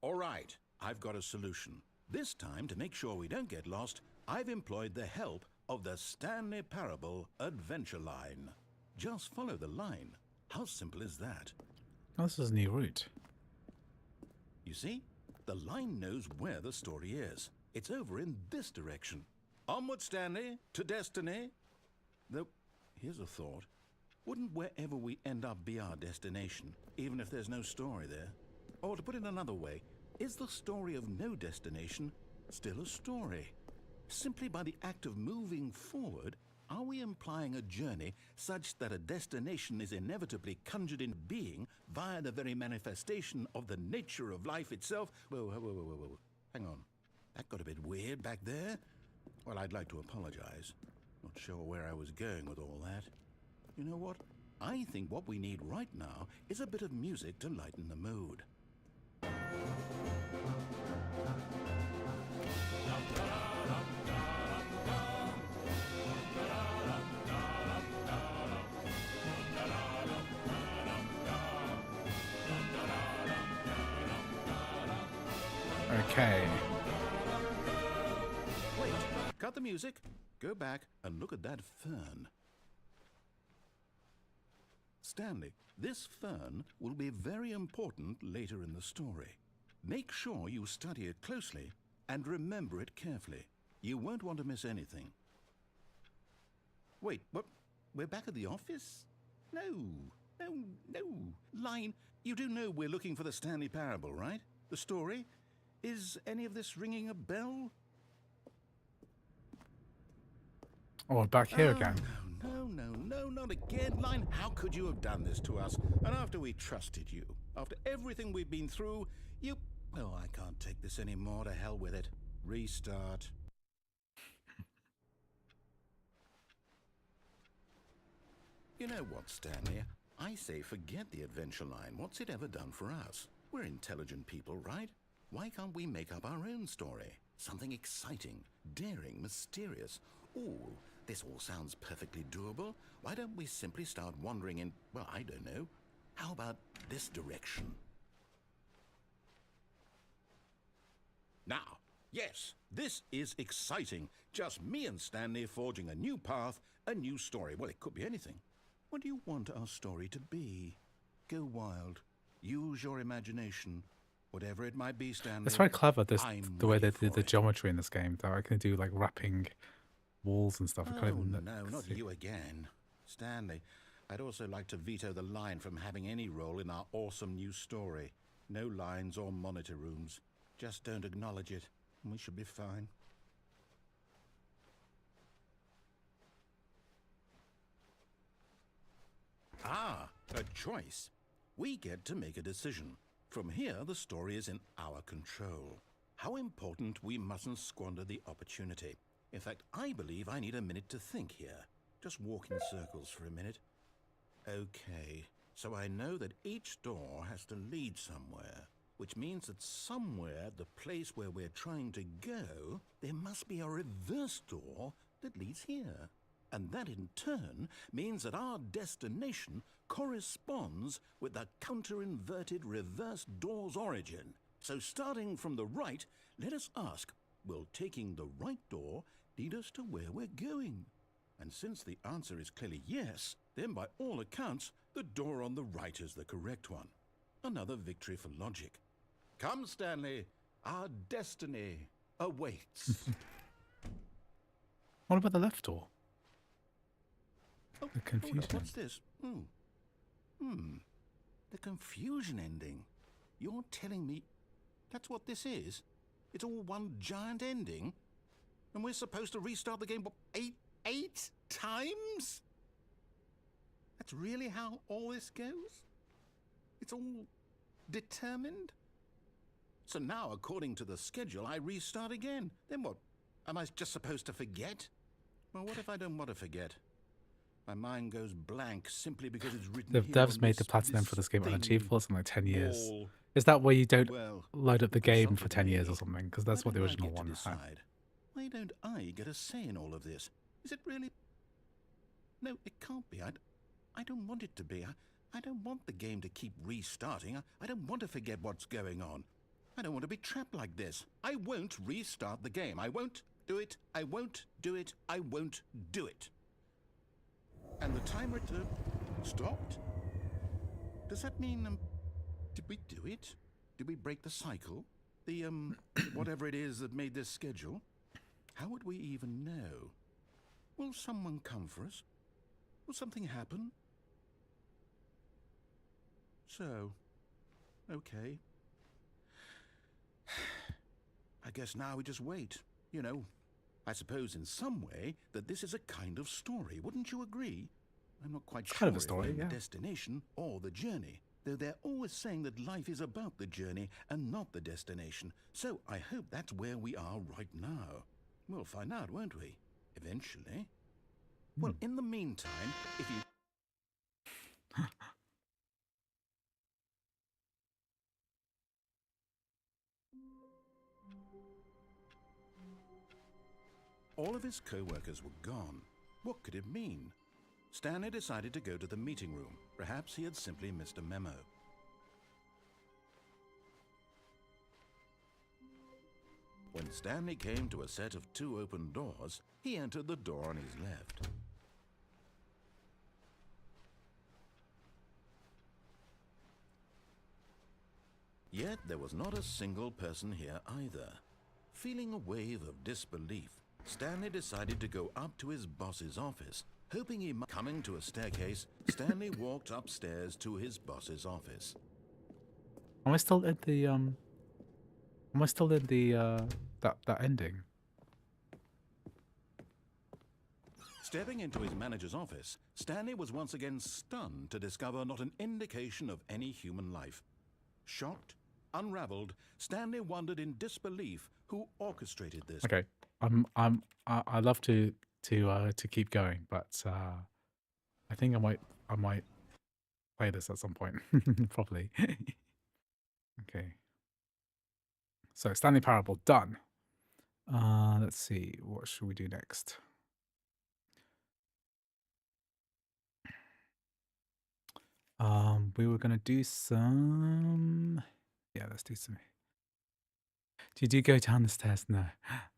All right, I've got a solution. This time, to make sure we don't get lost, I've employed the help of the Stanley Parable Adventure Line. Just follow the line. How simple is that? Oh, this is a new route. You see? The line knows where the story is. It's over in this direction. Onward, Stanley, to destiny. Though, here's a thought. Wouldn't wherever we end up be our destination, even if there's no story there? Or to put it another way, is the story of no destination still a story? Simply by the act of moving forward, are we implying a journey such that a destination is inevitably conjured into being via the very manifestation of the nature of life itself? Whoa. Hang on. That got a bit weird back there. Well, I'd like to apologize. Not sure where I was going with all that. You know what? I think what we need right now is a bit of music to lighten the mood. Okay. Wait, cut the music, go back and look at that fern. Stanley, this fern will be very important later in the story. Make sure you study it closely and remember it carefully. You won't want to miss anything. Wait, what? We're back at the office? No. Line, you do know we're looking for the Stanley Parable, right? The story? Is any of this ringing a bell? Oh, we're back here again. No, not again. Line, how could you have done this to us? And after we trusted you, after everything we've been through, you... Oh, I can't take this anymore. To hell with it. Restart. You know what, Stanley? I say forget the adventure line. What's it ever done for us? We're intelligent people, right? Why can't we make up our own story? Something exciting, daring, mysterious. Ooh, this all sounds perfectly doable. Why don't we simply start wandering in, well, I don't know. How about this direction? Now, yes, this is exciting. Just me and Stanley forging a new path, a new story. Well, it could be anything. What do you want our story to be? Go wild. Use your imagination. Whatever it might be, Stanley. It's very clever, the way they did the it. geometry in this game, though. I can do, like, wrapping walls and stuff. I can't even No, not you again. Stanley, I'd also like to veto the line from having any role in our awesome new story. No lines or monitor rooms. Just don't acknowledge it, and we should be fine. Ah, a choice. We get to make a decision. From here, the story is in our control. How important we mustn't squander the opportunity. In fact, I believe I need a minute to think here. Just walk in circles for a minute. Okay, so I know that each door has to lead somewhere, which means that somewhere, the place where we're trying to go, there must be a reverse door that leads here. And that in turn means that our destination corresponds with the counter-inverted reverse door's origin. So starting from the right, let us ask, will taking the right door lead us to where we're going? And since the answer is clearly yes, then by all accounts, the door on the right is the correct one. Another victory for logic. Come, Stanley, our destiny awaits. What about the left door? Oh, The confusion. what's this? The confusion ending. You're telling me that's what this is? It's all one giant ending? And we're supposed to restart the game, what, eight times? That's really how all this goes? It's all determined? So now, according to the schedule, I restart again. Then what? Am I just supposed to forget? Well, what if I don't want to forget? My mind goes blank simply because it's written The here devs on made the this platinum for this game thing unachievable something like 10 years. wall. Is that where you don't Well, load up the good game shot for with 10 years me. or something? Because that's Why what the don't I original get to one had. decide? Why don't I get a say in all of this? Is it really? No, it can't be. I don't want it to be. I don't want the game to keep restarting. I don't want to forget what's going on. I don't want to be trapped like this. I won't restart the game. I won't do it. I won't do it. I won't do it. And the timer stopped? Does that mean, did we do it? Did we break the cycle? The, whatever it is that made this schedule? How would we even know? Will someone come for us? Will something happen? So, okay. I guess now we just wait. You know, I suppose in some way that this is a kind of story. Wouldn't you agree? I'm not quite sure kind of a if story, I'm yeah. the destination or the journey, though they're always saying that life is about the journey and not the destination. So I hope that's where we are right now. We'll find out, won't we? Eventually. Well, in the meantime, if you... All of his co-workers were gone. What could it mean? Stanley decided to go to the meeting room. Perhaps he had simply missed a memo. When Stanley came to a set of 2 open doors, he entered the door on his left. Yet there was not a single person here either. Feeling a wave of disbelief, Stanley decided to go up to his boss's office, hoping he might... Coming to a staircase, Stanley walked upstairs to his boss's office. Am I still in the Am I still in the that ending? Stepping into his manager's office, Stanley was once again stunned to discover not an indication of any human life. Shocked, unraveled, Stanley wondered in disbelief who orchestrated this. Okay, I love to keep going, but I think I might play this at some point properly. Okay. So Stanley Parable done. Let's see, what should we do next? We were gonna do some. Yeah, let's do some. Did you go down the stairs? No,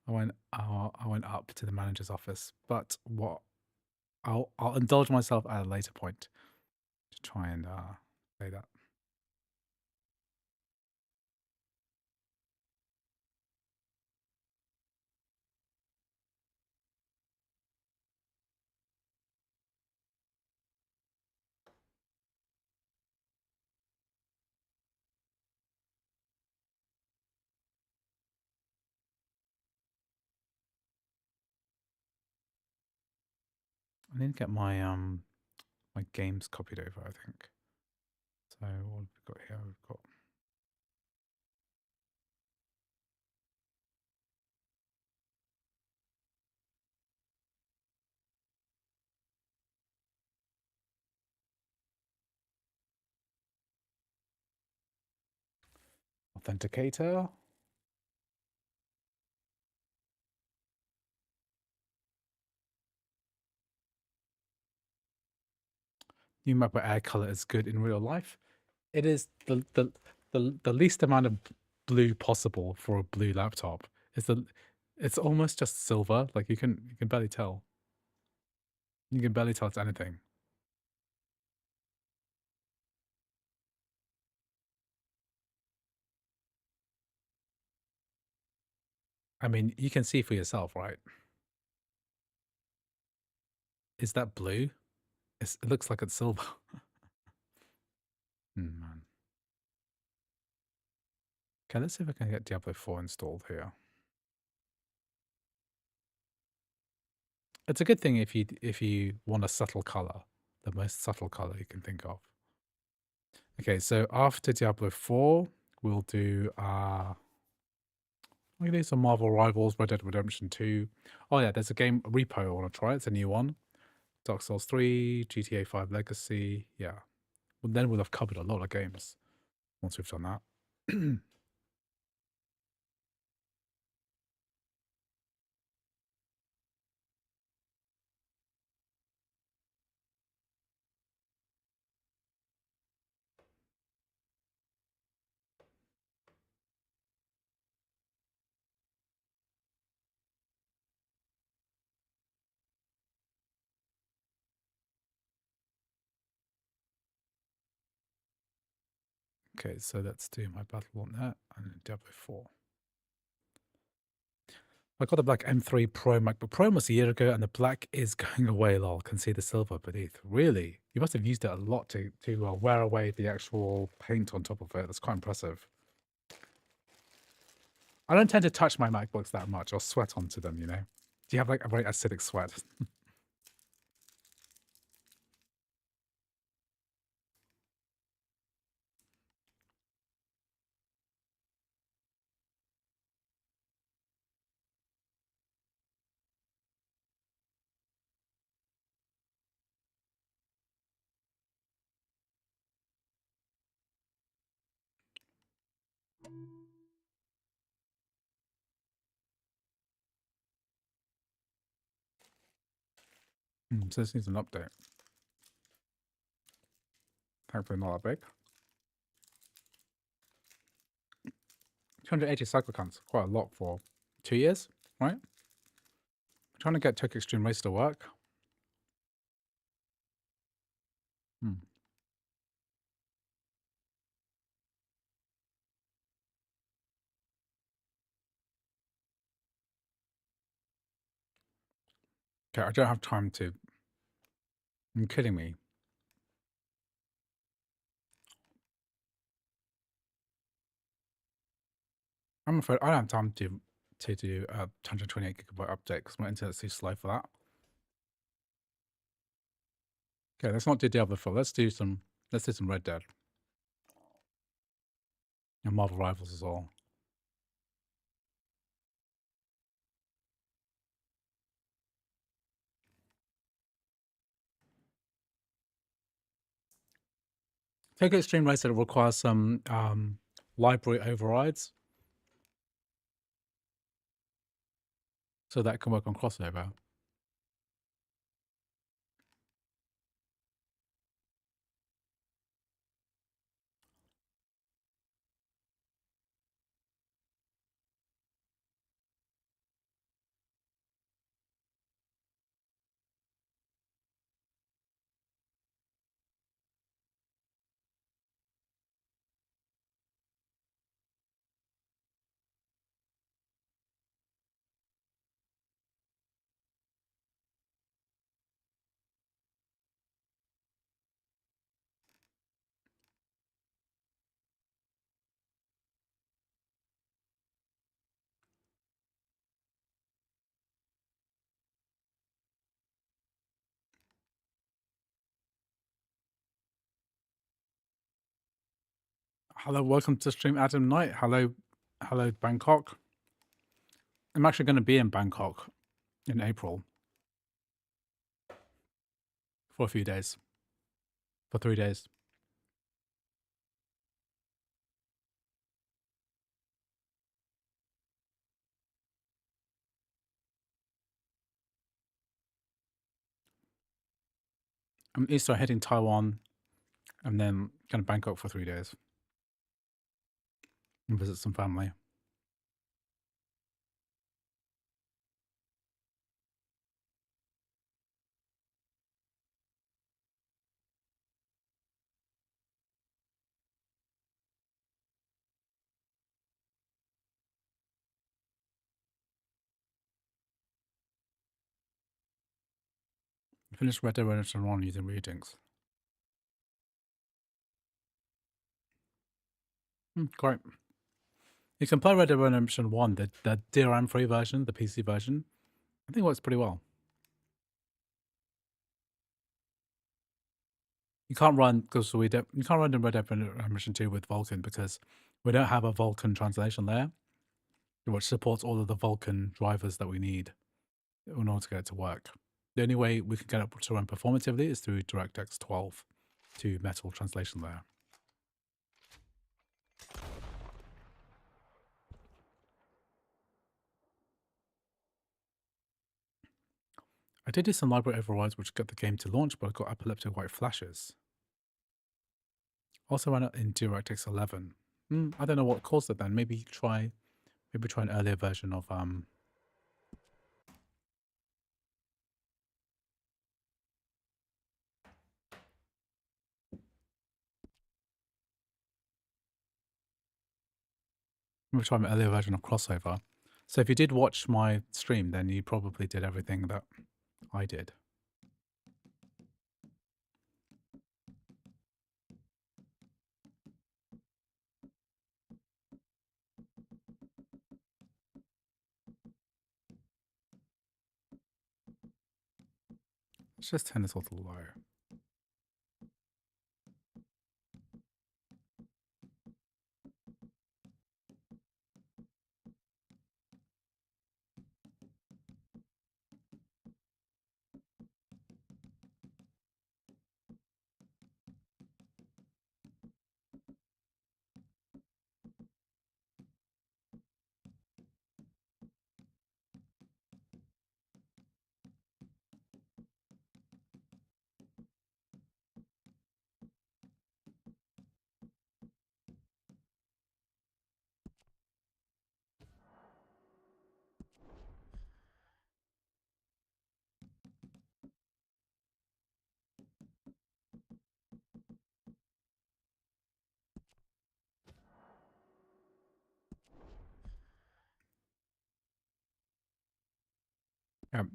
I went up to the manager's office. But what? I'll indulge myself at a later point to try and play that. I need to get my my games copied over, I think. So what have we got here? We've got authenticator. New MacBook Air color is good in real life. It is the least amount of blue possible for a blue laptop. It's almost just silver. Like you can barely tell. You can barely tell it's anything. I mean, you can see for yourself, right? Is that blue? It looks like it's silver. Man. Okay, let's see if I can get Diablo 4 installed here. It's a good thing if you want a subtle color, the most subtle color you can think of. Okay, so after Diablo 4, we'll do we're gonna do some Marvel Rivals, Red Dead Redemption 2. Oh yeah, there's a game Repo I want to try. It's a new one. Dark Souls 3, GTA 5 Legacy. Yeah. Well, then we'll have covered a lot of games once we've done that. Okay, so let's do my battle on that and Diablo 4. I got the black M3 Pro MacBook Pro almost a year ago, and the black is going away, lol. Can see the silver beneath. Really? You must have used it a lot to wear away the actual paint on top of it. That's quite impressive. I don't tend to touch my MacBooks that much or sweat onto them, you know? Do you have like a very acidic sweat? So this needs an update. Hopefully not that big. 280 cycle counts, quite a lot for 2 years, right? I'm trying to get Tokyo Extreme Race to work. Okay, I don't have time to... You're kidding me. I'm afraid I don't have time to do a 128 gigabyte update because my internet's too slow for that. Okay, let's not do Diablo 4. Let's do some Red Dead. And Marvel Rivals as well. Tokyo Extreme Racer requires some library overrides so that can work on crossover. Hello, welcome to stream, Adam Knight. Hello, Bangkok. I'm actually going to be in Bangkok in April for a few days, for 3 days. I'm Easter heading Taiwan and then kind of Bangkok for 3 days. and visit some family. Finish Red Dead Redemption 1 using readings. Great. You can play Red Dead Redemption 1, the DRM-free version, the PC version. I think it works pretty well. You can't run because you can't run in Red Dead Redemption 2 with Vulkan because we don't have a Vulkan translation layer, which supports all of the Vulkan drivers that we need in order to get it to work. The only way we can get it to run performatively is through DirectX 12 to Metal translation layer. I did do some library overrides which got the game to launch, but I got epileptic white flashes. Also ran it in DirectX 11. I don't know what caused it then. Maybe try an earlier version of Crossover. So if you did watch my stream, then you probably did everything that I did. Let's just turn this all to low.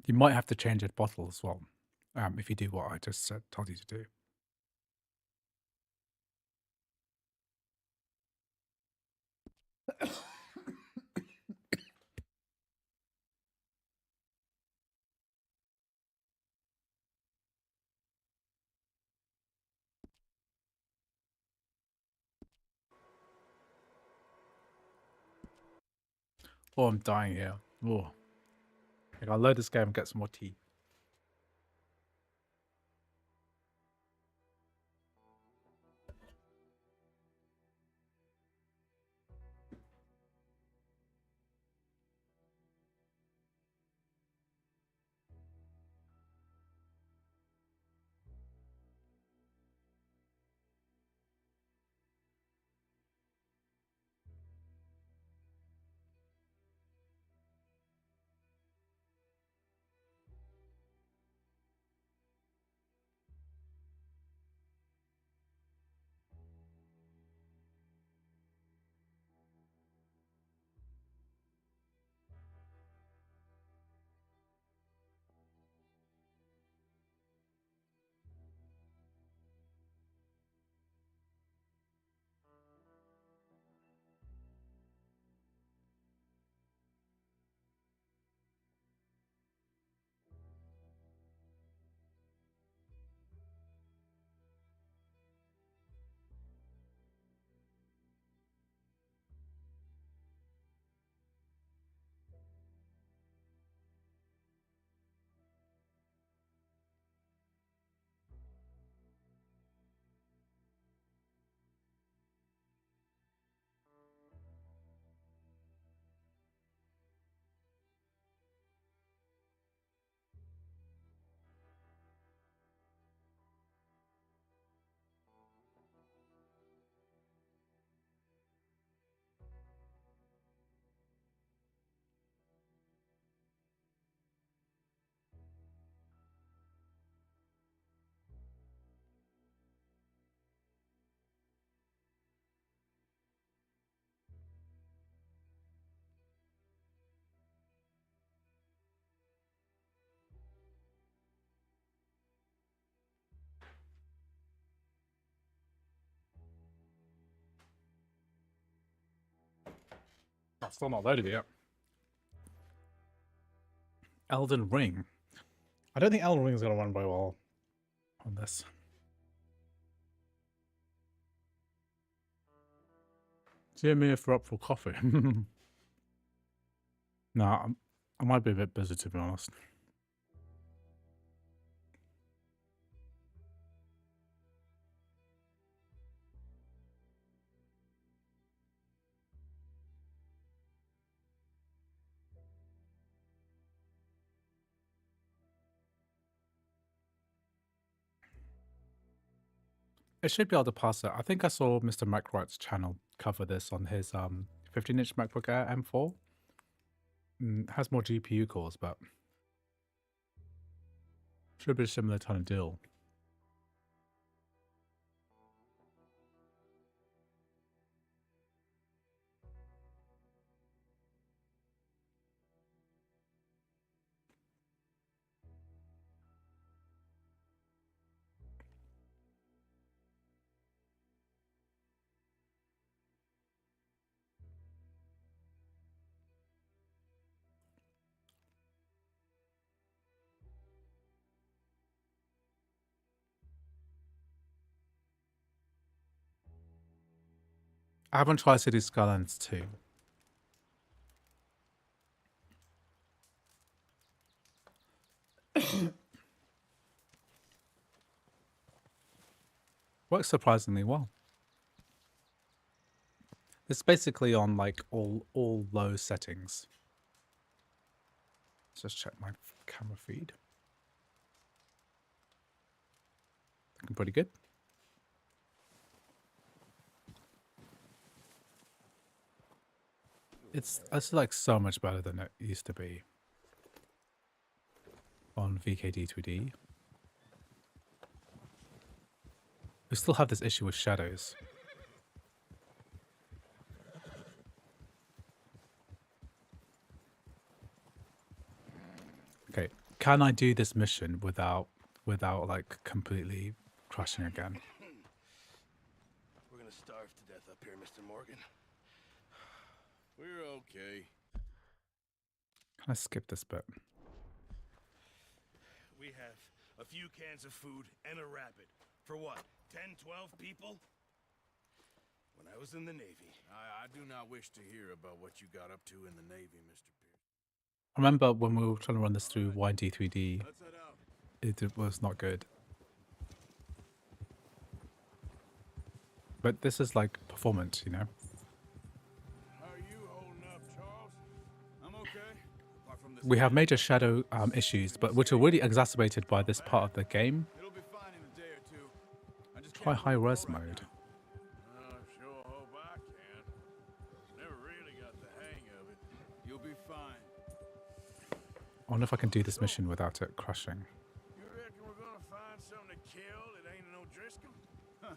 You might have to change its bottle as well, if you do what I just told you to do. Oh, I'm dying here. Oh. I'll load this game and get some more tea. Oh, still not loaded yet. Elden Ring. I don't think Elden Ring is going to run very well on this. See me if we're up for coffee. Nah, I might be a bit busy, to be honest. It should be able to pass it. I think I saw Mr. MacWright's channel cover this on his 15-inch MacBook Air M4. Has more GPU cores, but should be a similar kind of deal. I haven't tried City Skylines 2. Works surprisingly well. It's basically on like all low settings. Let's just check my camera feed. Looking pretty good. It's like so much better than it used to be on VKD2D. We still have this issue with shadows. Okay, can I do this mission without like completely crashing again? We're gonna starve to death up here, Mr. Morgan. We're okay. Can I skip this bit? We have a few cans of food and a rabbit. For what, 10, 12 people? When I was in the Navy. I do not wish to hear about what you got up to in the Navy, Mr. Pierce. I remember when we were trying to run this through YD3D, it was not good. But this is like performance, you know? We have major shadow issues, but which are really exacerbated by this part of the game. Try high res mode. Sure hope I can. Never really got the hang of it. You'll be fine. I wonder if I can do this mission without it crashing. You reckon we're gonna find something to kill that ain't no Driscoll? Huh.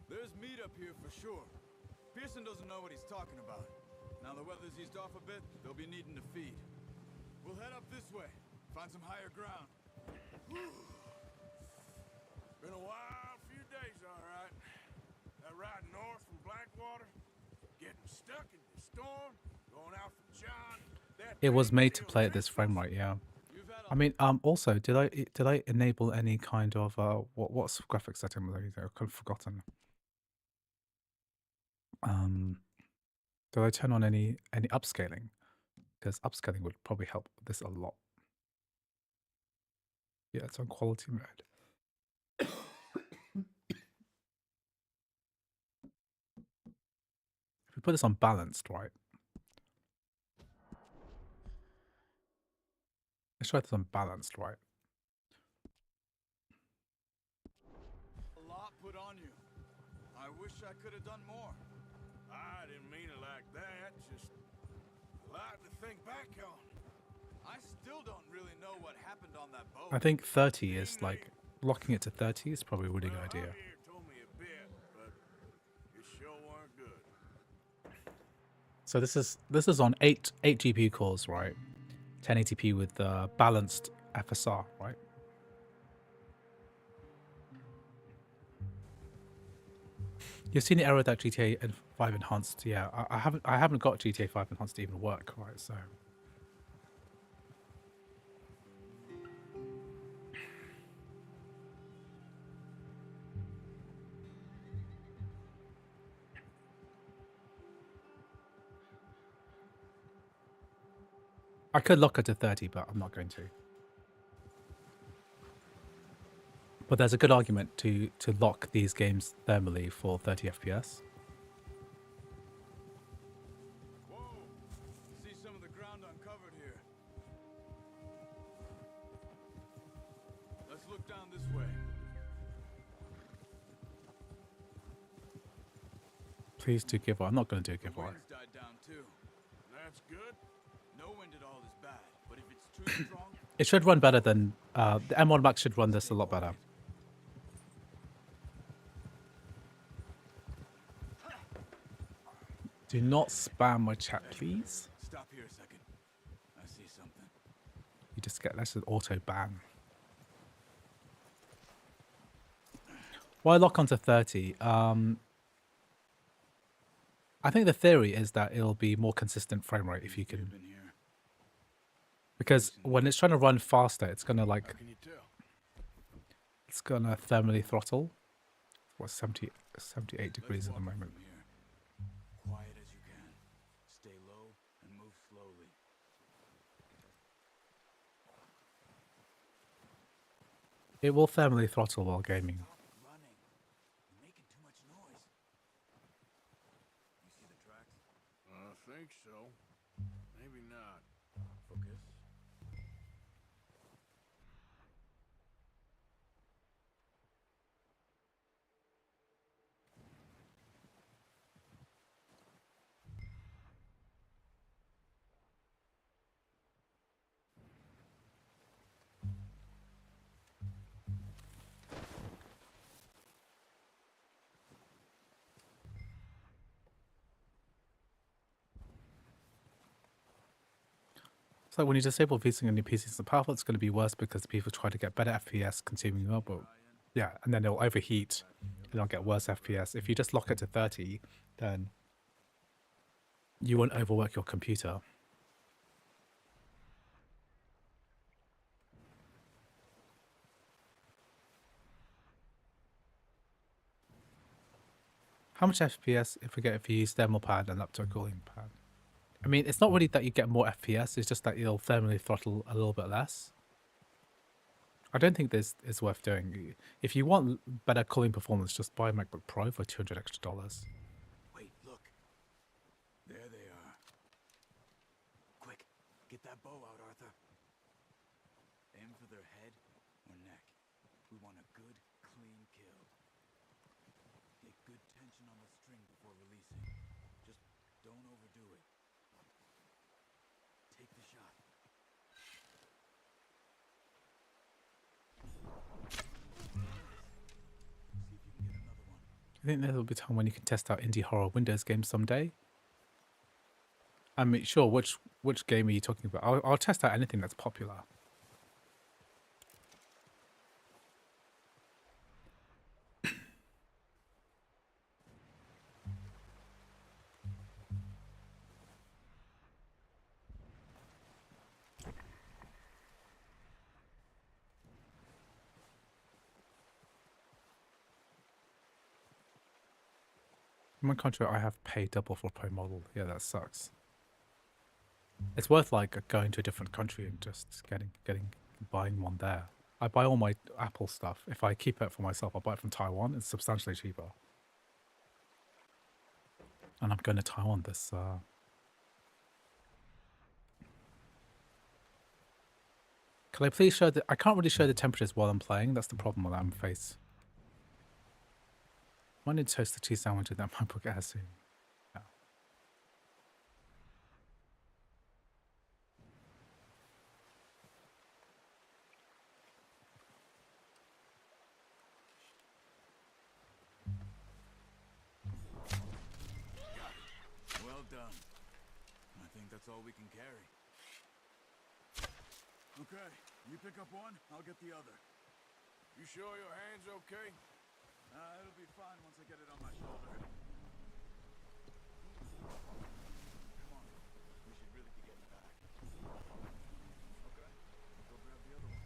There's meat up here for sure. Pearson doesn't know what he's talking about. Now the weather's eased off a bit, they'll be needing to feed. We'll head up this way, find some higher ground. Been a wild few days, all right. That ride north from Blackwater, getting stuck in the storm, going out from John. It was made to play at this frame rate, yeah. I mean, also, did I enable any kind of what's graphic setting was I using? I've kind of forgotten. Did I turn on any upscaling? Because upscaling would probably help this a lot. Yeah, it's on quality mode. If we put this on balanced, right? Let's try this on balanced, right? A lot put on you. I wish I could have done more. I didn't mean it like that, just a lot to think back on. I still don't really know what happened on that boat. I think 30 is like, locking it to 30 is probably a really good idea. Javier told me a bit, but it sure weren't good. So this is on 8 GPU cores, right? 1080p with balanced FSR, right? You've seen the error that GTA 5 Enhanced. Yeah, I haven't got GTA 5 Enhanced to even work, right? So I could lock it to 30, but I'm not going to. But there's a good argument to lock these games thermally for 30 FPS. Whoa! See some of the ground uncovered here. Let's look down this way. Please do giveaway. I'm not going to do a giveaway. Wind's died down too. That's good. No wind at all is bad, but if it's too strong, It should run better than the M1 Max should run this a lot better. Do not spam my chat, please. stop here a second. I see something. You just get that's an auto ban. Why lock onto 30? I think the theory is that it'll be more consistent frame rate if you can. Because when it's trying to run faster, it's gonna like. It's gonna thermally throttle. What's 78 degrees at the moment. Quiet as you can. Stay low and move slowly. It will thermally throttle while gaming. Running. You're making too much noise. You see the tracks? I think so. Maybe not. Focus. So when you disable VSync on your PCs and powerful, it's going to be worse because people try to get better FPS consuming more, but yeah, and then it'll overheat and it'll get worse FPS. If you just lock it to 30, then you won't overwork your computer. How much FPS if you use thermal pad and up to a cooling pad? I mean, it's not really that you get more FPS, it's just that you'll thermally throttle a little bit less. I don't think this is worth doing. If you want better cooling performance, just buy a MacBook Pro for $200 extra. Wait, look. There they are. Quick, get that bow out, Arthur. Aim for their head or neck. We want a good, clean kill. Get good tension on the string before releasing. Just don't overdo it. Take the shot. See if you can get another one. I think there'll be a time when you can test out indie horror Windows games someday. I mean, sure, which game are you talking about? I'll test out anything that's popular. In my contract, I have paid double for a Pro model. Yeah, that sucks. It's worth like going to a different country and just buying one there. I buy all my Apple stuff. If I keep it for myself, I'll buy it from Taiwan. It's substantially cheaper. And I'm going to Taiwan this. Can I please show the? I can't really show the temperatures while I'm playing. That's the problem that I'm faced. I need to toast the cheese sandwich with that MacBook Air soon. Yeah. Well done. I think that's all we can carry. Okay, you pick up one, I'll get the other. You sure your hand's okay? It'll be fine once I get it on my shoulder. Come on. We should really be getting back. Okay. Go grab the other one.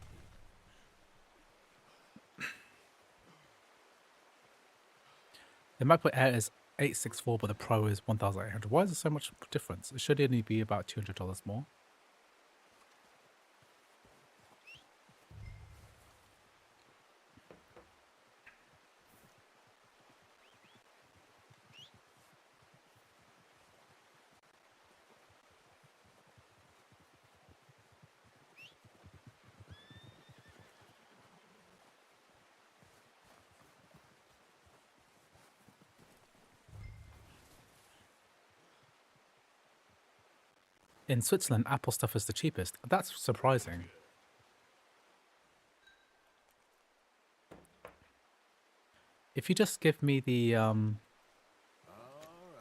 The MacBook Air is 864, but the Pro is 1,800. Why is there so much difference? It should only be about $200 more. In Switzerland, Apple stuff is the cheapest. That's surprising. If you just give me the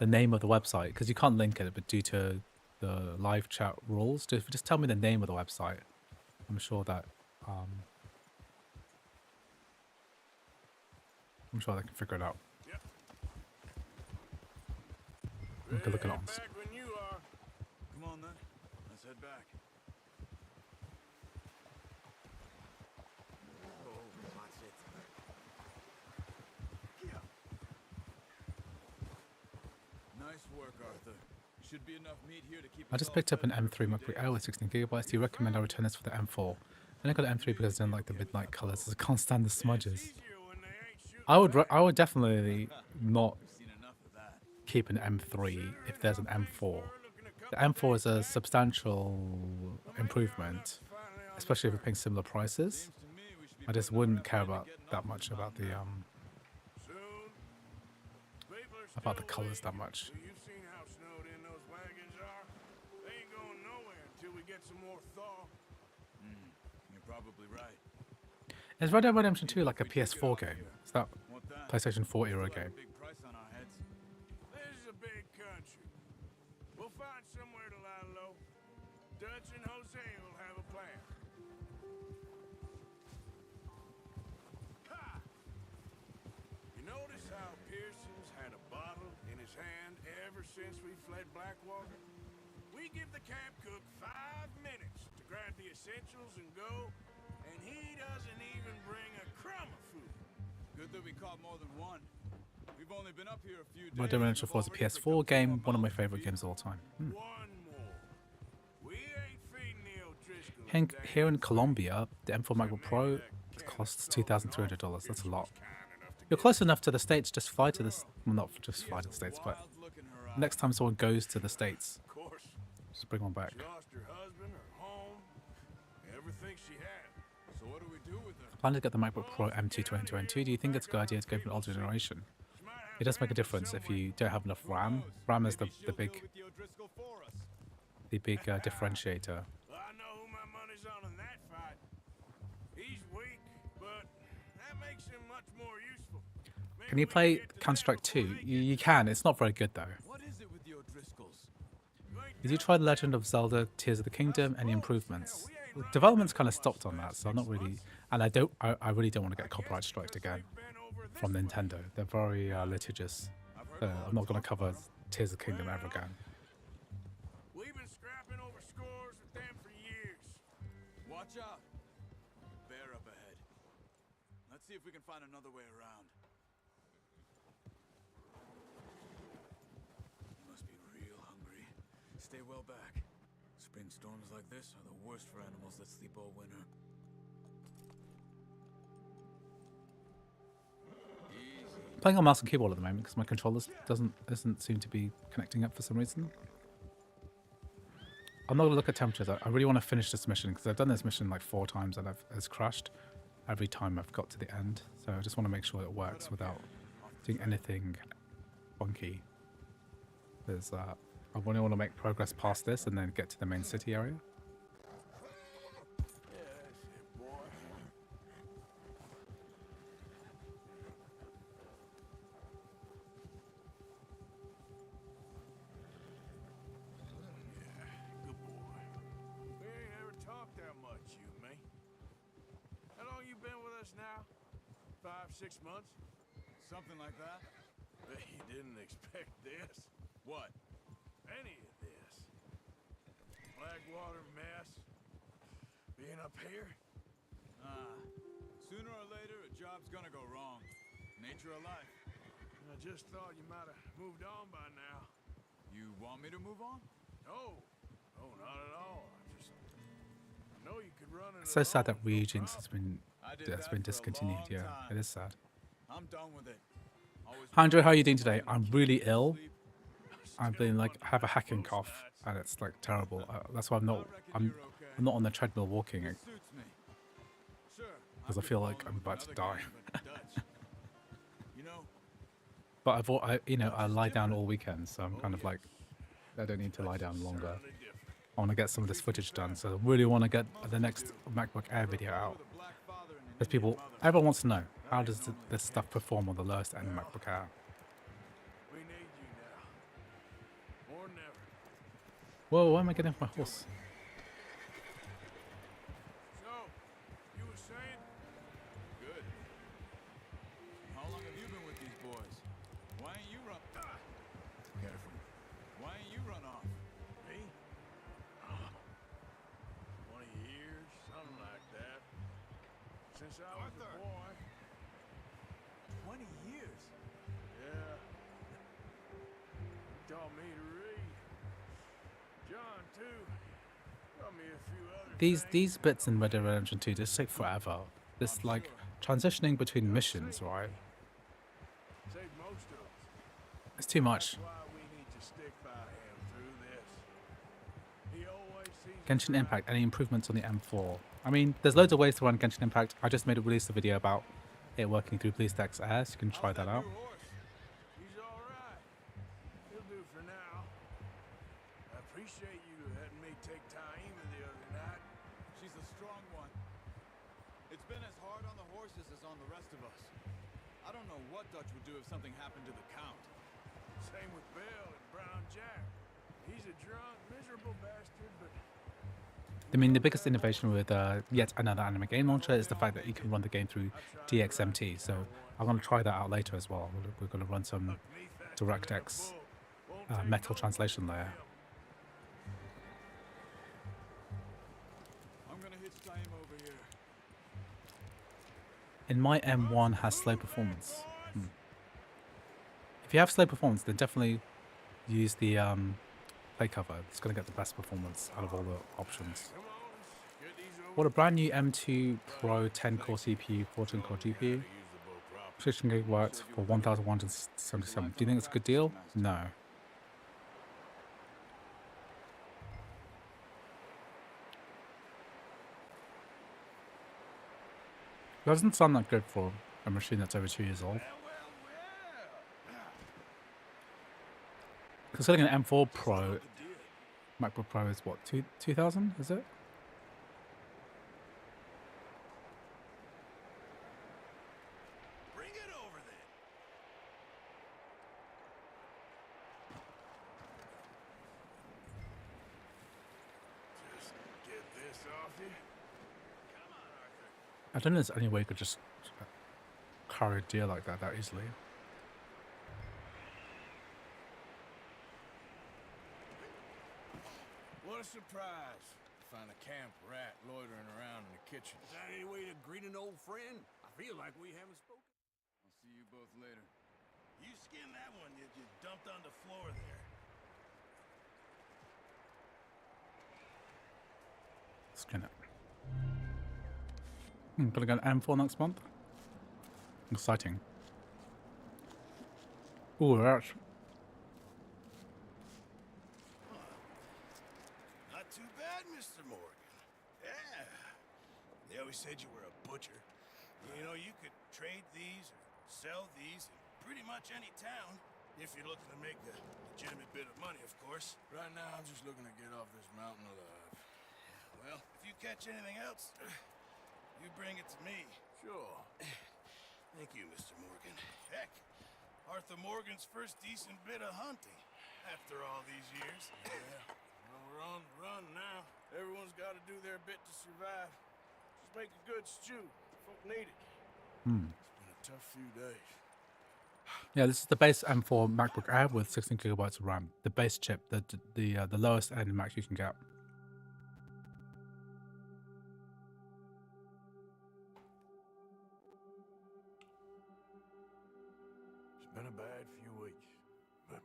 name of the website, because you can't link it, but due to the live chat rules, just tell me the name of the website. I'm sure that I'm sure they can figure it out. Yep. We can look it up. Back when you are. Come on then. Let's head back. Oh, watch it. Yeah. Nice work, Arthur. Should be enough meat here to keep I just picked up an M3 MacBook Air with 16 gigabytes. Do you recommend I return this for the M4? I got an M3 because I didn't like the midnight colors. I can't stand the smudges. I would definitely not keep an M3 if there's an M4. The M4 is a substantial improvement, especially if we're paying similar prices. I just wouldn't care about that much about the colors that much. You've seen how snowed in those wagons are. They ain't going nowhere until we get some more thaw. You're probably right. Is Red Dead Redemption 2 like a PS4 game? Is that PlayStation 4 era game? Big price on our heads. This is a big country. We'll find somewhere to lie low. Dutch and Jose will have a plan. Ha! You notice how Pearson's had a bottle in his hand ever since we fled Blackwater? We give the camp cook 5 minutes to grab the essentials and go, and he doesn't even bring a crumb of food. Good that we caught more than one. We've only been up here a few days. Red Dead Redemption 4 is a PS4 game, one of my favorite games of all time. One more. We ain't feeding the O'Driscolls. Here in Colombia, the M4 MacBook Pro costs $2,300. That's a lot. You're close enough to the States. Just fly to the well, not just fly to the States, but next time someone goes to the States, just bring one back. She lost her husband, her home, everything she had. So what do we do with her? I plan to get the MacBook Pro M2 2022. Do you think it's a good idea to go for an older generation? It does make a difference if you don't have enough RAM. RAM is the big differentiator. I know who my money's on in that fight. He's weak, but that makes him much more useful. Can you play Counter-Strike 2? You can. It's not very good though. What is it with the O'Driscolls? Did you try The Legend of Zelda: Tears of the Kingdom? Any improvements? Development's kind of stopped on that, so I'm not really. And I really don't want to get copyright striked again from Nintendo. They're very litigious. I'm not going to cover Tears of the Kingdom ever again. We've been scrapping over scores with them for years. Watch out. Bear up ahead. Let's see if we can find another way around. You must be real hungry. Stay well back. Spring storms like this are the worst for animals that sleep all winter. Playing on mouse and keyboard at the moment because my controller doesn't seem to be connecting up for some reason. I'm not going to look at temperatures. I really want to finish this mission because I've done this mission like 4 times and it's crashed every time I've got to the end. So I just want to make sure it works without doing anything funky. There's I really want to make progress past this and then get to the main city area. Now? 5, 6 months? Something like that. Bet you didn't expect this. What? Any of this. Blackwater mess. Being up here. Sooner or later, a job's gonna go wrong. Nature of life. I just thought you might have moved on by now. You want me to move on? No. No, not at all. I know you could run it. It's so sad that alone, no Regents has problem. been discontinued. Yeah, it is sad. I'm done with it. Always Andrew, how are you doing today? I'm really ill. I've been like have a hacking cough, and it's like terrible. That's why I'm not on the treadmill walking suits me. Sure. because I feel like I'm about to die. You know, But I lie down all weekend, so I'm kind of like I don't need to lie down longer. I want to get some of this footage done, so I really want to get the next MacBook Air video out. Because everyone wants to know, how does this stuff perform on the lowest end MacBook Air? We need you now. More than ever. Whoa, why am I getting off my horse? So, you were saying? good. How long have you been with these boys? Why ain't you run? Careful. Why ain't you run off? Me? 20 years, something like that. Since I was a boy. 20 years. Yeah. He taught me to read. John, too. Taught me a few other These bits in Red Dead Redemption 2 just take forever. This like transitioning between missions, right? Save most of us. It's too much. That's why we need to stick by him through this. He always sees Genshin Impact, any improvements on the M4? I mean, there's loads of ways to run Genshin Impact. I just released a video about it working through BlueStacks Air, so you can try that out. He's all right. He'll do for now. I appreciate you letting me take Taima the other night. She's a strong one. It's been as hard on the horses as on the rest of us. I don't know what Dutch would do if something happened to the Count. Same with Bill and Brown Jack. He's a drunk, miserable bastard, but I mean, the biggest innovation with yet another anime game launcher is the fact that you can run the game through DXMT. So I'm going to try that out later as well. We're going to run some DirectX metal translation layer. I'm gonna hitch Taima over here. In my M1 has slow performance. If you have slow performance, then definitely use the play cover. It's going to get the best performance out of all the options. What a brand new M2 Pro 10-core CPU, 14-core GPU. 16 gigabytes for 1,177. Do you think it's a good deal? No. It doesn't sound that good for a machine that's over 2 years old. Considering an M4 Pro, MacBook Pro is what, 2000, is it? bring it over then. Just get this off you. Come on, Arthur. I don't know if there's any way you could just carry a deer like that easily. What a surprise. Find a camp rat loitering around in the kitchen. Is that any way to greet an old friend? I feel like we haven't spoken. I'll see you both later. You skinned that one that you dumped on the floor there. Skin it. Gonna go to M4 next month. Exciting. Ooh, that's Not too bad, Mr. Morgan. Yeah. They always said you were a butcher. You know, you could trade these or sell these in pretty much any town. If you're looking to make a legitimate bit of money, of course. Right now, I'm just looking to get off this mountain alive. Well, if you catch anything else, you bring it to me. Sure. Thank you, Mr. Morgan. Heck, Arthur Morgan's first decent bit of hunting after all these years. Yeah. Well, we're on the run now. Everyone's got to do their bit to survive. Just make a good stew. Folk need it. It's been a tough few days. Yeah, this is the base M4 MacBook Air with 16 gigabytes of RAM. The base chip, the lowest end Mac you can get. It's been a bad few weeks, but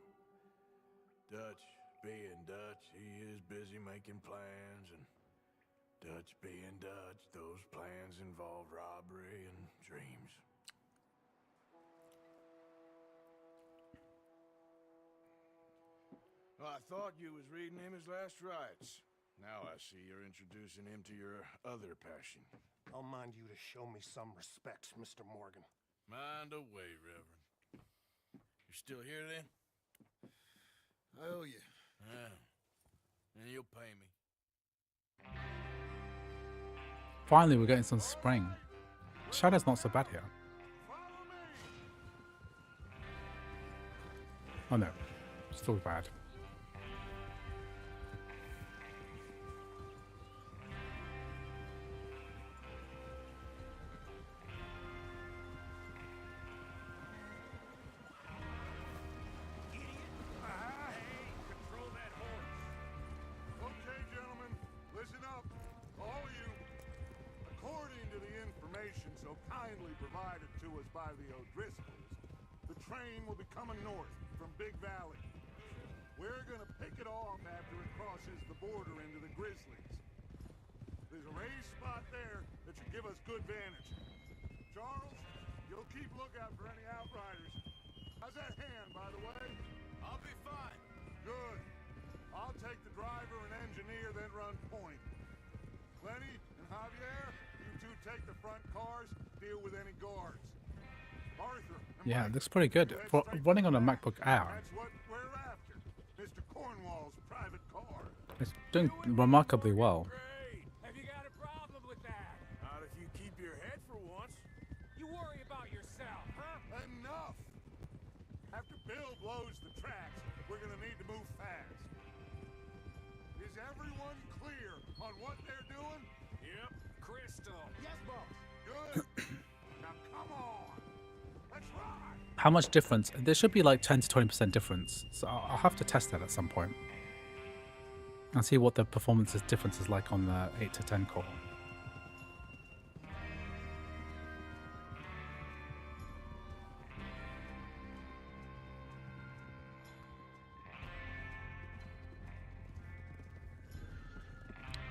Dutch being Dutch, he is busy making plans, and Dutch being Dutch, those plans involve robbery and dreams. Well, I thought you was reading him his last rites. Now I see you're introducing him to your other passion. I'll mind you to show me some respect, Mr. Morgan. Mind away, Reverend. You're still here, then? I owe you. Yeah. And you'll pay me. Finally, we're getting some spring. Shadow's not so bad here. Oh no, still bad. Okay, gentlemen, listen up. All of you. According to the information so kindly provided to us by the O'Driscolls, the train will be coming north from Big Valley. We're gonna pick it off after it crosses the border into the Grizzlies. There's a raised spot there that should give us good vantage. Charles, you'll keep lookout for any outriders. How's that hand, by the way? I'll be fine. Good. I'll take the driver and engineer, then run point. Lenny and Javier, you two take the front cars, deal with any guards. Arthur and Yeah, it Mike, looks pretty good. you head For straight running on a back. MacBook Air, That's what we're after. Mr. Cornwall's private car. it's doing remarkably well. Great. Have you got a problem with that? Not if you keep your head for once. You worry about yourself, huh? Enough. After Bill blows the tracks, we're gonna need to move fast. Is everyone clear on what they're doing? Yep. Crystal. Yes, boss. Good. Now come on. Let's ride. How much difference? There should be like 10 to 20% difference. So I'll have to test that at some point and see what the performance difference is like on the 8 to 10 core.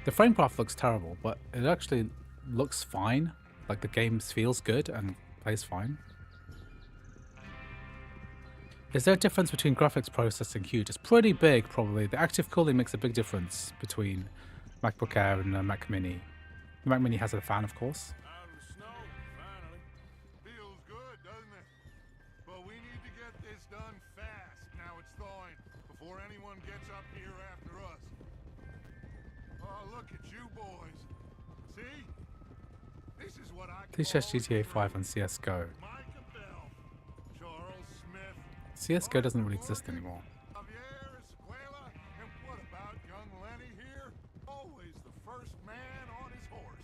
The frame graph looks terrible, but it actually looks fine. Like the game feels good and plays fine. Is there a difference between graphics processing huge? It's pretty big, probably. The active cooling makes a big difference between MacBook Air and a Mac Mini. The Mac Mini has a fan, of course. Out of the snow, finally. Feels good, doesn't it? But we need to get this done fast. Now it's thawing, before anyone gets up here after us. Oh, look at you boys. See? This is what I Please test GTA 5 and CSGO. Micah Bell, Charles Smith, CSGO doesn't really exist anymore. Javier Escuela, and what about young Lenny here? Always the first man on his horse.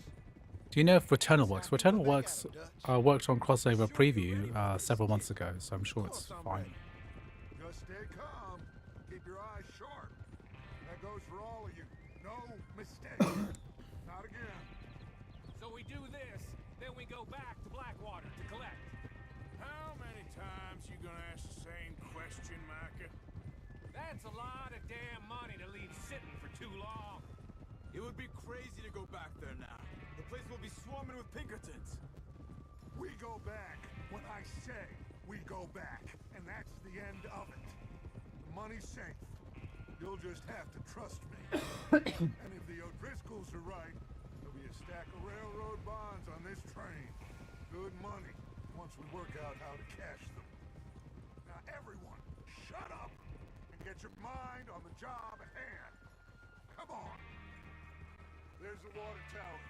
Do you know if Returnal works? Returnal works worked on crossover preview several months ago, so I'm sure it's fine. Just stay calm. Keep your eyes sharp. That goes for all of you. No mistakes. Not again. So we do this, then we go back to Blackwater to collect. How many times you gonna ask the same question, Micah? That's a lot of damn money to leave sitting for too long. It would be crazy to go back there now. The place will be swarming with Pinkertons. We go back when I say we go back, and that's the end of it. The money's safe. You'll just have to trust me. And if the O'Driscolls are right, there'll be a stack of railroad bonds on this train. Good money, once we work out how to cash them. Now everyone, shut up and get your mind on the job at hand. Come on. There's the water tower.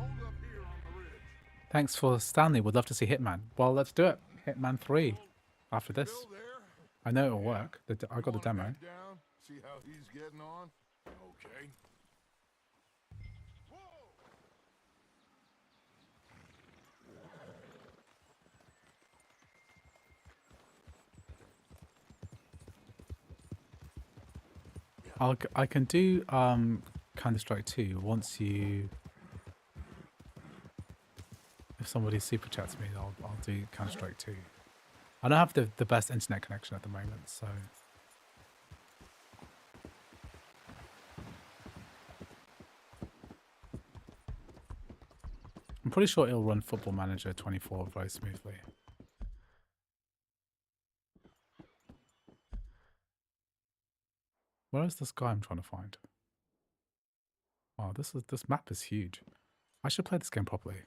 Hold up here on the ridge. Thanks for Stanley. Would love to see Hitman. Well, let's do it. Hitman 3 after this. Bill there? I know it'll work. I got the Wanna demo. head down, see how he's getting on? Okay. I can do Counter-Strike 2 once you... If somebody super chats me, I'll do Counter-Strike 2. I don't have the best internet connection at the moment, so... I'm pretty sure it'll run Football Manager 24 very smoothly. Where is this guy I'm trying to find? Oh, this map is huge. I should play this game properly.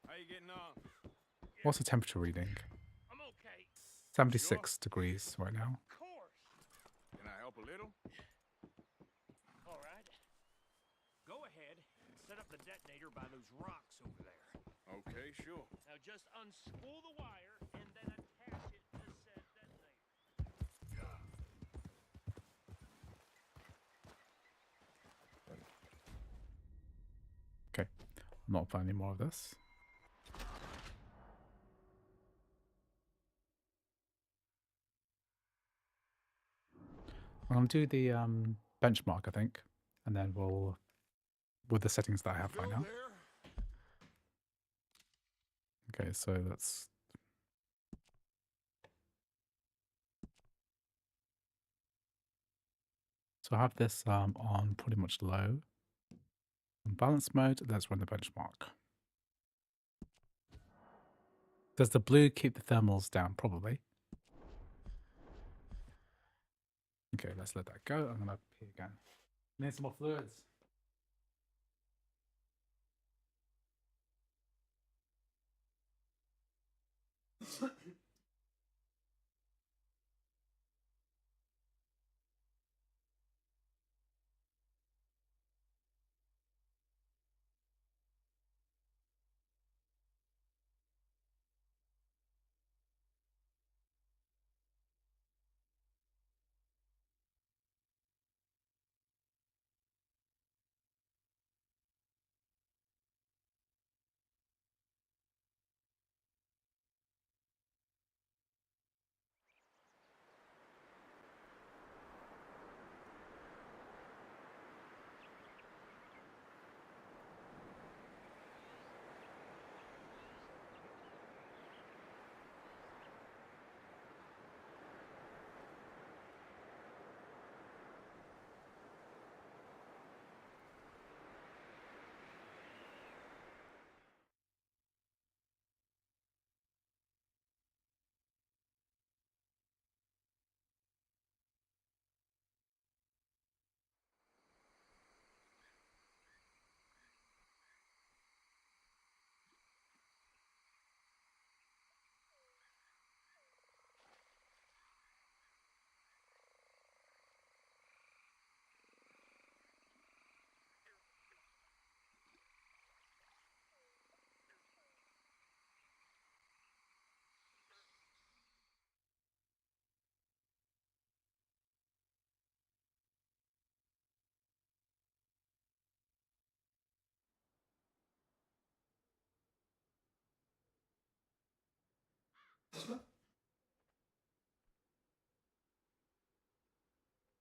How you getting on? What's the temperature reading? I'm okay. 76 degrees right now. Of course. Can I help a little? All right. Go ahead and set up the detonator by those rocks over there. Okay, sure. Now just unspool the wire and then attach it to said detonator. Okay, I'm not playing any more of this. I'm going to do the benchmark, I think, and then we'll, with the settings that I have right now. Okay, so that's... So I have this on pretty much low. On balance mode, let's run the benchmark. Does the blue keep the thermals down? Probably. Okay, let's let that go. I'm going to pee again. Need some more fluids.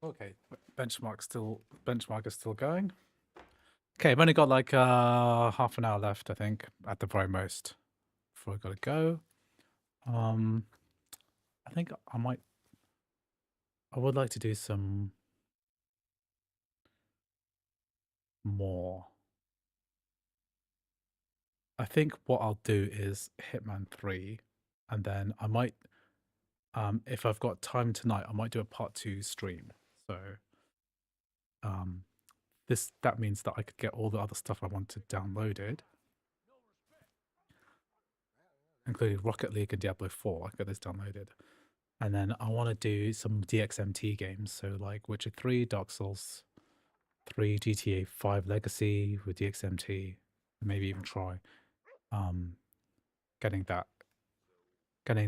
Okay, benchmark is still going. Okay, I've only got like half an hour left, I think, at the very most, before I gotta go. I think I would like to do some more. I think what I'll do is Hitman 3, and then I might, if I've got time tonight, I might do a part 2 stream. So, that means that I could get all the other stuff I wanted downloaded, including Rocket League and Diablo 4. I got this downloaded. And then I want to do some DXMT games, so like Witcher 3, Dark Souls 3, GTA 5 Legacy with DXMT, and maybe even try getting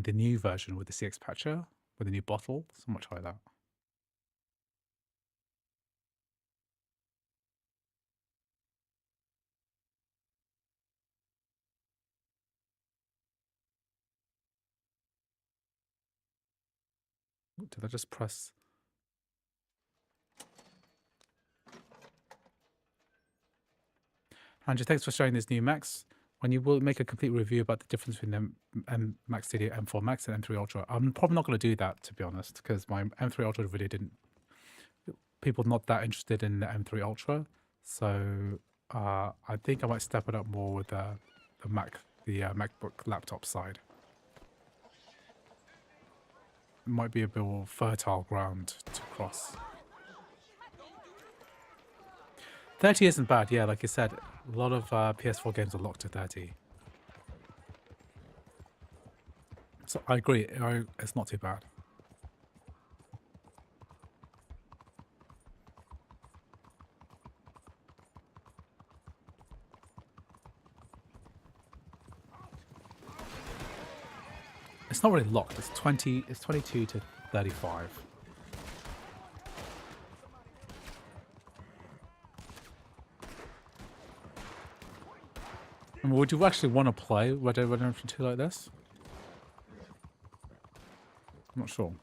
the new version with the CX patcher, with the new bottle. So I might try that. Did I just press? Andrew, thanks for showing these new Macs. When you will make a complete review about the difference between the Mac Studio M4 Max and M3 Ultra, I'm probably not going to do that, to be honest, because my M3 Ultra really didn't. People not that interested in the M3 Ultra, so I think I might step it up more with the MacBook laptop side. It might be a bit more fertile ground to cross. 30 isn't bad, yeah. Like you said, a lot of PS4 games are locked to 30. So I agree, it's not too bad. It's not really locked. It's 22 to 35. I mean, would you actually want to play Red Dead Redemption 2 like this? I'm not sure.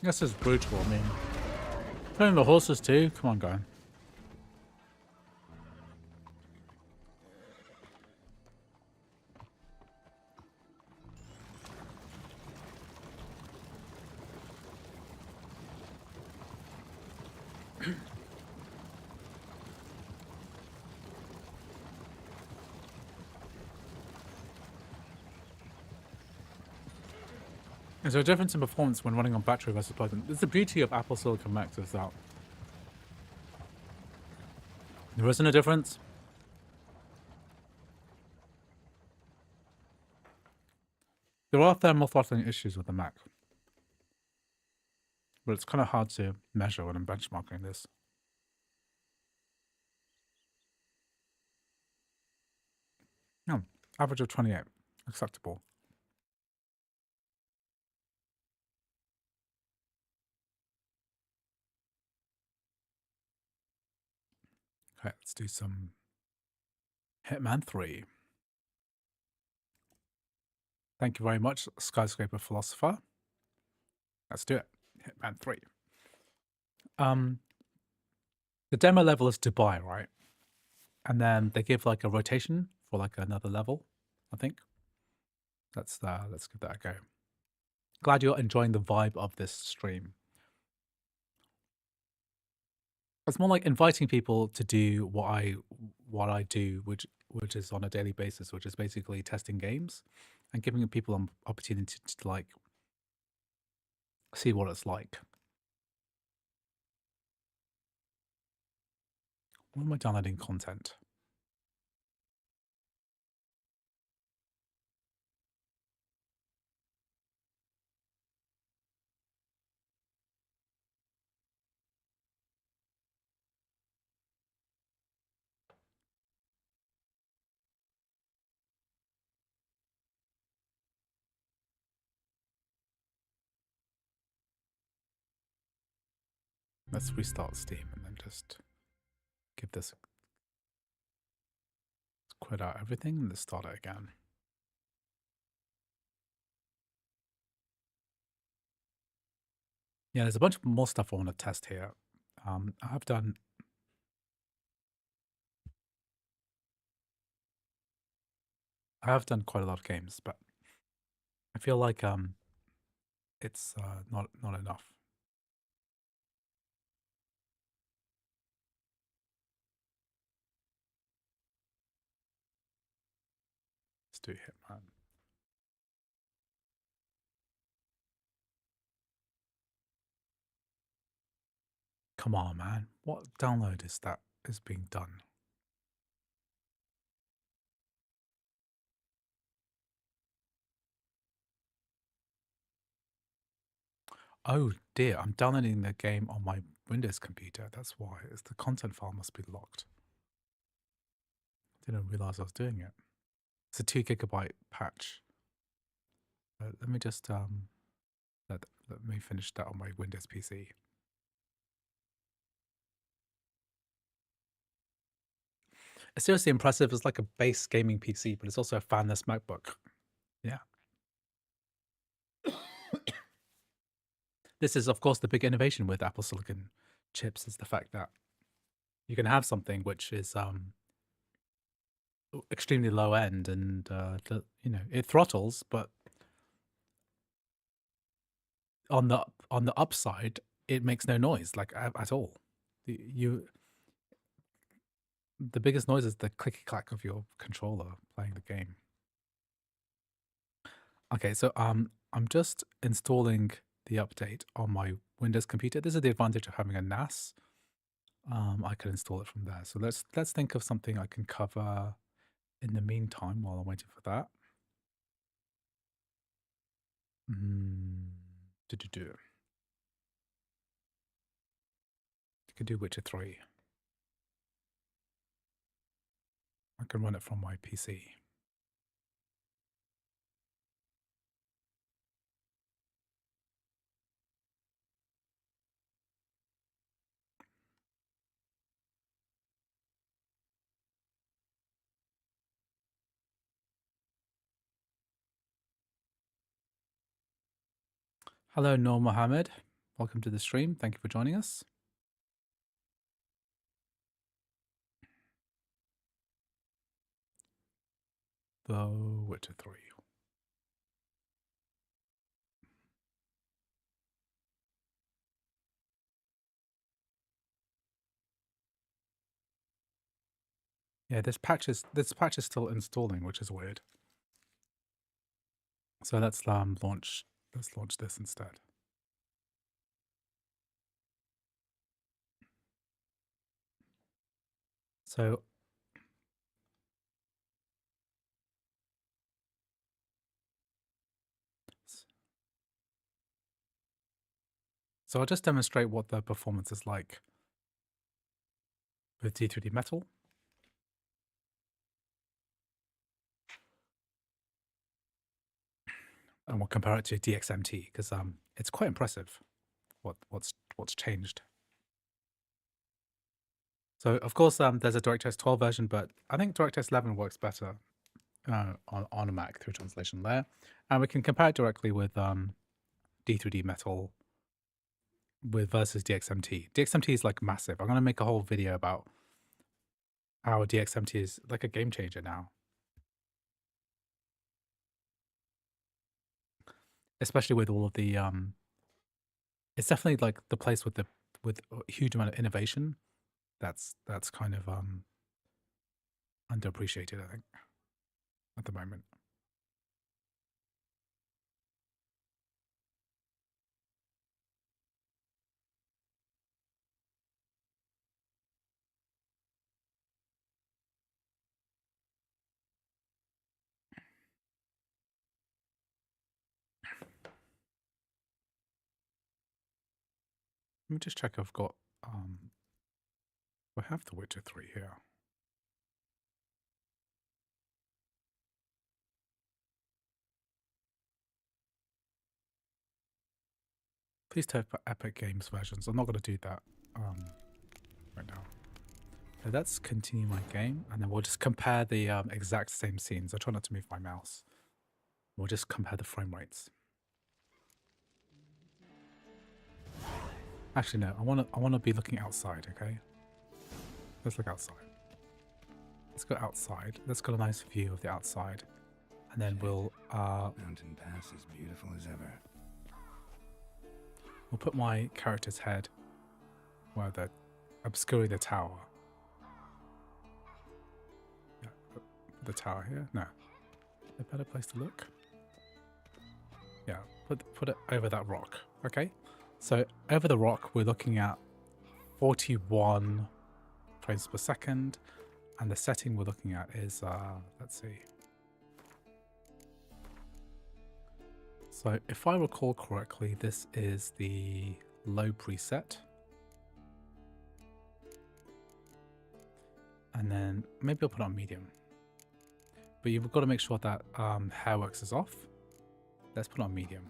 This is brutal. I mean, playing the horses too. Come on, guy. Is there a difference in performance when running on battery versus plug-in? It's the beauty of Apple Silicon Macs is that there isn't a difference. There are thermal throttling issues with the Mac, but it's kind of hard to measure when I'm benchmarking this. No, average of 28, acceptable. Okay, let's do some Hitman 3. Thank you very much, Skyscraper Philosopher. Let's do it. Hitman 3. The demo level is Dubai, right? And then they give like a rotation for like another level, I think. Let's give that a go. Glad you're enjoying the vibe of this stream. It's more like inviting people to do what I do, which is on a daily basis, which is basically testing games and giving people an opportunity to like see what it's like. When am I downloading content? Let's restart Steam and then just give this, let's quit out everything and let's start it again. Yeah, there's a bunch more stuff I want to test here. I've done quite a lot of games, but I feel like it's not enough. Let's do Hitman. Come on, man. What download is that is being done? Oh dear, I'm downloading the game on my Windows computer. That's why. It's the content file must be locked. Didn't realize I was doing it. It's a 2 GB patch. Let me just let me finish that on my Windows PC. It's seriously impressive. It's like a base gaming PC, but it's also a fanless MacBook. Yeah. This is, of course, the big innovation with Apple Silicon chips is the fact that you can have something which is extremely low end and you know, it throttles, but on the upside, it makes no noise like at all. The biggest noise is the clicky clack of your controller playing the game. Okay, so I'm just installing the update on my Windows computer. This is the advantage of having a NAS. I can install it from there. So let's think of something I can cover in the meantime while I'm waiting for that. You could do Witcher 3. I can run it from my PC. Hello, Noor Mohammed. Welcome to the stream. Thank you for joining us. The Witcher 3. Yeah, this patch is still installing, which is weird. So let's launch this instead. So I'll just demonstrate what the performance is like with D3D Metal. And we'll compare it to DXMT because it's quite impressive what's changed. So of course there's a DirectX 12 version, but I think DirectX 11 works better on a Mac through translation layer, and we can compare it directly with D3D Metal versus DXMT. DXMT is like massive. I'm going to make a whole video about how DXMT is like a game changer now, especially with all of the it's definitely like the place with a huge amount of innovation that's kind of underappreciated, I think, at the moment. Let me just check I've got I have the Witcher 3 here. Please type Epic Games versions. I'm not going to do that right now. So let's continue my game, and then we'll just compare the exact same scenes. I try not to move my mouse. We'll just compare the frame rates. Actually, no. I want to be looking outside. Okay. Let's look outside. Let's go outside. Let's get a nice view of the outside, and then we'll Mountain Pass is beautiful as ever. We'll put my character's head where they're obscuring the tower. Yeah, put the tower here. No, a better place to look. Yeah, put it over that rock. Okay, so over the rock we're looking at 41 frames per second, and the setting we're looking at is let's see. So if I recall correctly, this is the low preset. And then maybe I'll put it on medium. But you've got to make sure that Hairworks is off. Let's put it on medium.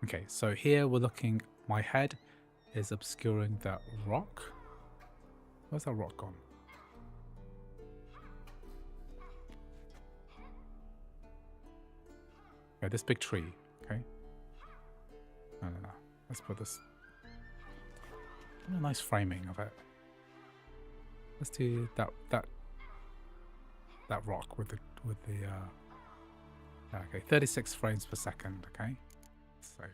Okay, so here we're looking, my head is obscuring that rock. Where's that rock gone? Okay, this big tree. Okay. No. Let's put this. A nice framing of it. Let's do that rock with the okay, 36 frames per second. Okay, save.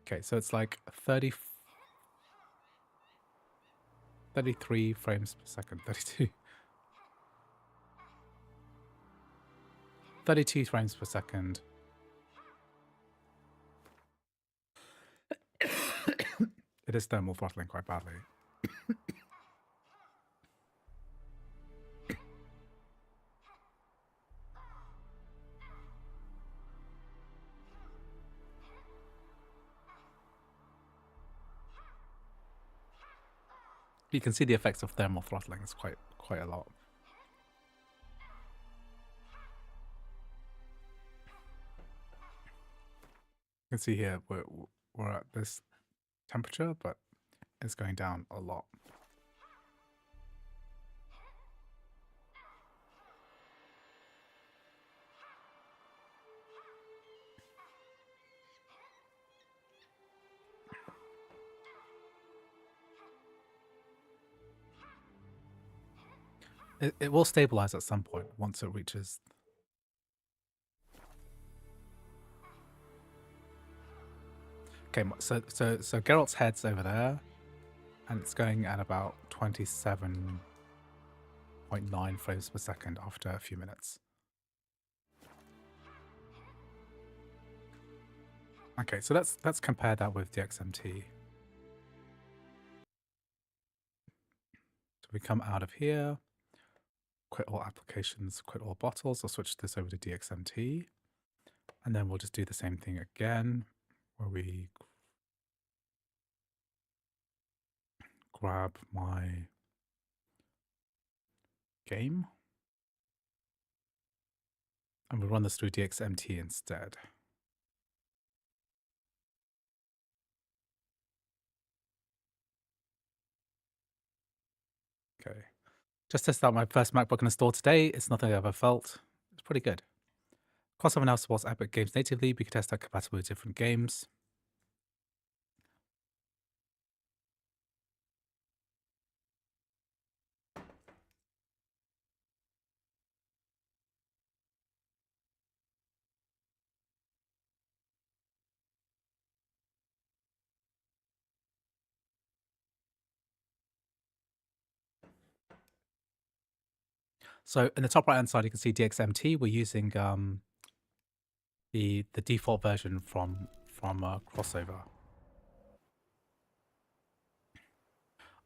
Okay, so it's like 33 frames per second, 32 frames per second. It is thermal throttling quite badly. You can see the effects of thermal throttling. It's quite a lot. You can see here we're at this temperature, but it's going down a lot. It will stabilize at some point once it reaches. Okay, so Geralt's head's over there, and it's going at about 27.9 frames per second after a few minutes. Okay, so let's compare that with DXMT. So we come out of here, quit all applications, quit all bottles. I'll switch this over to DXMT, and then we'll just do the same thing again, where we grab my game, and we'll run this through DXMT instead. Okay, just tested out my first MacBook in the store today. It's nothing I've ever felt. It's pretty good. Crossover now supports Epic Games natively. We can test out compatible with different games. So in the top right hand side, you can see DXMT. We're using the default version from Crossover.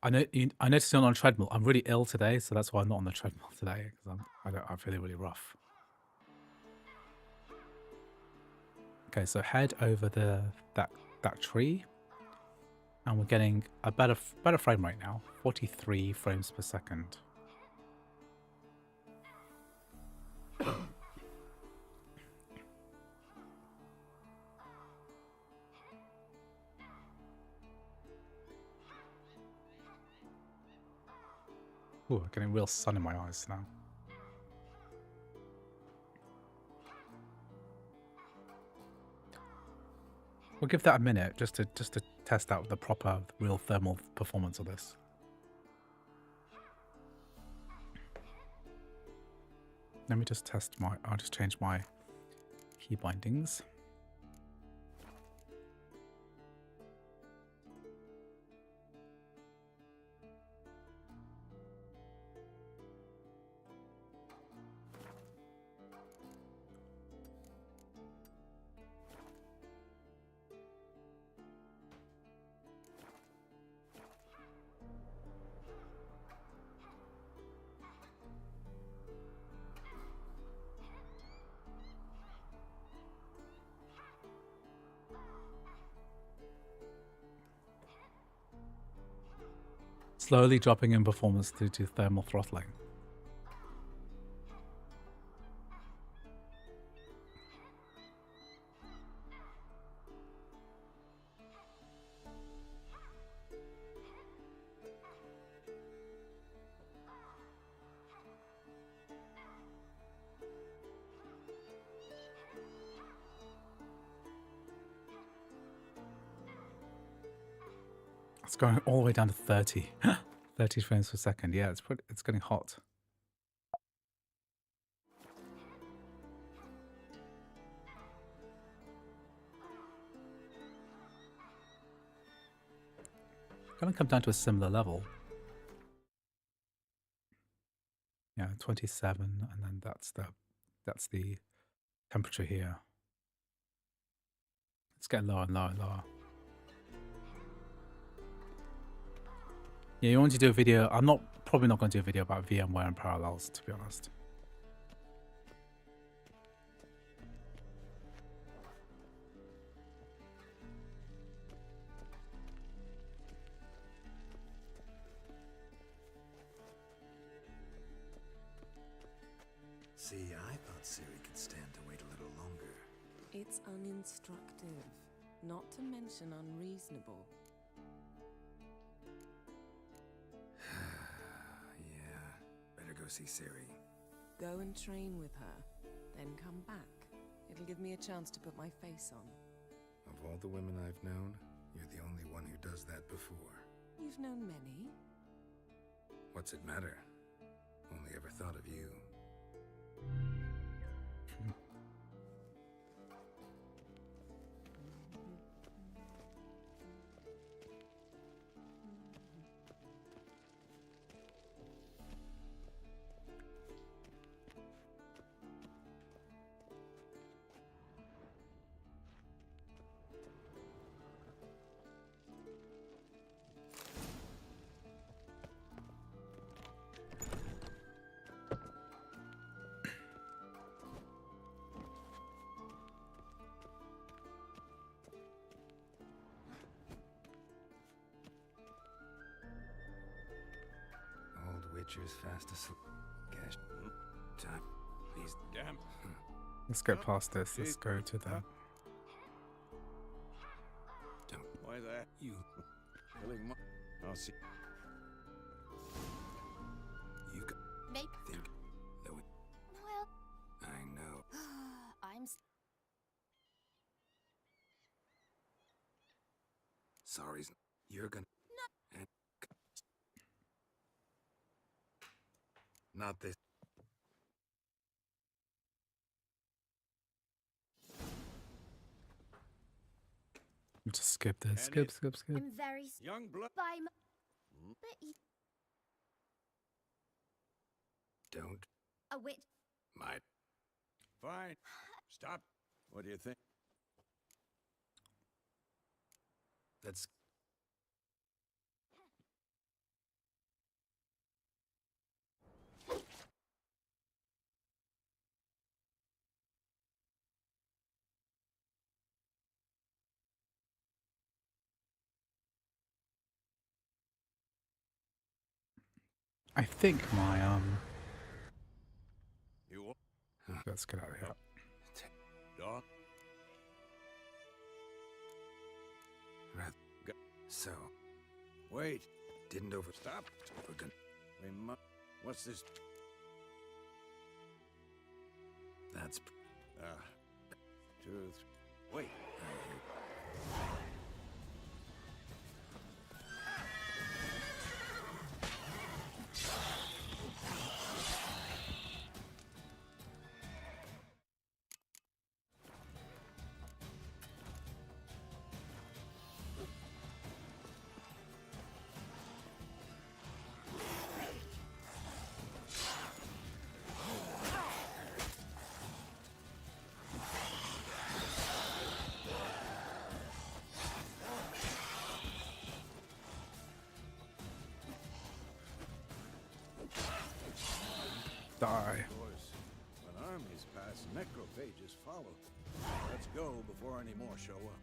I noticed you're not on a treadmill. I'm really ill today, so that's why I'm not on the treadmill today, because I'm feeling really rough. Okay, so head over that tree, and we're getting a better frame rate now, 43 frames per second. Ooh, I'm getting real sun in my eyes now. We'll give that a minute just to test out the proper real thermal performance of this. Let me just test I'll just change my key bindings. Slowly dropping in performance due to thermal throttling. It's going all the way down to 30. 30 frames per second. Yeah, it's getting hot. Gonna come down to a similar level. Yeah, 27, and then that's the temperature here. It's getting lower and lower and lower. Yeah, you want to do a video. I'm probably not going to do a video about VMware and parallels, to be honest. See, I thought Siri could stand to wait a little longer. It's uninstructive, not to mention unreasonable. Yeah, better go see Siri. Go and train with her, then come back. It'll give me a chance to put my face on. Of all the women I've known, you're the only one who does that before. You've known many. What's it matter? Only ever thought of you. Witcher's fast asleep. Cash. Time. He's damn. Let's get past this. Let's go to the... Don't. Why that? You. Killing my... I'll see. You got... Make... Think. Though it... Well... I know. I'm... Sorry's... You're gonna... No. And... Not this. Just skip this. Skip. I'm very young blood. But you... Don't. A witch. Might. Fine. Stop. What do you think? That's... I think my You... Let's get out of here. Dog. So... Wait. Didn't over... Stop. We're gonna... We must... What's this? That's... Truth. Wait. Die. Of course. When armies pass, necrophages follow. Let's go before any more show up.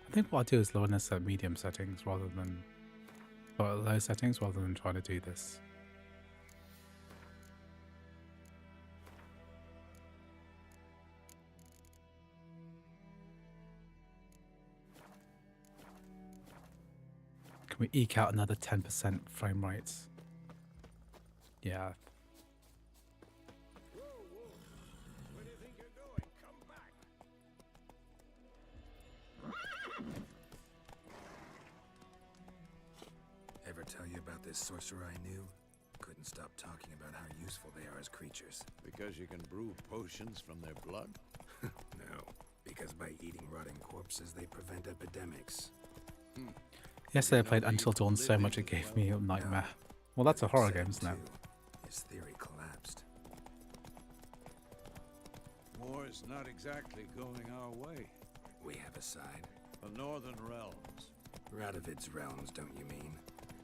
I think what I'll do is lower this at medium settings rather than... or low settings rather than trying to do this. Can we eke out another 10% frame rates? Yeah. about this sorcerer I knew? Couldn't stop talking about how useful they are as creatures. Because you can brew potions from their blood? No, because by eating rotting corpses, they prevent epidemics. Yesterday I played Until Dawn so much it gave me a nightmare. Well, that's a horror game, isn't it? His theory collapsed. War's not exactly going our way. We have a side. The Northern Realms. Radovid's realms, don't you mean?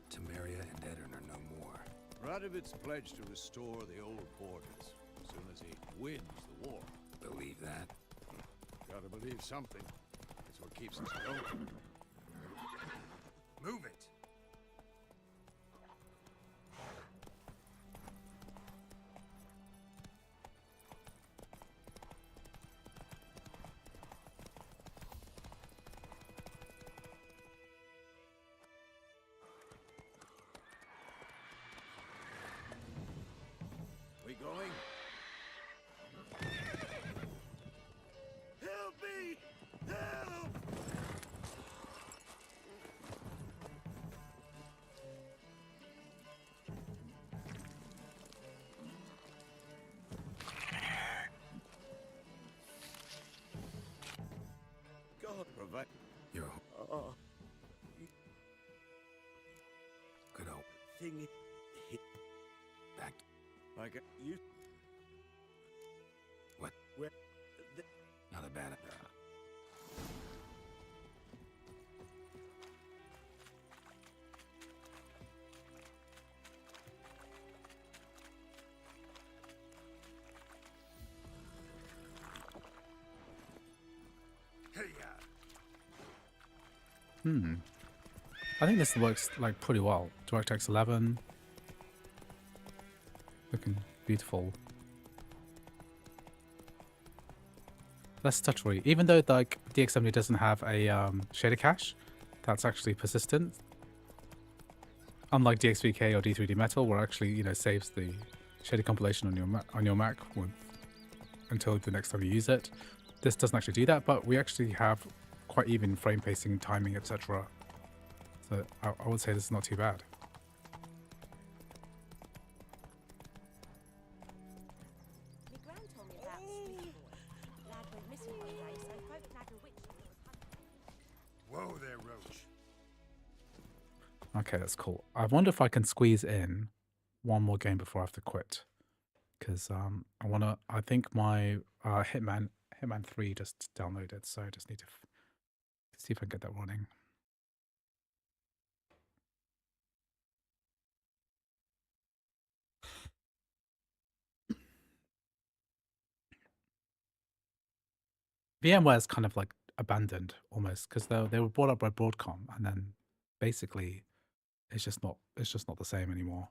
Temeria and Edirn are no more. Radovid's pledged to restore the old borders as soon as he wins the war. Believe that? Gotta believe something. It's what keeps us going. Move it! We going? Help me! Help! God provide. Yo, Oh, good hope. thing hit Back. like you. What? Where? Not a bad. I think this works like pretty well. DirectX 11. Looking beautiful. Less stuttery. Even though like DX70 doesn't have a shader cache that's actually persistent. Unlike DXVK or D3D Metal, where it actually, you know, saves the shader compilation on your Mac until the next time you use it. This doesn't actually do that, but we actually have quite even frame pacing, timing, etc. So I would say this is not too bad. My gran told me about Squeaky Boy. Lad went missing one day, so folk flag a witch. Whoa there, Roach. Okay, that's cool. I wonder if I can squeeze in one more game before I have to quit. Because I think my Hitman 3 just downloaded, so I just need to see if I can get that running. VMware is kind of like abandoned almost because they were brought up by Broadcom, and then basically it's just not the same anymore.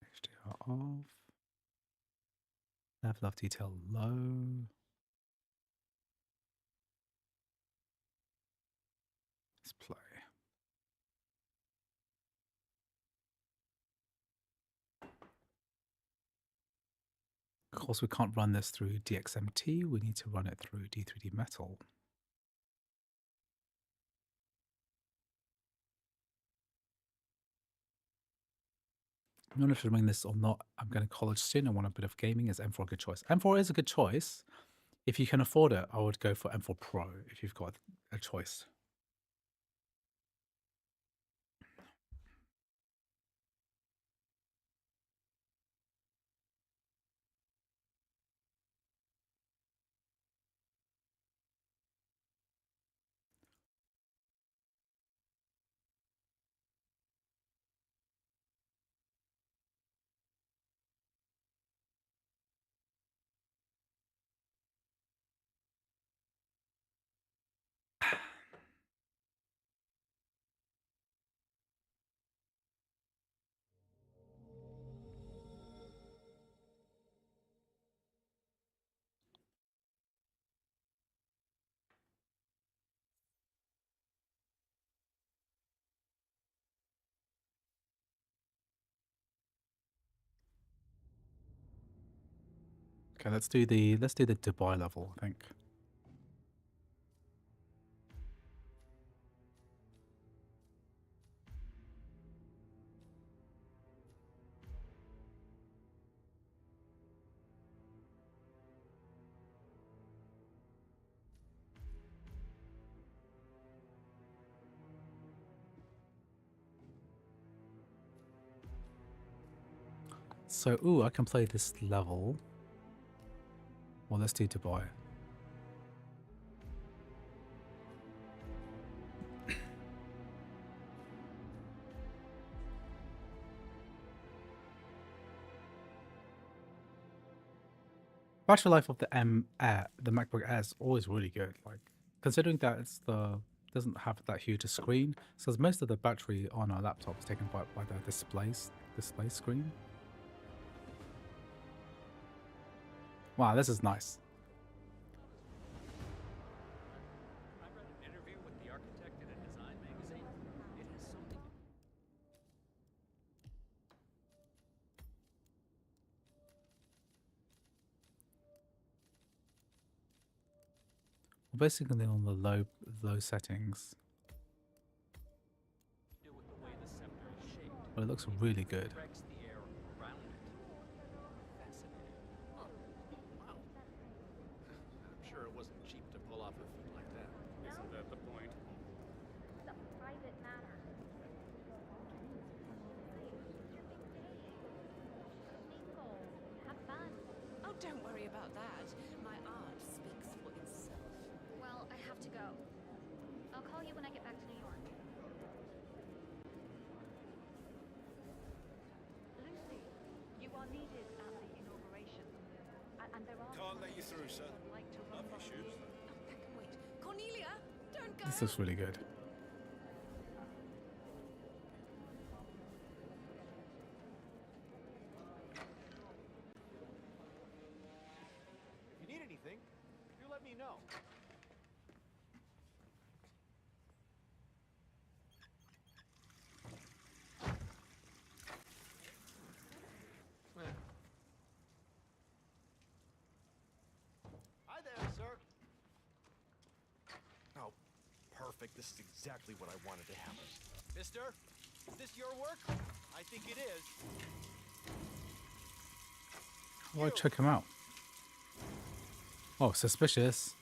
HDR off. Level of detail low. Let's play. Of course, we can't run this through DXMT. We need to run it through D3D Metal. I'm not sure if I'm doing this or not. I'm going to college soon. I want a bit of gaming. Is M4 a good choice? M4 is a good choice. If you can afford it, I would go for M4 Pro if you've got a choice. Okay, let's do the Dubai level, I think. So, ooh, I can play this level. Well, let's do Dubai. Battery life of the the MacBook Air is always really good. Like, considering that it's doesn't have that huge a screen, because most of the battery on a laptop is taken by the display screen. Wow, this is nice. I read an interview with the architect in a design magazine. It has something. We're basically on the low settings, Do with the way the scepter is shaped. but it looks really good. Tracks the air around it. Fascinating. Wow. I'm sure it wasn't cheap to pull off a feat like that. Isn't that the point? It's a private matter. Have fun. Oh, don't worry about that. My art speaks for itself. Well, I have to go. I'll call you when I get back to New York. Lucy, you are needed at the inauguration. And there are... Can't let you through, sir. Love your shoes. I can wait. Cornelia, don't go. This is really good. If you need anything, you let me know. Hi there, sir. Oh, perfect. This is exactly what I wanted to happen. Mister, is this your work? I think it is. How do I check him out? Oh, suspicious.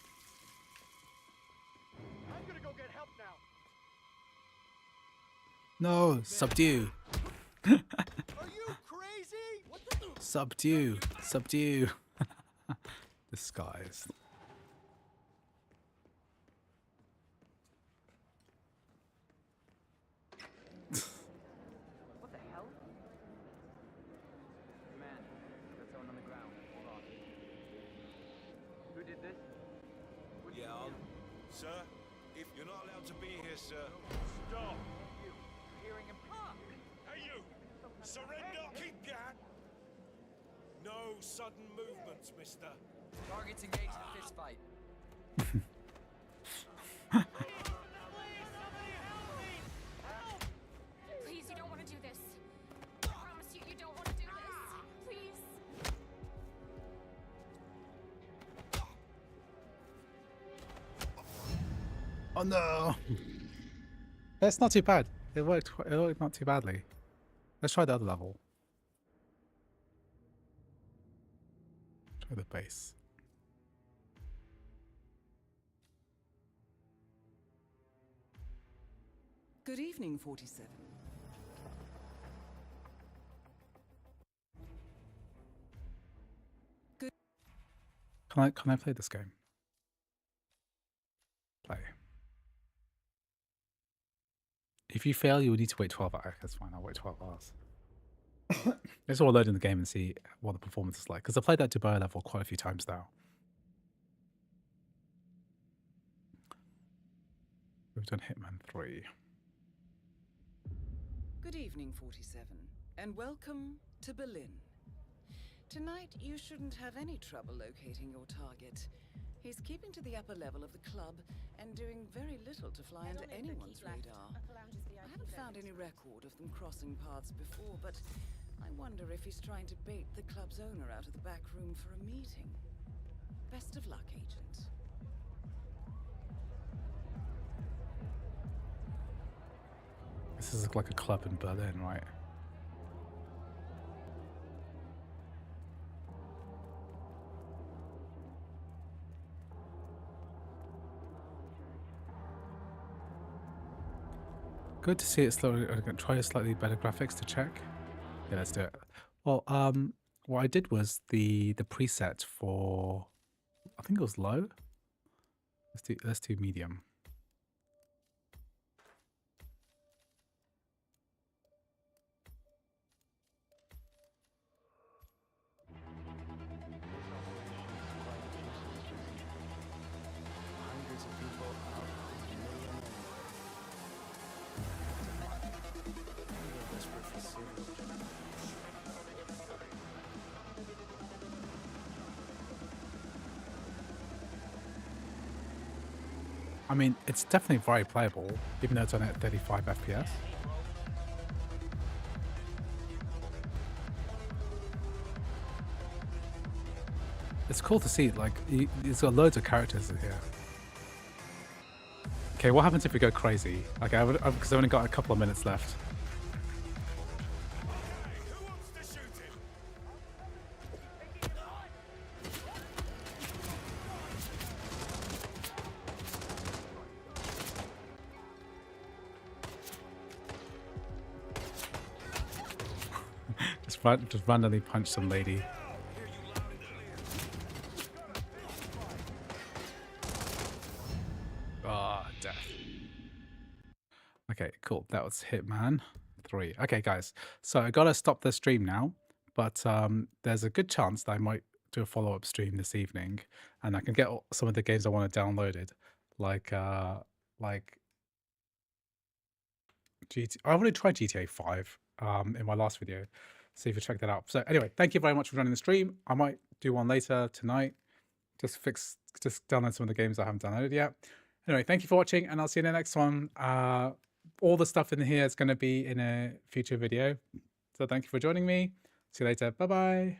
I'm gonna go get help now. No, subdue. Are you crazy? What the? Subdue. Subdue. Disguised. What the hell? Man, there's someone on the ground. Hold on. Who did this? Yeah, sir, if you're not allowed to be here, sir. Stop! You hearing him? Hey, you! Surrender! Keep your hand! No sudden movements, mister. Targets engaged in fist fight. Please, you don't want to do this. I promise you, you don't want to do this. Please. Oh no! That's not too bad. It worked not too badly. Let's try the other level. Try the base. Good evening, 47. Good. Can I play this game? Play. If you fail, you will need to wait 12 hours. That's fine. I'll wait 12 hours. Let's all load in the game and see what the performance is like. Because I've played that Dubai level quite a few times now. We've done Hitman 3. Good evening, 47, and welcome to Berlin. Tonight, you shouldn't have any trouble locating your target. He's keeping to the upper level of the club and doing very little to fly Head under on in, anyone's keep left. radar. Upper lounge is I VIP haven't zone. found any record of them crossing paths before, but I wonder if he's trying to bait the club's owner out of the back room for a meeting. Best of luck, Agent. This is like a club in Berlin, right? Good to see it slowly. I'm going to try a slightly better graphics to check. Yeah, let's do it. Well, what I did was the preset for, I think it was low. Let's do medium. Hundreds of people out. We're desperate for serial killers. I mean, it's definitely very playable, even though it's only at 35 FPS. It's cool to see, like, it's got loads of characters in here. Okay, what happens if we go crazy? Okay, because I've only got a couple of minutes left. Just randomly punch some lady. Ah, death. Okay, cool. That was Hitman 3. Okay, guys. So I gotta stop the stream now, but there's a good chance that I might do a follow-up stream this evening, and I can get some of the games I want downloaded, like GT. I already tried GTA 5 in my last video. See if you check that out. So anyway, thank you very much for running the stream. I might do one later tonight. Just download some of the games I haven't downloaded yet. Anyway, thank you for watching, and I'll see you in the next one. All the stuff in here is going to be in a future video. So thank you for joining me. See you later. Bye-bye.